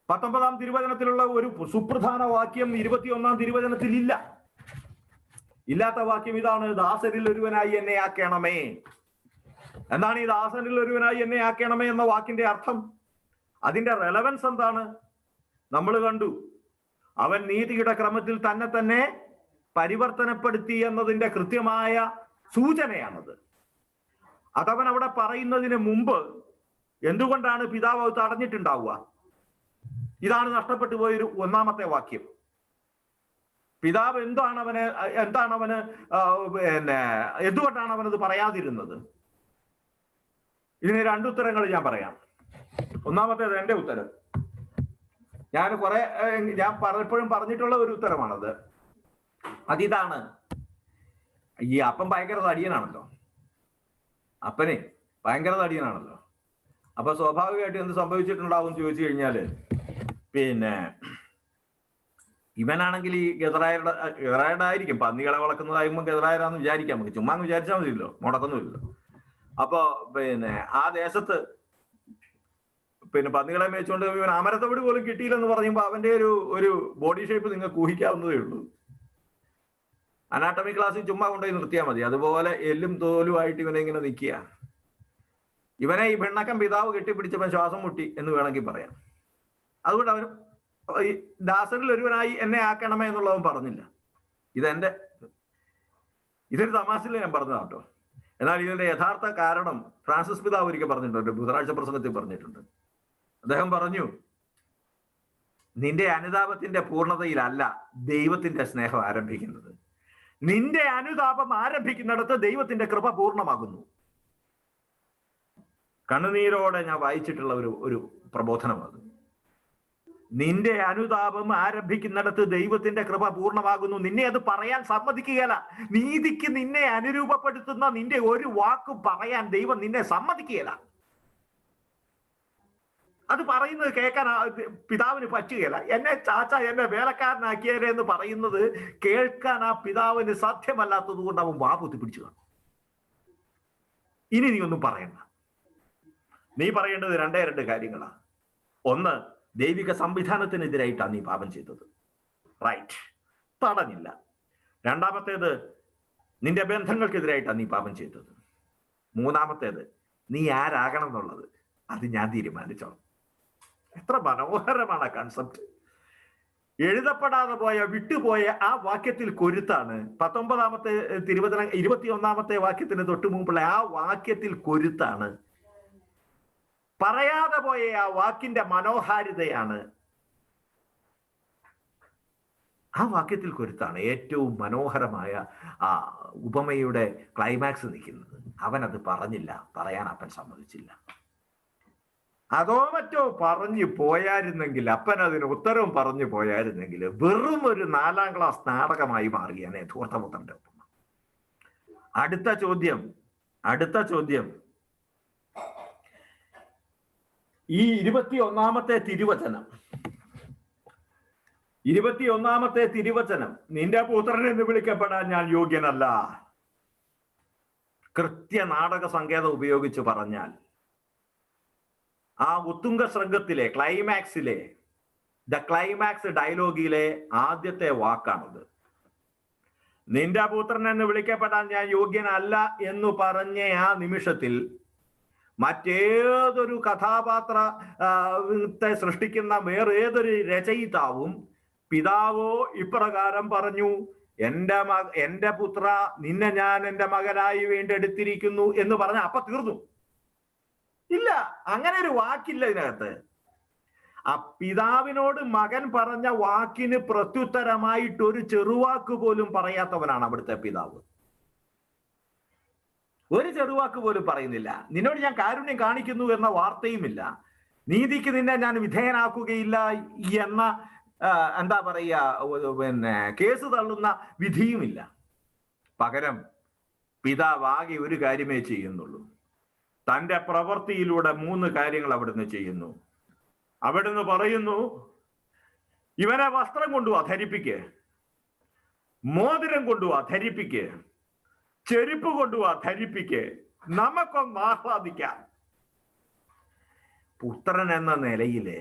19-ാം തിരുവചനത്തിലുള്ള ഒരു സുപ്രധാന വാക്യം 21-ാം തിരുവചനത്തിൽ ഇല്ല. ഇല്ലാത്ത വാക്യം ഇതാണ്: ദാസരിൽ ഒരുവനായി എന്നെ ആക്കണമേ. എന്താണ് ഈ ദാസരിൽ ഒരുവനായി എന്നെ ആക്കണമേ എന്ന വാക്കിന്റെ അർത്ഥം? അതിന്റെ റെലവൻസ് എന്താണ്? നമ്മൾ കണ്ടു, അവൻ നീതിയുടെ ക്രമത്തിൽ തന്നെ പരിവർത്തനപ്പെടുത്തി എന്നതിന്റെ കൃത്യമായ സൂചനയാണത്. അതവൻ അവിടെ പറയുന്നതിന് മുമ്പ് എന്തുകൊണ്ടാണ് പിതാവ് അത് തടഞ്ഞിട്ടുണ്ടാവുക? ഇതാണ് നഷ്ടപ്പെട്ടു പോയൊരു ഒന്നാമത്തെ വാക്യം. പിതാവ് എന്താണ് അവന് എന്തുകൊണ്ടാണ് അവനത് പറയാതിരുന്നത്? ഇതിന് രണ്ടുത്തരങ്ങൾ ഞാൻ പറയാം. ഒന്നാമത്തേത് എന്റെ ഉത്തരം. ഞാൻ പലപ്പോഴും പറഞ്ഞിട്ടുള്ള ഒരു ഉത്തരമാണത്. അതിതാണ്: ഈ അപ്പൻ ഭയങ്കര തടിയനാണല്ലോ. അപ്പനെ ഭയങ്കര തടിയനാണല്ലോ. അപ്പൊ സ്വാഭാവികമായിട്ട് എന്ത് സംഭവിച്ചിട്ടുണ്ടാവും എന്ന് ചോദിച്ചു കഴിഞ്ഞാല്, ഇവനാണെങ്കിൽ ഈ ഗദറായുടെ ആയിരിക്കും. പന്നികളെ വളക്കുന്നതാകുമ്പോൾ ഗദറായരാന്ന് വിചാരിക്കാം. നമുക്ക് ചുമ്മാ വിചാരിച്ചാൽ മതിയല്ലോ, മുടക്കൊന്നുമില്ലല്ലോ. അപ്പൊ ആ ദേശത്ത് പന്നികളെ മേച്ചുകൊണ്ട് ഇവൻ അമരത്തവിട് പോലും കിട്ടിയില്ലെന്ന് പറയുമ്പോൾ അവന്റെ ഒരു ബോഡി ഷേപ്പ് നിങ്ങൾക്ക് ഊഹിക്കാവുന്നതേ ഉള്ളൂ. അനാട്ടമി ക്ലാസ്സിൽ ചുമ്മാ കൊണ്ടുപോയി നിർത്തിയാൽ മതി. അതുപോലെ എല്ലും തോലുമായിട്ട് ഇവനെ ഇങ്ങനെ നിൽക്കുക. ഇവനെ ഈ ഭിണ്ണക്കം പിതാവ് കെട്ടിപ്പിടിച്ചവൻ ശ്വാസം മുട്ടി എന്ന് വേണമെങ്കിൽ പറയാം. അതുകൊണ്ട് അവന് ഈ ദാസരിൽ ഒരുവനായി എന്നെ ആക്കണമേ എന്നുള്ളവൻ പറഞ്ഞില്ല. ഇതൊരു തമാശയിൽ ഞാൻ പറഞ്ഞതാണ് കേട്ടോ. എന്നാൽ ഇതിന്റെ യഥാർത്ഥ കാരണം ഫ്രാൻസിസ് പിതാവ് ഒരിക്കൽ പറഞ്ഞിട്ടുണ്ട്, ബുധനാഴ്ച പ്രസംഗത്തിൽ പറഞ്ഞിട്ടുണ്ട്. അദ്ദേഹം പറഞ്ഞു, നിന്റെ അനുതാപത്തിന്റെ പൂർണ്ണതയിലല്ല ദൈവത്തിന്റെ സ്നേഹം ആരംഭിക്കുന്നത്. നിന്റെ അനുതാപം ആരംഭിക്കുന്നിടത്ത് ദൈവത്തിന്റെ കൃപ പൂർണ്ണമാകുന്നു. കണ്ണുനീരോടെ ഞാൻ വായിച്ചിട്ടുള്ള ഒരു പ്രബോധനമാകുന്നു. നിന്റെ അനുതാപം ആരംഭിക്കുന്നിടത്ത് ദൈവത്തിന്റെ കൃപ പൂർണ്ണമാകുന്നു. നിന്നെ അത് പറയാൻ സമ്മതിക്കുകയല്ല. നീതിക്ക് നിന്നെ അനുരൂപപ്പെടുത്തുന്ന നിന്റെ ഒരു വാക്കും പറയാൻ ദൈവം നിന്നെ സമ്മതിക്കുകയല്ല. അത് പറയുന്നത് കേൾക്കാൻ പിതാവിന് പറ്റുകയില്ല. എന്നെ ചാച്ച, എന്നെ വേലക്കാരനാക്കിയവരെ എന്ന് പറയുന്നത് കേൾക്കാൻ ആ പിതാവിന് സാധ്യമല്ലാത്തത് കൊണ്ട് അവൻ വാപുത്തി പിടിച്ചു കാണും. ഇനി നീ ഒന്നും പറയണ്ട. നീ പറയേണ്ടത് രണ്ട് കാര്യങ്ങളാണ്. ഒന്ന്, ദൈവിക സംവിധാനത്തിനെതിരായിട്ടാണ് നീ പാപം ചെയ്തത്. റൈറ്റ്, തടഞ്ഞില്ല. രണ്ടാമത്തേത്, നിന്റെ ബന്ധങ്ങൾക്കെതിരായിട്ടാണ് നീ പാപം ചെയ്തത്. മൂന്നാമത്തേത്, നീ ആരാകണം എന്നുള്ളത് അത് ഞാൻ തീരുമാനിച്ചോളാം. എത്ര മനോഹരമാണ് ആ കൺസെപ്റ്റ്. എഴുതപ്പെടാതെ വിട്ടുപോയ ആ വാക്യത്തിൽ കൊരുത്താണ്. 19-ാമത്തെ തിരുവചനം 21-ാമത്തെ വാക്യത്തിന് തൊട്ടു മുമ്പുള്ള ആ വാക്യത്തിൽ കൊരുത്താണ്. പറയാതെ പോയ ആ വാക്കിന്റെ മനോഹാരിതയാണ്. ആ വാക്യത്തിൽ കൊരുത്താണ് ഏറ്റവും മനോഹരമായ ആ ഉപമയുടെ ക്ലൈമാക്സ് നിൽക്കുന്നത്. അവൻ അത് പറഞ്ഞില്ല, പറയാൻ അപ്പൻ സമ്മതിച്ചില്ല. അതോ മറ്റോ പറഞ്ഞു പോയായിരുന്നെങ്കിൽ, അപ്പൻ അതിന് ഉത്തരവും പറഞ്ഞു പോയായിരുന്നെങ്കിൽ വെറും ഒരു 4-ാം ക്ലാസ് നാടകമായി മാറിയാണ് ധൂർത്തപുത്രന്റെ ഒപ്പം. അടുത്ത ചോദ്യം ഈ 21-ാമത്തെ തിരുവചനം, നിന്റെ പുത്രൻ എന്ന് വിളിക്കപ്പെടാൻ ഞാൻ യോഗ്യനല്ല. കൃത്യ നാടക സങ്കേതം ഉപയോഗിച്ച് പറഞ്ഞാൽ ആ ഉത്തുംഗ ശൃംഗത്തിലെ ക്ലൈമാക്സ് ഡയലോഗിലെ ആദ്യത്തെ വാക്കാണത്. നിന്റെ പുത്രൻ എന്ന് വിളിക്കപ്പെടാൻ ഞാൻ യോഗ്യനല്ല എന്ന് പറഞ്ഞ ആ നിമിഷത്തിൽ മറ്റേതൊരു കഥാപാത്രത്തെ സൃഷ്ടിക്കുന്ന വേറേതൊരു രചയിതാവും പിതാവോ ഇപ്രകാരം പറഞ്ഞു, എന്റെ പുത്ര, നിന്നെ ഞാൻ എൻ്റെ മകനായി വീണ്ടെടുത്തിരിക്കുന്നു എന്ന് പറഞ്ഞ അപ്പൊ തീർന്നു. ഇല്ല, അങ്ങനെ ഒരു വാക്കില്ല ഇതിനകത്ത്. ആ പിതാവിനോട് മകൻ പറഞ്ഞ വാക്കിന് പ്രത്യുത്തരമായിട്ട് ഒരു ചെറുവാക്ക് പോലും പറയാത്തവനാണ് അവിടുത്തെ പിതാവ്. ഒരു ചെറുവാക്ക് പോലും പറയുന്നില്ല. നിന്നോട് ഞാൻ കാരുണ്യം കാണിക്കുന്നു എന്ന വാർത്തയുമില്ല. നീതിക്ക് നിന്നെ ഞാൻ വിധേയനാക്കുകയില്ല എന്ന കേസ് തള്ളുന്ന വിധിയുമില്ല. പകരം പിതാവ് ആകെ ഒരു കാര്യമേ ചെയ്യുന്നുള്ളൂ. തൻ്റെ പ്രവൃത്തിയിലൂടെ 3 കാര്യങ്ങൾ അവിടുന്ന് ചെയ്യുന്നു. അവിടുന്ന് പറയുന്നു, ഇവനെ വസ്ത്രം കൊണ്ടുവാ ധരിപ്പിക്ക്, മോതിരം കൊണ്ടുവാ ധരിപ്പിക്ക്, ചെരുപ്പ് കൊണ്ടുവാ ധരിപ്പിക്ക്, നമുക്കൊന്ന് ആഹ്ലാദിക്കാം. പുത്രൻ എന്ന നിലയില്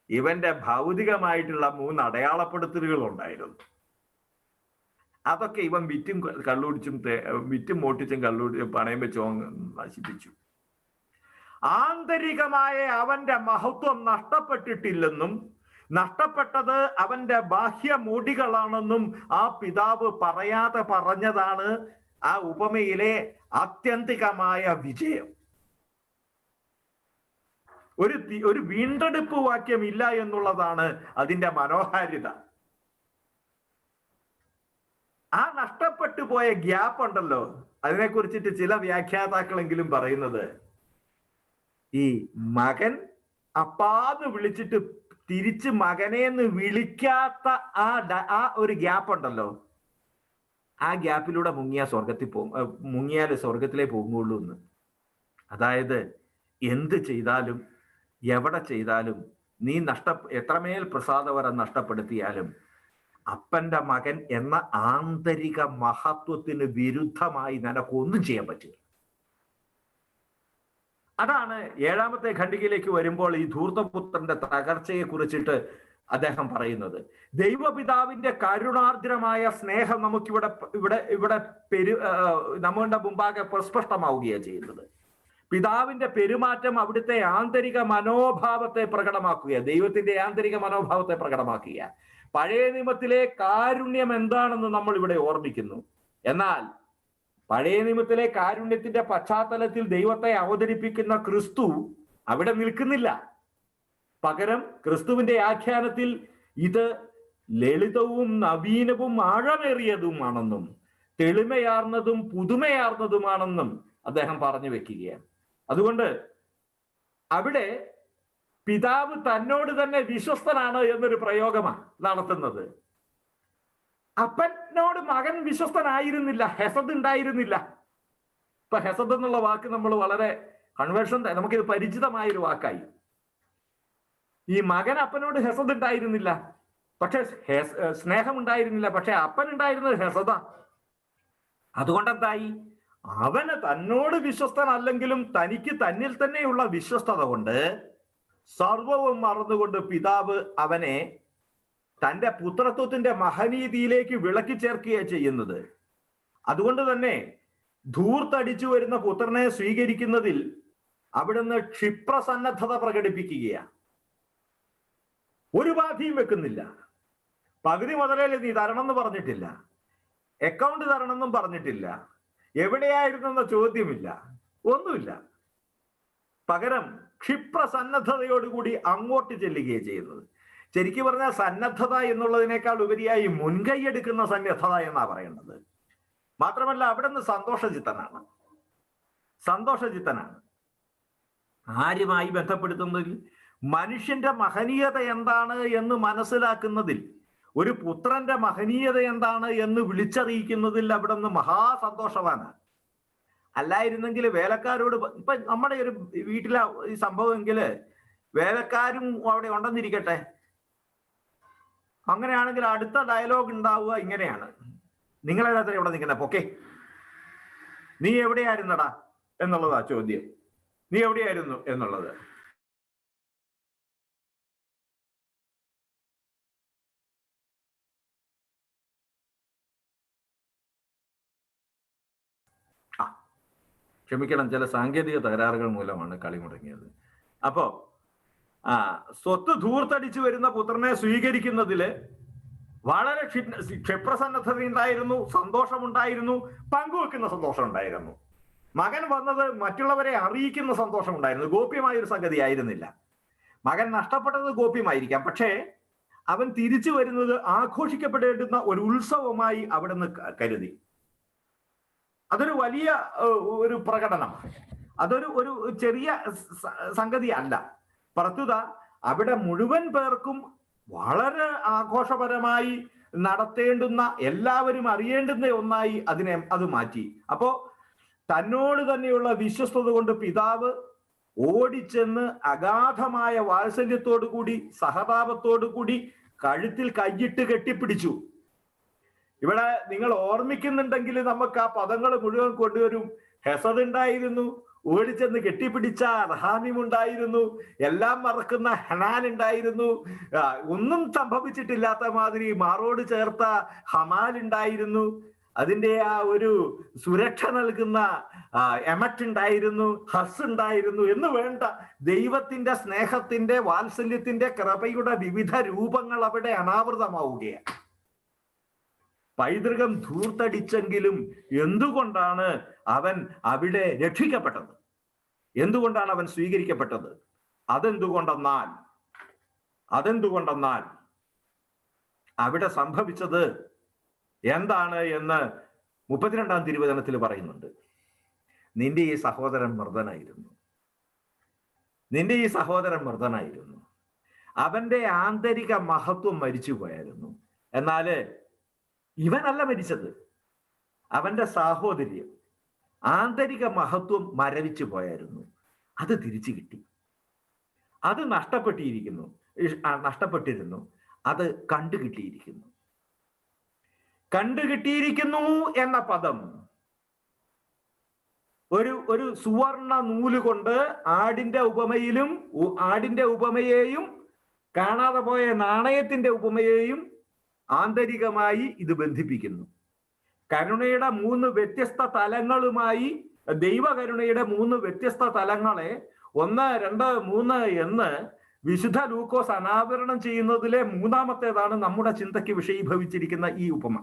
ഇവന്റെ ഭൗതികമായിട്ടുള്ള 3 അടയാളപ്പെടുത്തലുകൾ ഉണ്ടായിരുന്നു. അതൊക്കെ ഇവൻ വിറ്റും കള്ളുടിച്ചും വിറ്റും മോട്ടിച്ചും കള്ളുടിച്ചും പണയം വെച്ചും നശിപ്പിച്ചു. ആന്തരികമായ അവന്റെ മഹത്വം നഷ്ടപ്പെട്ടിട്ടില്ലെന്നും നഷ്ടപ്പെട്ടത് അവന്റെ ബാഹ്യമൂടികളാണെന്നും ആ പിതാവ് പറയാതെ പറഞ്ഞതാണ് ആ ഉപമയിലെ ആത്യന്തികമായ വിജയം. ഒരു വീണ്ടെടുപ്പ് വാക്യം ഇല്ല എന്നുള്ളതാണ് അതിന്റെ മനോഹാരിത. ആ നഷ്ടപ്പെട്ടു പോയ ഗ്യാപ്പ് ഉണ്ടല്ലോ, അതിനെക്കുറിച്ചിട്ട് ചില വ്യാഖ്യാതാക്കളെങ്കിലും പറയുന്നത്, ഈ മകൻ അപ്പാന്ന് വിളിച്ചിട്ട് തിരിച്ച് മകനേന്ന് വിളിക്കാത്ത ആ ഒരു ഗ്യാപ്പ് ഉണ്ടല്ലോ, ആ ഗ്യാപ്പിലൂടെ മുങ്ങിയാല് സ്വർഗത്തിലേ പോകുള്ളൂ എന്ന്. അതായത് എന്ത് ചെയ്താലും എവിടെ ചെയ്താലും നീ എത്രമേൽ പ്രസാദവരം നഷ്ടപ്പെടുത്തിയാലും അപ്പന്റെ മകൻ എന്ന ആന്തരിക മഹത്വത്തിന് വിരുദ്ധമായി നിനക്കൊന്നും ചെയ്യാൻ പറ്റില്ല. അതാണ് 7ാമത്തെ ഖണ്ഡികയിലേക്ക് വരുമ്പോൾ ഈ ധൂർത്തപുത്രന്റെ തകർച്ചയെ കുറിച്ചിട്ട് അദ്ദേഹം പറയുന്നത്. ദൈവപിതാവിന്റെ കരുണാർദ്രമായ സ്നേഹം നമുക്കിവിടെ നമ്മളുടെ മുമ്പാകെ പ്രസ്പഷ്ടമാവുകയാണ് ചെയ്യുന്നത്. പിതാവിന്റെ പെരുമാറ്റം അവിടുത്തെ ആന്തരിക മനോഭാവത്തെ പ്രകടമാക്കുക, ദൈവത്തിന്റെ ആന്തരിക മനോഭാവത്തെ പ്രകടമാക്കുക. പഴയ നിയമത്തിലെ കാരുണ്യം എന്താണെന്ന് നമ്മൾ ഇവിടെ ഓർമ്മിക്കുന്നു. എന്നാൽ പഴയ നിയമത്തിലെ കാരുണ്യത്തിന്റെ പശ്ചാത്തലത്തിൽ ദൈവത്തെ അവതരിപ്പിക്കുന്ന ക്രിസ്തു അവിടെ നിൽക്കുന്നില്ല. പകരം ക്രിസ്തുവിന്റെ ആഖ്യാനത്തിൽ ഇത് ലളിതവും നവീനവും ആഴമേറിയതുമാണെന്നും തെളിമയാർന്നതും പുതുമയാർന്നതുമാണെന്നും അദ്ദേഹം പറഞ്ഞു വെക്കുകയാണ്. അതുകൊണ്ട് അവിടെ പിതാവ് തന്നോട് തന്നെ വിശ്വസ്തനാണ് എന്നൊരു പ്രയോഗമാണ് നടത്തുന്നത്. അപ്പനോട് മകൻ വിശ്വസ്തനായിരുന്നില്ല, ഹെസദ് ഉണ്ടായിരുന്നില്ല. ഇപ്പൊ ഹെസദ് എന്നുള്ള വാക്ക് നമ്മൾ വളരെ കൺവേർഷൻ, നമുക്കിത് പരിചിതമായൊരു വാക്കായി. ഈ മകൻ അപ്പനോട് ഹെസദ് ഉണ്ടായിരുന്നില്ല, പക്ഷെ സ്നേഹം ഉണ്ടായിരുന്നില്ല. പക്ഷെ അപ്പൻ ഉണ്ടായിരുന്നത് ഹെസദ. അതുകൊണ്ടെന്തായി? അവന് തന്നോട് വിശ്വസ്തനല്ലെങ്കിലും തനിക്ക് തന്നിൽ തന്നെയുള്ള വിശ്വസ്തത കൊണ്ട് സർവവും മറന്നുകൊണ്ട് പിതാവ് അവനെ തന്റെ പുത്രത്വത്തിന്റെ മഹനീതിയിലേക്ക് വിളക്കി ചേർക്കുകയാണ് ചെയ്യുന്നത്. അതുകൊണ്ട് തന്നെ ധൂർത്തടിച്ചു വരുന്ന പുത്രനെ സ്വീകരിക്കുന്നതിൽ അവിടുന്ന് ക്ഷിപ്രസന്നദ്ധത പ്രകടിപ്പിക്കുകയാണ്. ഒരു ബാധയും വെക്കുന്നില്ല. പകുതി മുതലേ നീ തരണമെന്ന് പറഞ്ഞിട്ടില്ല, അക്കൗണ്ട് തരണമെന്നും പറഞ്ഞിട്ടില്ല, എവിടെയായിരുന്നെന്ന ചോദ്യമില്ല, ഒന്നുമില്ല. പകരം ക്ഷിപ്രസന്നദ്ധതയോടുകൂടി അങ്ങോട്ട് ചെല്ലുകയാണ് ചെയ്യുന്നത്. ശരിക്കും പറഞ്ഞാൽ സന്നദ്ധത എന്നുള്ളതിനേക്കാൾ ഉപരിയായി മുൻകൈയെടുക്കുന്ന സന്നദ്ധത എന്നാ പറയേണ്ടത്. മാത്രമല്ല അവിടുന്ന് സന്തോഷചിത്തനാണ്. ആരുമായി ബന്ധപ്പെടുത്തുന്നതിൽ, മനുഷ്യന്റെ മഹനീയത എന്താണ് എന്ന് മനസ്സിലാക്കുന്നതിൽ, ഒരു പുത്രന്റെ മഹനീയത എന്താണ് എന്ന് വിളിച്ചറിയിക്കുന്നതിൽ അവിടുന്ന് മഹാസന്തോഷവാനാണ്. അല്ലായിരുന്നെങ്കിൽ വേലക്കാരോട്, ഇപ്പൊ നമ്മുടെ ഒരു വീട്ടിലെ ഈ സംഭവമെങ്കില് വേലക്കാരും അവിടെ ഉണ്ടെന്നിരിക്കട്ടെ, അങ്ങനെയാണെങ്കിൽ അടുത്ത ഡയലോഗ് ഉണ്ടാവുക ഇങ്ങനെയാണ്: നിങ്ങളെല്ലാത്തിനും ഇവിടെ നിൽക്കുന്ന പൊക്കെ, നീ എവിടെയായിരുന്നടാ എന്നുള്ളതാ ചോദ്യം. നീ എവിടെയായിരുന്നു എന്നുള്ളത്. ക്ഷമിക്കണം, ചില സാങ്കേതിക തകരാറുകൾ മൂലമാണ് കളി മുടങ്ങിയത്. അപ്പോ സ്വത്ത് ധൂർത്തടിച്ചു വരുന്ന പുത്രനെ സ്വീകരിക്കുന്നതില് വളരെ ക്ഷിപ്രസന്നദ്ധത ഉണ്ടായിരുന്നു, സന്തോഷമുണ്ടായിരുന്നു, പങ്കുവെക്കുന്ന സന്തോഷം ഉണ്ടായിരുന്നു. മകൻ വന്നത് മറ്റുള്ളവരെ അറിയിക്കുന്ന സന്തോഷം ഉണ്ടായിരുന്നു. ഗോപ്യമായൊരു സംഗതി ആയിരുന്നില്ല. മകൻ നഷ്ടപ്പെട്ടത് ഗോപ്യമായിരിക്കാം, പക്ഷേ അവൻ തിരിച്ചു വരുന്നത് ആഘോഷിക്കപ്പെടേണ്ടുന്ന ഒരു ഉത്സവമായി അവിടുന്ന് കരുതി. അതൊരു വലിയ ഒരു പ്രകടനമാണ്. ഒരു ചെറിയ സംഗതി അല്ല. പ്രസ്തുത അവിടെ മുഴുവൻ പേർക്കും വളരെ ആഘോഷപരമായി നടത്തേണ്ടുന്ന, എല്ലാവരും അറിയേണ്ടുന്ന ഒന്നായി അത് മാറ്റി. അപ്പോ തന്നോട് തന്നെയുള്ള വിശ്വസ്തത കൊണ്ട് പിതാവ് ഓടിച്ചെന്ന് അഗാധമായ വാത്സല്യത്തോടു കൂടി, സഹതാപത്തോടു കൂടി കഴുത്തിൽ കൈയിട്ട് കെട്ടിപ്പിടിച്ചു. ഇവിടെ നിങ്ങൾ ഓർമ്മിക്കുന്നുണ്ടെങ്കിൽ നമുക്ക് ആ പദങ്ങൾ മുഴുവൻ കൊണ്ടുവരും. ഹെസദ് ഉണ്ടായിരുന്നു, ഓടിച്ചെന്ന് കെട്ടിപ്പിടിച്ച റഹാമിം ഉണ്ടായിരുന്നു, എല്ലാം മറക്കുന്ന ഹനാൻ ഉണ്ടായിരുന്നു, ഒന്നും സംഭവിച്ചിട്ടില്ലാത്ത മാതിരി മാറോട് ചേർത്ത ഹമാൽ ഉണ്ടായിരുന്നു, അതിന്റെ ആ ഒരു സുരക്ഷ നൽകുന്ന എമറ്റ് ഉണ്ടായിരുന്നു, ഹസ് ഉണ്ടായിരുന്നു എന്ന് വേണ്ട, ദൈവത്തിന്റെ സ്നേഹത്തിന്റെ വാത്സല്യത്തിന്റെ കൃപയുടെ വിവിധ രൂപങ്ങൾ അവിടെ അനാവൃതമാവുകയാണ്. പൈതൃകം ധൂർത്തടിച്ചെങ്കിലും എന്തുകൊണ്ടാണ് അവൻ അവിടെ രക്ഷിക്കപ്പെട്ടത്? എന്തുകൊണ്ടാണ് അവൻ സ്വീകരിക്കപ്പെട്ടത്? അതെന്തുകൊണ്ടെന്നാൽ അവിടെ സംഭവിച്ചത് എന്താണ് എന്ന് 32-ാം തിരുവചനത്തിൽ പറയുന്നുണ്ട്. നിന്റെ ഈ സഹോദരൻ മർദ്ദനായിരുന്നു. അവന്റെ ആന്തരിക മഹത്വം മരിച്ചുപോയായിരുന്നു. എന്നാല് ഇവനല്ല മരിച്ചത്, അവന്റെ സാഹോദര്യം, ആന്തരിക മഹത്വം മരവിച്ചു പോയായിരുന്നു. അത് തിരിച്ചു കിട്ടി. അത് നഷ്ടപ്പെട്ടിരുന്നു, അത് കണ്ടുകിട്ടിയിരിക്കുന്നു എന്ന പദം ഒരു സുവർണ നൂല് കൊണ്ട് ആടിന്റെ ഉപമയെയും കാണാതെ പോയ നാണയത്തിന്റെ ഉപമയെയും ആന്തരികമായി ഇത് ബന്ധിപ്പിക്കുന്നു. കരുണയുടെ 3 വ്യത്യസ്ത തലങ്ങളുമായി, ദൈവകരുണയുടെ 3 വ്യത്യസ്ത തലങ്ങളെ 1, 2, 3 എന്ന് വിശുദ്ധ ലൂക്കോസ് അനാവരണം ചെയ്യുന്നതിലെ 3-ാമത്തേതാണ് നമ്മുടെ ചിന്തയ്ക്ക് വിഷയീഭവിച്ചിരിക്കുന്ന ഈ ഉപമ.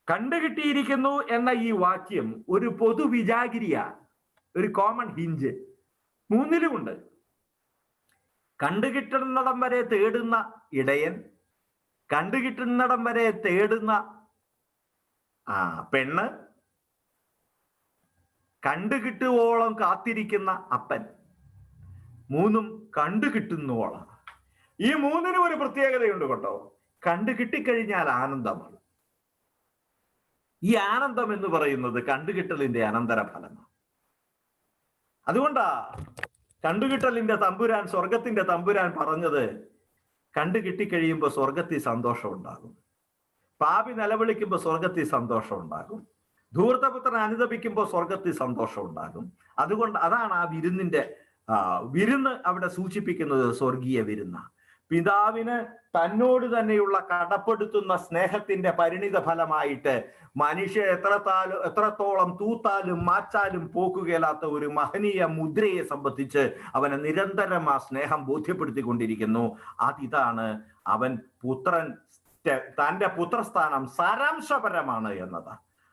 കണ്ടുകിട്ടിയിരിക്കുന്നു എന്ന ഈ വാക്യം ഒരു പൊതുവിജാഗിരിയാണ്, ഒരു കോമൺ ഹിഞ്ച് 3-ലുമുണ്ട്. കണ്ടുകിട്ടുന്നിടം വരെ തേടുന്ന ഇടയൻ, കണ്ടുകിട്ടുന്നിടം വരെ തേടുന്ന പെണ്ണ്, കണ്ടുകിട്ടുവോളം കാത്തിരിക്കുന്ന അപ്പൻ, 3ഉം കണ്ടുകിട്ടുന്നോളം. ഈ 3-നും ഒരു പ്രത്യേകതയുണ്ട് കേട്ടോ. കണ്ടുകിട്ടിക്കഴിഞ്ഞാൽ ആനന്ദമാണ്. ഈ ആനന്ദം എന്ന് പറയുന്നത് കണ്ടുകിട്ടലിന്റെ അനന്തരഫലമാണ്. അതുകൊണ്ടാ കണ്ടുകിട്ടലിന്റെ തമ്പുരാൻ, സ്വർഗത്തിന്റെ തമ്പുരാൻ പറഞ്ഞത്, കണ്ടുകിട്ടിക്കഴിയുമ്പോൾ സ്വർഗത്തിൽ സന്തോഷം ഉണ്ടാകും. പാപി നിലവിളിക്കുമ്പോൾ സ്വർഗത്തിൽ സന്തോഷം ഉണ്ടാകും. ധൂർത്തപുത്രൻ അനുതപിക്കുമ്പോൾ സ്വർഗത്തിൽ സന്തോഷം ഉണ്ടാകും. അതുകൊണ്ട് അതാണ് ആ വിരുന്ന് അവിടെ സൂചിപ്പിക്കുന്നത്, സ്വർഗീയ വിരുന്ന. പിതാവിന് തന്നോട് തന്നെയുള്ള കടപ്പെടുത്തുന്ന സ്നേഹത്തിന്റെ പരിണിത ഫലമായിട്ട് മനുഷ്യർ എത്രത്തോളം തൂത്താലും മാച്ചാലും പോക്കുകയില്ലാത്ത ഒരു മഹനീയ മുദ്രയെ സംബന്ധിച്ച് അവനെ നിരന്തരം ആ സ്നേഹം ബോധ്യപ്പെടുത്തിക്കൊണ്ടിരിക്കുന്നു. അതിതാണ് അവൻ തന്റെ പുത്രസ്ഥാനം സാരാംശപരമാണ് എന്നത്.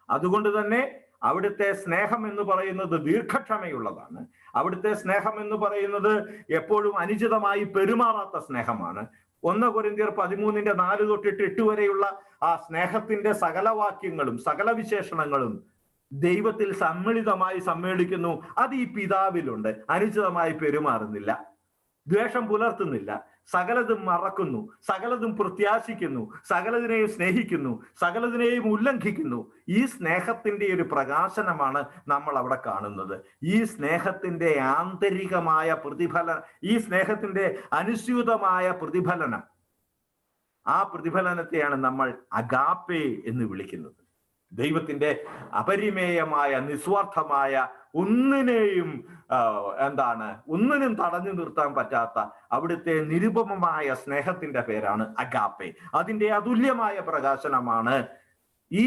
അതുകൊണ്ട് തന്നെ അവിടുത്തെ സ്നേഹം എന്ന് പറയുന്നത് ദീർഘക്ഷമയുള്ളതാണ്. അവിടുത്തെ സ്നേഹം എന്ന് പറയുന്നത് എപ്പോഴും അനുചിതമായി പെരുമാറാത്ത സ്നേഹമാണ്. 1 കൊരിന്ത്യർ 13-4 തൊട്ടിട്ട് 8 വരെയുള്ള ആ സ്നേഹത്തിന്റെ സകല വാക്യങ്ങളും സകല വിശേഷണങ്ങളും ദൈവത്തിൽ സമ്മേളിക്കുന്നു. അത് ഈ പിതാവിലുണ്ട്. അനുചിതമായി പെരുമാറുന്നില്ല, ദ്വേഷം പുലർത്തുന്നില്ല, സകലതും മറക്കുന്നു, സകലതും പ്രത്യാശിക്കുന്നു, സകലതിനെയും സ്നേഹിക്കുന്നു, സകലതിനെയും ഉല്ലംഘിക്കുന്നു. ഈ സ്നേഹത്തിന്റെ ഒരു പ്രകാശനമാണ് നമ്മൾ അവിടെ കാണുന്നത്. ഈ സ്നേഹത്തിന്റെ ആന്തരികമായ പ്രതിഫലനം, ഈ സ്നേഹത്തിന്റെ അനുസ്യൂതമായ പ്രതിഫലനം, ആ പ്രതിഫലനത്തെയാണ് നമ്മൾ അഗാപ്പേ എന്ന് വിളിക്കുന്നത്. ദൈവത്തിന്റെ അപരിമേയമായ നിസ്വാർത്ഥമായ ഒന്നിനും തടഞ്ഞു നിർത്താൻ പറ്റാത്ത അവിടുത്തെ നിരുപമമായ സ്നേഹത്തിന്റെ പേരാണ് അഗാപ്പേ. അതിന്റെ അതുല്യമായ പ്രകാശനമാണ് ഈ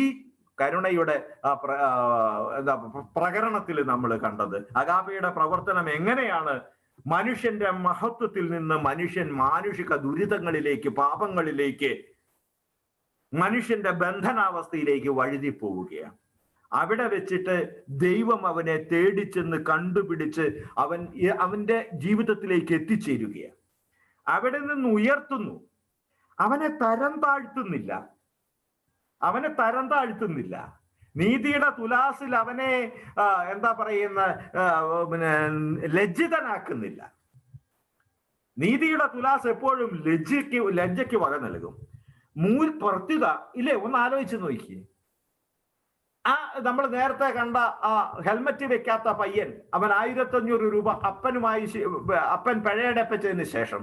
കരുണയുടെ പ്രകരണത്തിൽ നമ്മൾ കണ്ടത്. അഗാപ്പയുടെ പ്രവർത്തനം എങ്ങനെയാണ് മനുഷ്യന്റെ മഹത്വത്തിൽ നിന്ന് മനുഷ്യൻ മാനുഷിക ദുരിതങ്ങളിലേക്ക്, പാപങ്ങളിലേക്ക്, മനുഷ്യന്റെ ബന്ധനാവസ്ഥയിലേക്ക് വഴുതിപ്പോവുകയാണ്. അവിടെ വെച്ചിട്ട് ദൈവം അവനെ തേടിച്ചെന്ന് കണ്ടുപിടിച്ച് അവന്റെ ജീവിതത്തിലേക്ക് എത്തിച്ചേരുകയാണ്. അവിടെ നിന്ന് ഉയർത്തുന്നു. അവനെ തരം താഴ്ത്തുന്നില്ല. നീതിയുടെ തുലാസിൽ അവനെ ലജ്ജിതനാക്കുന്നില്ല. നീതിയുടെ തുലാസ് എപ്പോഴും ലജ്ജയ്ക്ക് വക നൽകും. പ്രത്യുത ഇല്ലേ? ഒന്ന് ആലോചിച്ച് നോക്കി. നമ്മൾ നേരത്തെ കണ്ട ആ ഹെൽമറ്റ് വെക്കാത്ത പയ്യൻ, അവൻ 1500 രൂപ അപ്പൻ പിഴയടപ്പിച്ചതിന് ശേഷം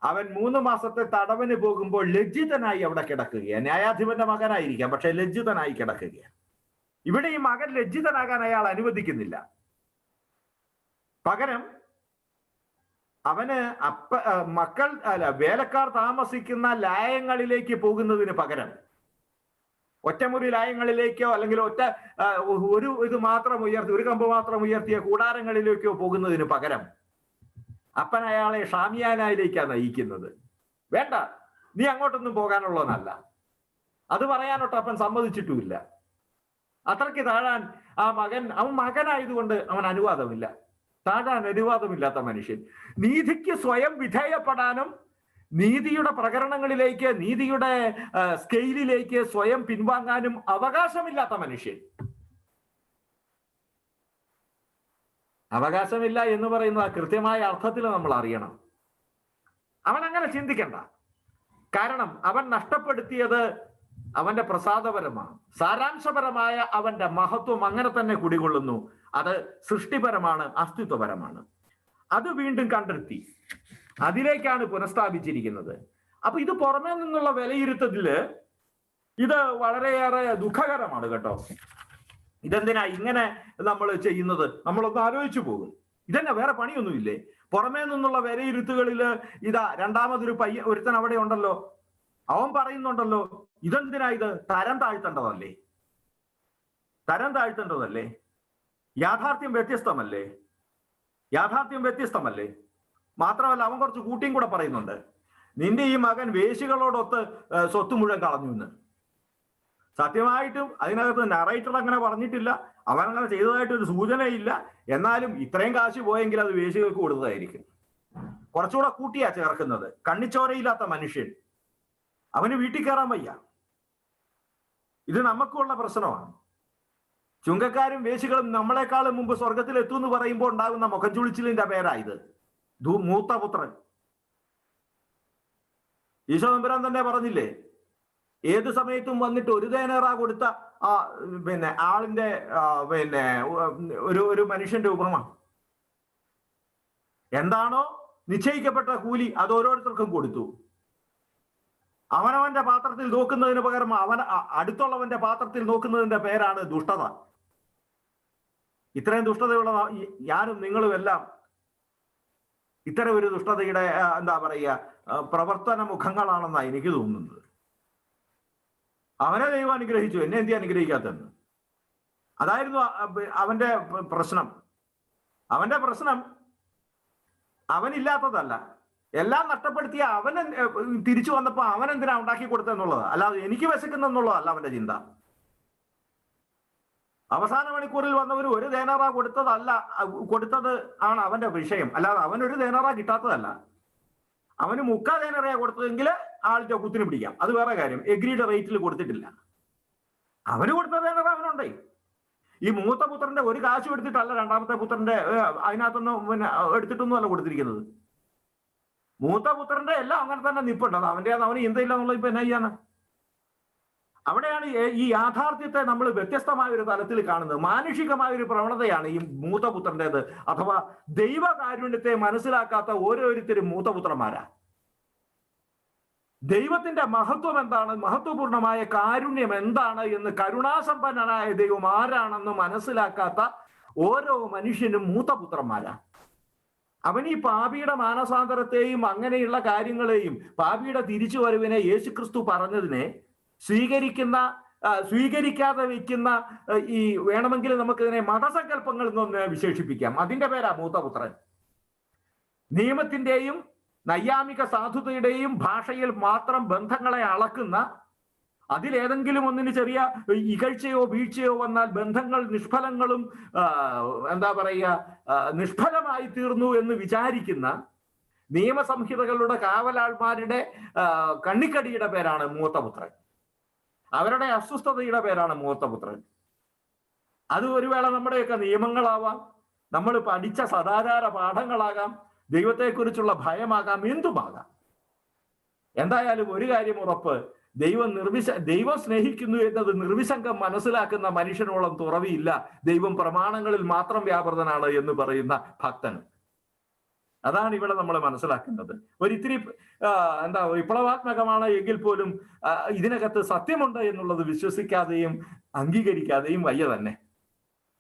അവൻ 3 മാസത്തെ തടവിന് പോകുമ്പോൾ ലജ്ജിതനായി അവിടെ കിടക്കുകയാണ്. ന്യായാധിപന്റെ മകനായിരിക്കാം, പക്ഷെ ലജ്ജിതനായി കിടക്കുകയാണ്. ഇവിടെ ഈ മകൻ ലജ്ജിതനാകാൻ അയാൾ അനുവദിക്കുന്നില്ല. പകരം അവന് വേലക്കാർ താമസിക്കുന്ന ലായങ്ങളിലേക്ക് പോകുന്നതിന് പകരം, ഒറ്റമുറി ലായങ്ങളിലേക്കോ അല്ലെങ്കിൽ ഒരു ഇത് മാത്രം ഉയർത്തി, ഒരു കമ്പ് മാത്രം ഉയർത്തിയ കൂടാരങ്ങളിലേക്കോ പോകുന്നതിന് പകരം അപ്പൻ അയാളെ ഷാമിയാനയിലേക്കാണ് നയിക്കുന്നത്. വേണ്ട, നീ അങ്ങോട്ടൊന്നും പോകാനുള്ളതല്ല. അത് പറയാനൊട്ട് അപ്പൻ സമ്മതിച്ചിട്ടുമില്ല. അത്രയ്ക്ക് താഴാൻ അവൻ മകനായതുകൊണ്ട് അവൻ അനുവാദമില്ല. താഴാൻ അനുവാദമില്ലാത്ത മനുഷ്യൻ, നീതിക്ക് സ്വയം വിധേയപ്പെടാനും നീതിയുടെ പ്രകരണങ്ങളിലേക്ക്, നീതിയുടെ സ്കെയിലിലേക്ക് സ്വയം പിൻവാങ്ങാനും അവകാശമില്ലാത്ത മനുഷ്യൻ. അവകാശമില്ല എന്ന് പറയുന്നത് കൃത്യമായ അർത്ഥത്തിൽ നമ്മൾ അറിയണം. അവൻ അങ്ങനെ ചിന്തിക്കണ്ട. കാരണം അവൻ നഷ്ടപ്പെടുത്തിയത് അവന്റെ പ്രസാദപരമാണ്. സാരാംശപരമായ അവന്റെ മഹത്വം അങ്ങനെ തന്നെ കുടികൊള്ളുന്നു. അത് സൃഷ്ടിപരമാണ്, അസ്തിത്വപരമാണ്. അത് വീണ്ടും കണ്ടെത്തി അതിലേക്കാണ് പുനഃസ്ഥാപിച്ചിരിക്കുന്നത്. അപ്പൊ ഇത് പുറമേ നിന്നുള്ള വിലയിരുത്തത്തില് ഇത് വളരെയേറെ ദുഃഖകരമാണ് കേട്ടോ. ഇതെന്തിനാ ഇങ്ങനെ നമ്മൾ ചെയ്യുന്നത്? നമ്മളൊന്ന് ആലോചിച്ചു പോകും. ഇതന്നെ, വേറെ പണിയൊന്നുമില്ലേ? പുറമേ നിന്നുള്ള വിലയിരുത്തുകളില് ഇതാ രണ്ടാമതൊരു ഒരുത്തൻ അവിടെ ഉണ്ടല്ലോ, അവൻ പറയുന്നുണ്ടല്ലോ, ഇതെന്തിനാ ഇത്? തരം താഴ്ത്തേണ്ടതല്ലേ? തരം താഴ്ത്തേണ്ടതല്ലേ? യാഥാർത്ഥ്യം വ്യത്യസ്തമല്ലേ? മാത്രമല്ല അവൻ കുറച്ച് കൂട്ടിയും കൂടെ പറയുന്നുണ്ട്. നിന്റെ ഈ മകൻ വേശികളോടൊത്ത് സ്വത്ത് മുഴുവൻ കളഞ്ഞു എന്ന്. സത്യമായിട്ടും അതിനകത്ത് നറേറ്റർ അങ്ങനെ പറഞ്ഞിട്ടില്ല, അവൻ അങ്ങനെ ചെയ്തതായിട്ടൊരു സൂചനയില്ല. എന്നാലും ഇത്രയും കാശ് പോയെങ്കിൽ അത് വേശികൾക്ക് കൊടുത്തതായിരിക്കും. കുറച്ചുകൂടെ കൂട്ടിയാ ചേർക്കുന്നത്. കണ്ണിച്ചോരയില്ലാത്ത മനുഷ്യൻ, അവന് വീട്ടിൽ കയറാൻ വയ്യ. ഇത് നമുക്കുള്ള പ്രശ്നമാണ്. ചുങ്കക്കാരും വേശികളും നമ്മളെക്കാളും മുമ്പ് സ്വർഗത്തിൽ എത്തുമെന്ന് പറയുമ്പോൾ ഉണ്ടാകുന്ന മുഖം ചുളിച്ചിലിന്റെ പേരായത് മൂത്തപുത്രൻ. ഈശോ തമ്പുരാൻ തന്നെ പറഞ്ഞില്ലേ, ഏത് സമയത്തും വന്നിട്ട് ഒരു ദേനാറ കൊടുത്ത ആളിന്റെ ഒരു മനുഷ്യന്റെ ഉപമ. എന്താണോ നിശ്ചയിക്കപ്പെട്ട കൂലി അത് ഓരോരുത്തർക്കും കൊടുത്തു. അവനവന്റെ പാത്രത്തിൽ നോക്കുന്നതിന് പകരം അടുത്തുള്ളവന്റെ പാത്രത്തിൽ നോക്കുന്നതിന്റെ പേരാണ് ദുഷ്ടത. ഇത്രയും ദുഷ്ടതയുള്ള ഞാനും നിങ്ങളും എല്ലാം ഇത്തരം ഒരു ദുഷ്ടതയുടെ പ്രവർത്തന മുഖങ്ങളാണെന്നാണ് എനിക്ക് തോന്നുന്നത്. അവനെ ദൈവം അനുഗ്രഹിച്ചു, എന്നെ എന്തി അനുഗ്രഹിക്കാത്തെന്ന്. അതായിരുന്നു അവന്റെ പ്രശ്നം. അവനില്ലാത്തതല്ല, എല്ലാം നഷ്ടപ്പെടുത്തിയ അവന് തിരിച്ചു വന്നപ്പോ അവൻ എന്തിനാ ഉണ്ടാക്കി കൊടുത്തെന്നുള്ളത്, അല്ലാതെ എനിക്ക് വിശക്കുന്നെന്നുള്ളതല്ല അവന്റെ ചിന്ത. അവസാന മണിക്കൂറിൽ വന്നവർ ഒരു ദേനാറ കൊടുത്തത് ആണ് അവന്റെ വിഷയം. അല്ലാതെ അവനൊരു ദേനാറ കിട്ടാത്തതല്ല. അവന് 3/4 ദേനാറ കൊടുത്തതെങ്കിൽ ആളിന്റെ കുത്തിന് പിടിക്കാം, അത് വേറെ കാര്യം. എഗ്രീഡ് റേറ്റിൽ കൊടുത്തിട്ടില്ല. അവന് കൊടുത്ത ദേനാറ അവനുണ്ടേ. ഈ മൂത്ത പുത്രന്റെ ഒരു കാശും എടുത്തിട്ടല്ല രണ്ടാമത്തെ പുത്രന്റെ അതിനകത്തൊന്നും എടുത്തിട്ടൊന്നും അല്ല കൊടുത്തിരിക്കുന്നത്. മൂത്ത പുത്രന്റെ എല്ലാം അങ്ങനെ തന്നെ നിപ്പുണ്ട്. അവന്റെ അവന് ചിന്തയില്ല എന്നുള്ളത് ഇപ്പൊ എന്നാ ചെയ്യാന്ന്? അവിടെയാണ് ഈ യാഥാർത്ഥ്യത്തെ നമ്മൾ വ്യത്യസ്തമായ ഒരു തലത്തിൽ കാണുന്നത്. മാനുഷികമായ ഒരു പ്രവണതയാണ് ഈ മൂത്തപുത്രൻ്റെത്. അഥവാ ദൈവകാരുണ്യത്തെ മനസ്സിലാക്കാത്ത ഓരോരുത്തരും മൂത്തപുത്രന്മാരാ. ദൈവത്തിന്റെ മഹത്വം എന്താണ്, മഹത്വപൂർണമായ കാരുണ്യം എന്താണ് എന്ന്, കരുണാസമ്പന്നനായ ദൈവം ആരാണെന്ന് മനസ്സിലാക്കാത്ത ഓരോ മനുഷ്യനും മൂത്തപുത്രന്മാരാ. അവൻ ഈ പാപിയുടെ മാനസാന്തരത്തെയും അങ്ങനെയുള്ള കാര്യങ്ങളെയും പാപിയുടെ തിരിച്ചുവരവിനെ യേശുക്രിസ്തു പറഞ്ഞതിനെ സ്വീകരിക്കാതെ വയ്ക്കുന്ന ഈ വേണമെങ്കിൽ നമുക്കിതിനെ മതസങ്കല്പങ്ങൾ എന്നൊന്ന് വിശേഷിപ്പിക്കാം. അതിന്റെ പേരാ മൂത്തപുത്രൻ. നിയമത്തിന്റെയും നൈയാമിക സാധുതയുടെയും ഭാഷയിൽ മാത്രം ബന്ധങ്ങളെ അളക്കുന്ന, അതിലേതെങ്കിലും ഒന്നിന് ചെറിയ ഇകഴ്ചയോ വീഴ്ചയോ വന്നാൽ ബന്ധങ്ങൾ നിഷ്ഫലങ്ങളും നിഷ്ഫലമായി തീർന്നു എന്ന് വിചാരിക്കുന്ന നിയമസംഹിതകളുടെ കാവലാൾമാരുടെ കണ്ണിക്കടിയുടെ പേരാണ് മൂത്തപുത്രൻ. അവരുടെ അസ്വസ്ഥതയുടെ പേരാണ് മൂത്തപുത്രൻ. അത് ഒരു വേള നമ്മുടെയൊക്കെ നിയമങ്ങളാവാം, നമ്മൾ പഠിച്ച സദാചാര പാഠങ്ങളാകാം, ദൈവത്തെക്കുറിച്ചുള്ള ഭയമാകാം, എന്തുമാകാം. എന്തായാലും ഒരു കാര്യം ഉറപ്പ്, ദൈവം സ്നേഹിക്കുന്നു എന്നത് നിർവിശങ്കം മനസ്സിലാക്കുന്ന മനുഷ്യനോളം തുറവിയില്ല ദൈവം പ്രമാണങ്ങളിൽ മാത്രം വ്യാപൃതനാണ് എന്ന് പറയുന്ന ഭക്തൻ. അതാണ് ഇവിടെ നമ്മൾ മനസ്സിലാക്കുന്നത്. ഒരിത്തിരി എന്താ വിപ്ലവാത്മകമാണ് എങ്കിൽ പോലും ഇതിനകത്ത് സത്യമുണ്ട് എന്നുള്ളത് വിശ്വസിക്കാതെയും അംഗീകരിക്കാതെയും വയ്യ തന്നെ.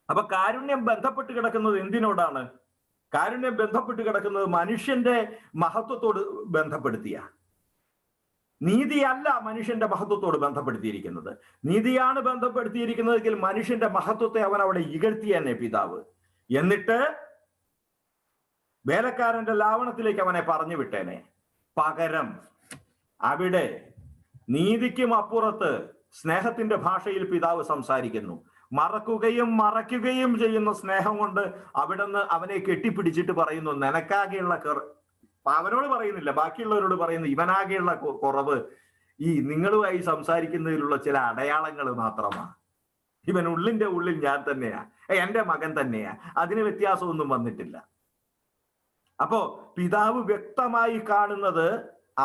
അപ്പൊ കാരുണ്യം ബന്ധപ്പെട്ട് കിടക്കുന്നത് എന്തിനോടാണ്? കാരുണ്യം ബന്ധപ്പെട്ട് കിടക്കുന്നത് മനുഷ്യന്റെ മഹത്വത്തോട് ബന്ധപ്പെടുത്തിയ. നീതിയല്ല മനുഷ്യന്റെ മഹത്വത്തോട് ബന്ധപ്പെടുത്തിയിരിക്കുന്നത്. നീതിയാണ് ബന്ധപ്പെടുത്തിയിരിക്കുന്നതെങ്കിൽ മനുഷ്യന്റെ മഹത്വത്തെ അവൻ അവിടെ ഇകഴ്ത്തി തന്നെ പിതാവ്. എന്നിട്ട് വേലക്കാരന്റെ ലാവണത്തിലേക്ക് അവനെ പറഞ്ഞു വിട്ടേനെ. പകരം അവിടെ നീതിക്കും അപ്പുറത്ത് സ്നേഹത്തിന്റെ ഭാഷയിൽ പിതാവ് സംസാരിക്കുന്നു. മറക്കുകയും മറയ്ക്കുകയും ചെയ്യുന്ന സ്നേഹം കൊണ്ട് അവിടുന്ന് അവനെ കെട്ടിപ്പിടിച്ചിട്ട് പറയുന്നു, നിനക്കാകെയുള്ള അവനോട് പറയുന്നില്ല, ബാക്കിയുള്ളവരോട് പറയുന്നു, ഇവനാകെയുള്ള കുറവ് ഈ നിങ്ങളുമായി സംസാരിക്കുന്നതിലുള്ള ചില അടയാളങ്ങൾ മാത്രമാണ്. ഇവൻ ഉള്ളിന്റെ ഉള്ളിൽ ഞാൻ തന്നെയാ, എന്റെ മകൻ തന്നെയാ, അതിന് വ്യത്യാസമൊന്നും വന്നിട്ടില്ല. അപ്പോ പിതാവ് വ്യക്തമായി കാണുന്നത്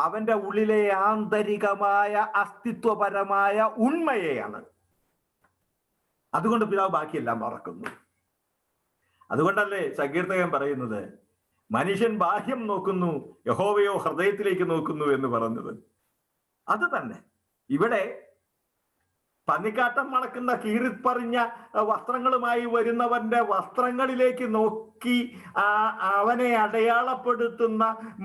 അവന്റെ ഉള്ളിലെ ആന്തരികമായ അസ്തിത്വപരമായ ഉണ്മയെയാണ്. അതുകൊണ്ട് പിതാവ് ബാക്കിയെല്ലാം മറക്കുന്നു. അതുകൊണ്ടല്ലേ സങ്കീർത്തകൻ പറയുന്നത്, മനുഷ്യൻ ബാഹ്യം നോക്കുന്നു, യഹോവയോ ഹൃദയത്തിലേക്ക് നോക്കുന്നു എന്ന് പറഞ്ഞത്. അത് തന്നെ ഇവിടെ പന്നിക്കാട്ടം മണക്കുന്ന കീറിപ്പറിഞ്ഞ വസ്ത്രങ്ങളുമായി വരുന്നവന്റെ വസ്ത്രങ്ങളിലേക്ക് നോക്കി അവനെ അടയാളപ്പെടുത്തുന്ന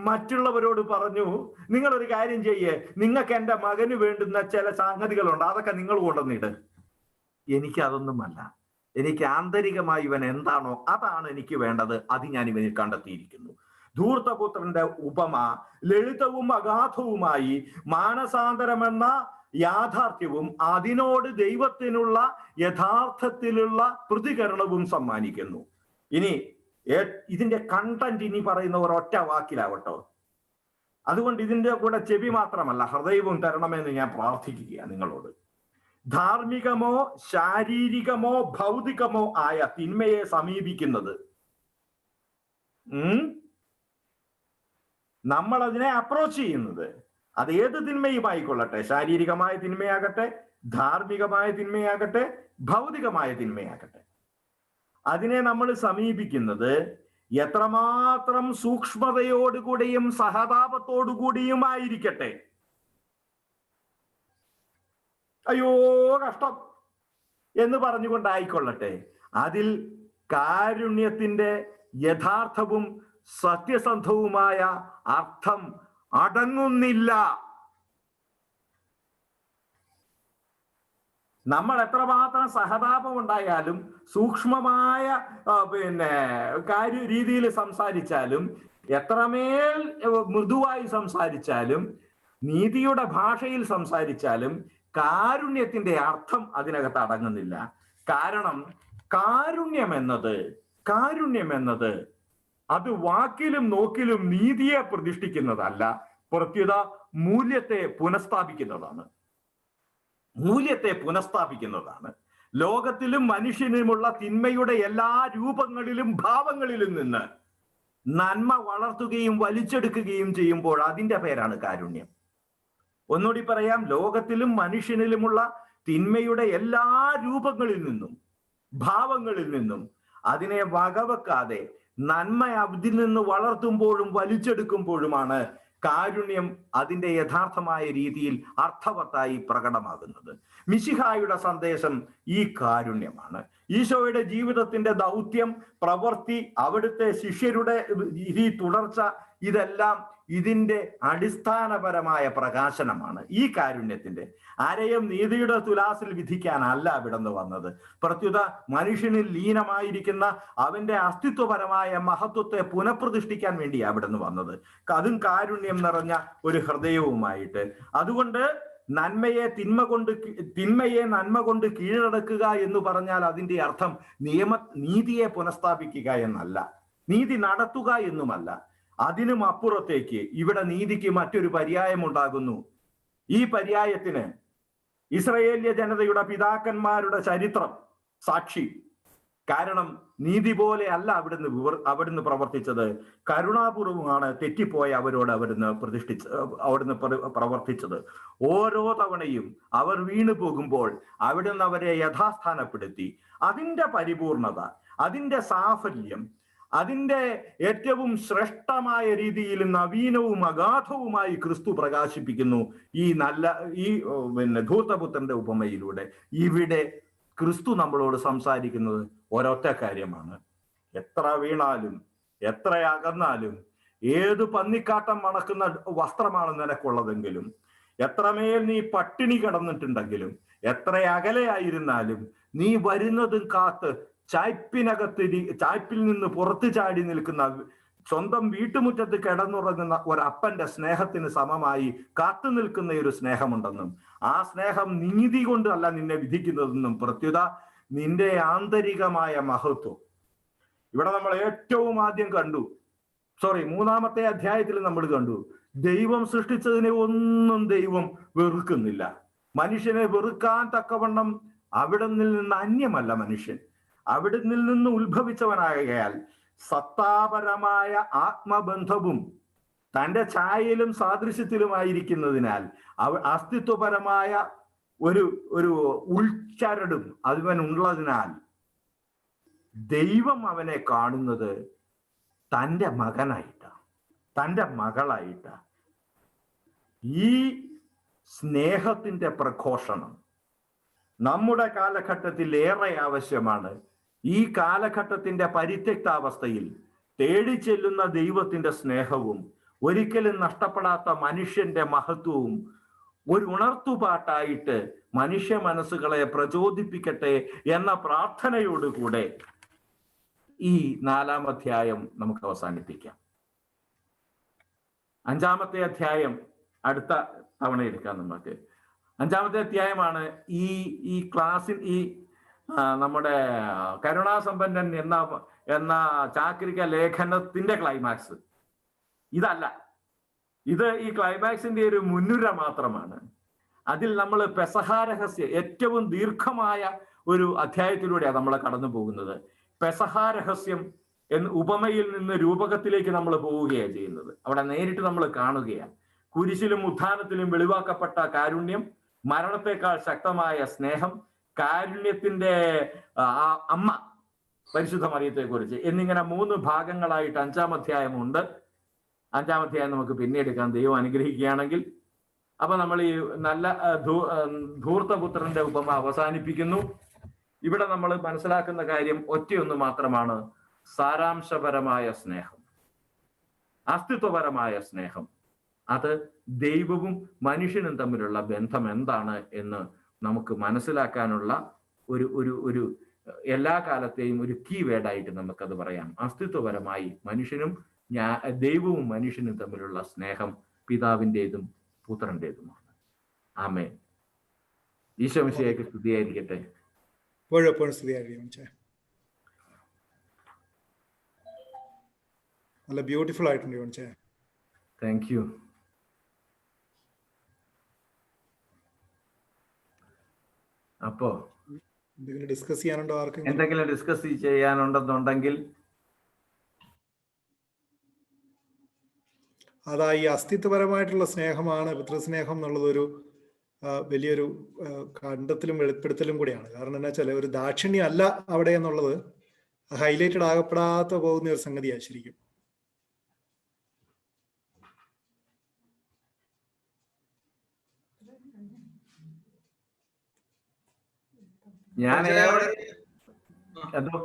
മറ്റുള്ളവരോട് പറഞ്ഞു, നിങ്ങളൊരു കാര്യം ചെയ്യേ, നിങ്ങൾക്ക് എൻ്റെ മകന് വേണ്ടുന്ന ചില സംഗതികളുണ്ട്, അതൊക്കെ നിങ്ങൾ കൊണ്ടുവന്നിട്. എനിക്ക് അതൊന്നുമല്ല, എനിക്ക് ആന്തരികമായി ഇവൻ എന്താണോ അതാണ് എനിക്ക് വേണ്ടത്, അത് ഞാൻ ഇവനിൽ കണ്ടെത്തിയിരിക്കുന്നു. ധൂർത്തപുത്രന്റെ ഉപമ ലളിതവും അഗാധവുമായി മാനസാന്തരമെന്ന യാഥാർത്ഥ്യവും അതിനോട് ദൈവത്തിനുള്ള യഥാർത്ഥത്തിലുള്ള പ്രതികരണവും സമ്മാനിക്കുന്നു. ഇനി ഇതിന്റെ കണ്ടന്റ് ഇനി പറയുന്ന ഒരൊറ്റ വാക്കിലാവട്ടോ. അതുകൊണ്ട് ഇതിന്റെ കൂടെ ചെവി മാത്രമല്ല ഹൃദയവും തരണമെന്ന് ഞാൻ പ്രാർത്ഥിക്കുകയാണ് നിങ്ങളോട്. ധാർമ്മികമോ ശാരീരികമോ ഭൗതികമോ ആയ തിന്മയെ സമീപിക്കുന്നത് നമ്മൾ അതിനെ അപ്രോച്ച് ചെയ്യുന്നത്, അത് ഏത് തിന്മയുമായിക്കൊള്ളട്ടെ, ശാരീരികമായ തിന്മയാകട്ടെ, ധാർമ്മികമായ തിന്മയാകട്ടെ, ഭൗതികമായ തിന്മയാകട്ടെ, അതിനെ നമ്മൾ സമീപിക്കുന്നത് എത്രമാത്രം സൂക്ഷ്മതയോടുകൂടിയും സഹതാപത്തോടുകൂടിയുമായിരിക്കട്ടെ. അയ്യോ കഷ്ടം എന്ന് പറഞ്ഞുകൊണ്ടായിക്കൊള്ളട്ടെ, അതിൽ കാരുണ്യത്തിന്റെ യഥാർത്ഥവും സത്യസന്ധവുമായ അർത്ഥം അടങ്ങുന്നില്ല. നമ്മൾ എത്രമാത്രം സഹതാപം ഉണ്ടായാലും സൂക്ഷ്മമായ രീതിയിൽ സംസാരിച്ചാലും എത്രമേൽ മൃദുവായി സംസാരിച്ചാലും നീതിയുടെ ഭാഷയിൽ സംസാരിച്ചാലും കാരുണ്യത്തിന്റെ അർത്ഥം അതിനകത്ത് അടങ്ങുന്നില്ല. കാരണം കാരുണ്യം എന്നത് അത് വാക്കിലും നോക്കിലും നീതിയെ പ്രതിഷ്ഠിക്കുന്നതല്ല, പ്രത്യുത മൂല്യത്തെ പുനഃസ്ഥാപിക്കുന്നതാണ്. ലോകത്തിലും മനുഷ്യനുമുള്ള തിന്മയുടെ എല്ലാ രൂപങ്ങളിലും ഭാവങ്ങളിലും നിന്ന് നന്മ വളർത്തുകയും വലിച്ചെടുക്കുകയും ചെയ്യുമ്പോൾ അതിൻ്റെ പേരാണ് കാരുണ്യം. ഒന്നുകൂടി പറയാം, ലോകത്തിലും മനുഷ്യനിലുമുള്ള തിന്മയുടെ എല്ലാ രൂപങ്ങളിൽ നിന്നും ഭാവങ്ങളിൽ നിന്നും അതിനെ വകവെക്കാതെ നന്മ അതിൽ നിന്ന് വളർത്തുമ്പോഴും വലിച്ചെടുക്കുമ്പോഴുമാണ് കാരുണ്യം അതിൻ്റെ യഥാർത്ഥമായ രീതിയിൽ അർത്ഥവത്തായി പ്രകടമാകുന്നത്. മിശിഹായുടെ സന്ദേശം ഈ കാരുണ്യമാണ്. ഈശോയുടെ ജീവിതത്തിന്റെ ദൗത്യം, പ്രവൃത്തി, അവിടുത്തെ ശിഷ്യരുടെ ഈ തുടർച്ച, ഇതെല്ലാം ഇതിന്റെ അടിസ്ഥാനപരമായ പ്രകാശനമാണ്. ഈ കാരുണ്യത്തിന്റെ ആരെയും നീതിയുടെ തുലാസിൽ വിധിക്കാനല്ല അവിടുന്ന് വന്നത്, പ്രത്യുത മനുഷ്യനിൽ ലീനമായിരിക്കുന്ന അവന്റെ അസ്തിത്വപരമായ മഹത്വത്തെ പുനഃപ്രതിഷ്ഠിക്കാൻ വേണ്ടി അവിടുന്ന് വന്നത്, അതും കാരുണ്യം നിറഞ്ഞ ഒരു ഹൃദയവുമായിട്ട്. അതുകൊണ്ട് തിന്മയെ നന്മ കൊണ്ട് കീഴടക്കുക എന്ന് പറഞ്ഞാൽ അതിന്റെ അർത്ഥം നീതിയെ പുനഃസ്ഥാപിക്കുക എന്നല്ല, നീതി നടത്തുക എന്നുമല്ല. അതിനും അപ്പുറത്തേക്ക് ഇവിടെ നീതിക്ക് മറ്റൊരു പര്യായം ഉണ്ടാകുന്നു. ഈ പര്യായത്തിന് ഇസ്രയേല്യ ജനതയുടെ പിതാക്കന്മാരുടെ ചരിത്രം സാക്ഷി. കാരണം നീതി പോലെ അല്ല അവിടുന്ന് പ്രവർത്തിച്ചത്, കരുണാപൂർവമാണ് തെറ്റിപ്പോയ അവരോട് അവിടുന്ന് പ്രവർത്തിച്ചത്. ഓരോ തവണയും അവർ വീണു പോകുമ്പോൾ അവിടുന്ന് അവരെ യഥാസ്ഥാനപ്പെടുത്തി. അതിൻ്റെ പരിപൂർണത, അതിൻ്റെ സാഫല്യം, അതിൻ്റെ ഏറ്റവും ശ്രേഷ്ഠമായ രീതിയിൽ നവീനവും അഗാധവുമായി ക്രിസ്തു പ്രകാശിപ്പിക്കുന്നു ഈ ധൂർത്തപുത്രന്റെ ഉപമയിലൂടെ. ഇവിടെ ക്രിസ്തു നമ്മളോട് സംസാരിക്കുന്നത് ഒരൊറ്റ കാര്യമാണ്. എത്ര വീണാലും എത്ര അകന്നാലും, ഏത് പന്നിക്കാട്ടം മണക്കുന്ന വസ്ത്രമാണ് നിനക്കുള്ളതെങ്കിലും, എത്രമേൽ നീ പട്ടിണി കിടന്നിട്ടുണ്ടെങ്കിലും, എത്ര അകലെയായിരുന്നാലും, നീ വരുന്നതും കാത്ത് ചായ്പിൽ നിന്ന് പുറത്തു ചാടി നിൽക്കുന്ന സ്വന്തം വീട്ടുമുറ്റത്ത് കിടന്നുറങ്ങുന്ന ഒരപ്പന്റെ സ്നേഹത്തിന് സമമായി കാത്തു നിൽക്കുന്ന ഒരു സ്നേഹമുണ്ടെന്നും, ആ സ്നേഹം നീതി കൊണ്ടല്ല നിന്നെ വിധിക്കുന്നതെന്നും, പ്രത്യുത നിന്റെ ആന്തരികമായ മഹത്വം. ഇവിടെ നമ്മൾ ഏറ്റവും ആദ്യം കണ്ടു, മൂന്നാമത്തെ അധ്യായത്തിൽ നമ്മൾ കണ്ടു, ദൈവം സൃഷ്ടിച്ചതിനെ ഒന്നും ദൈവം വെറുക്കുന്നില്ല. മനുഷ്യനെ വെറുക്കാൻ തക്കവണ്ണം അവിടെ നിന്ന് അന്യമല്ല മനുഷ്യൻ, അവിടെ നിന്ന് ഉത്ഭവിച്ചവനാകയാൽ സത്താപരമായ ആത്മബന്ധവും തൻ്റെ ഛായയിലും സാദൃശ്യത്തിലുമായിരിക്കുന്നതിനാൽ അസ്തിത്വപരമായ ഒരു ഉൾച്ചരടും അവനുള്ളതിനാൽ ദൈവം അവനെ കാണുന്നത് തൻ്റെ മകനായിട്ടാണ്, തൻ്റെ മകളായിട്ടാണ്. ഈ സ്നേഹത്തിൻ്റെ പ്രഘോഷണം നമ്മുടെ കാലഘട്ടത്തിൽ ഏറെ ആവശ്യമാണ്. ഈ കാലഘട്ടത്തിന്റെ പരിത്യക്താവസ്ഥയിൽ തേടിച്ചെല്ലുന്ന ദൈവത്തിന്റെ സ്നേഹവും ഒരിക്കലും നഷ്ടപ്പെടാത്ത മനുഷ്യന്റെ മഹത്വവും ഒരു ഉണർത്തുപാട്ടായിട്ട് മനുഷ്യ മനസ്സുകളെ പ്രചോദിപ്പിക്കട്ടെ എന്ന പ്രാർത്ഥനയോടുകൂടെ ഈ 4-ാം അധ്യായം നമുക്ക് അവസാനിപ്പിക്കാം. 5-ാമത്തെ അധ്യായം അടുത്ത തവണ എടുക്കാം നമുക്ക്. 5-ാമത്തെ അധ്യായമാണ് ഈ ക്ലാസ്സിൽ നമ്മുടെ കരുണാസമ്പന്നൻ എന്ന ചാക്രിക ലേഖനത്തിന്റെ ക്ലൈമാക്സ് ഇതല്ല. ഇത് ഈ ക്ലൈമാക്സിന്റെ ഒരു മുൻനുര മാത്രമാണ്. അതിൽ നമ്മൾ പെസഹ രഹസ്യം, ഏറ്റവും ദീർഘമായ ഒരു അധ്യായത്തിലൂടെയാണ് നമ്മൾ കടന്നു പോകുന്നത്. പെസഹ രഹസ്യം ഉപമയിൽ നിന്ന് രൂപകത്തിലേക്ക് നമ്മൾ പോവുകയാണ് ചെയ്യുന്നത്. അവിടെ നേരിട്ട് നമ്മൾ കാണുകയാണ്. കുരിശിലും ഉത്ഥാനത്തിലും വെളിവാക്കപ്പെട്ട കാരുണ്യം, മരണത്തെക്കാൾ ശക്തമായ സ്നേഹം, കാരുണ്യത്തിന്റെ അമ്മ പരിശുദ്ധ മറിയത്തെ കുറിച്ച് എന്നിങ്ങനെ 3 ഭാഗങ്ങളായിട്ട് 5-ാം അധ്യായമുണ്ട്. 5-ാം അധ്യായം നമുക്ക് പിന്നെടുക്കാം, ദൈവം അനുഗ്രഹിക്കുകയാണെങ്കിൽ. അപ്പൊ നമ്മൾ ഈ നല്ല ധൂർത്തപുത്രന്റെ ഉപമ അവസാനിപ്പിക്കുന്നു. ഇവിടെ നമ്മൾ മനസ്സിലാക്കുന്ന കാര്യം ഒറ്റയൊന്ന് മാത്രമാണ്: സാരാംശപരമായ സ്നേഹം, അസ്തിത്വപരമായ സ്നേഹം. അത് ദൈവവും മനുഷ്യനും തമ്മിലുള്ള ബന്ധം എന്താണ് എന്ന് നമുക്ക് മനസ്സിലാക്കാനുള്ള ഒരു എല്ലാ കാലത്തെയും ഒരു കീ വേർഡായിട്ട് നമുക്കത് പറയാം. അസ്തിത്വപരമായി ദൈവവും മനുഷ്യനും തമ്മിലുള്ള സ്നേഹം പിതാവിൻ്റെതും പുത്രൻ്റെതുമാണ്. ആമേൻ. ഈശോ മിശിഹായ്ക്ക് സ്തുതിയായിരിക്കട്ടെ. നല്ല ബ്യൂട്ടിഫുൾ ആയിട്ടുണ്ട്. Thank you. അപ്പോ എന്തെങ്കിലും ഡിസ്കസ് ചെയ്യാനുണ്ടെന്നുണ്ടെങ്കിൽ അതാ ഈ അസ്തിത്വപരമായിട്ടുള്ള സ്നേഹമാണ് പിതൃസ്നേഹം എന്നുള്ളതൊരു വലിയൊരു കണ്ടെത്തലും വെളിപ്പെടുത്തലും കൂടിയാണ്. കാരണം എന്താ വെച്ചാൽ ഒരു ദാക്ഷിണ്യം അല്ല അവിടെ എന്നുള്ളത് ഹൈലൈറ്റഡ് ആകപ്പെടാത്ത പോകുന്ന ഒരു സംഗതിയാണ് ശരിക്കും. ഞാൻ എന്തോ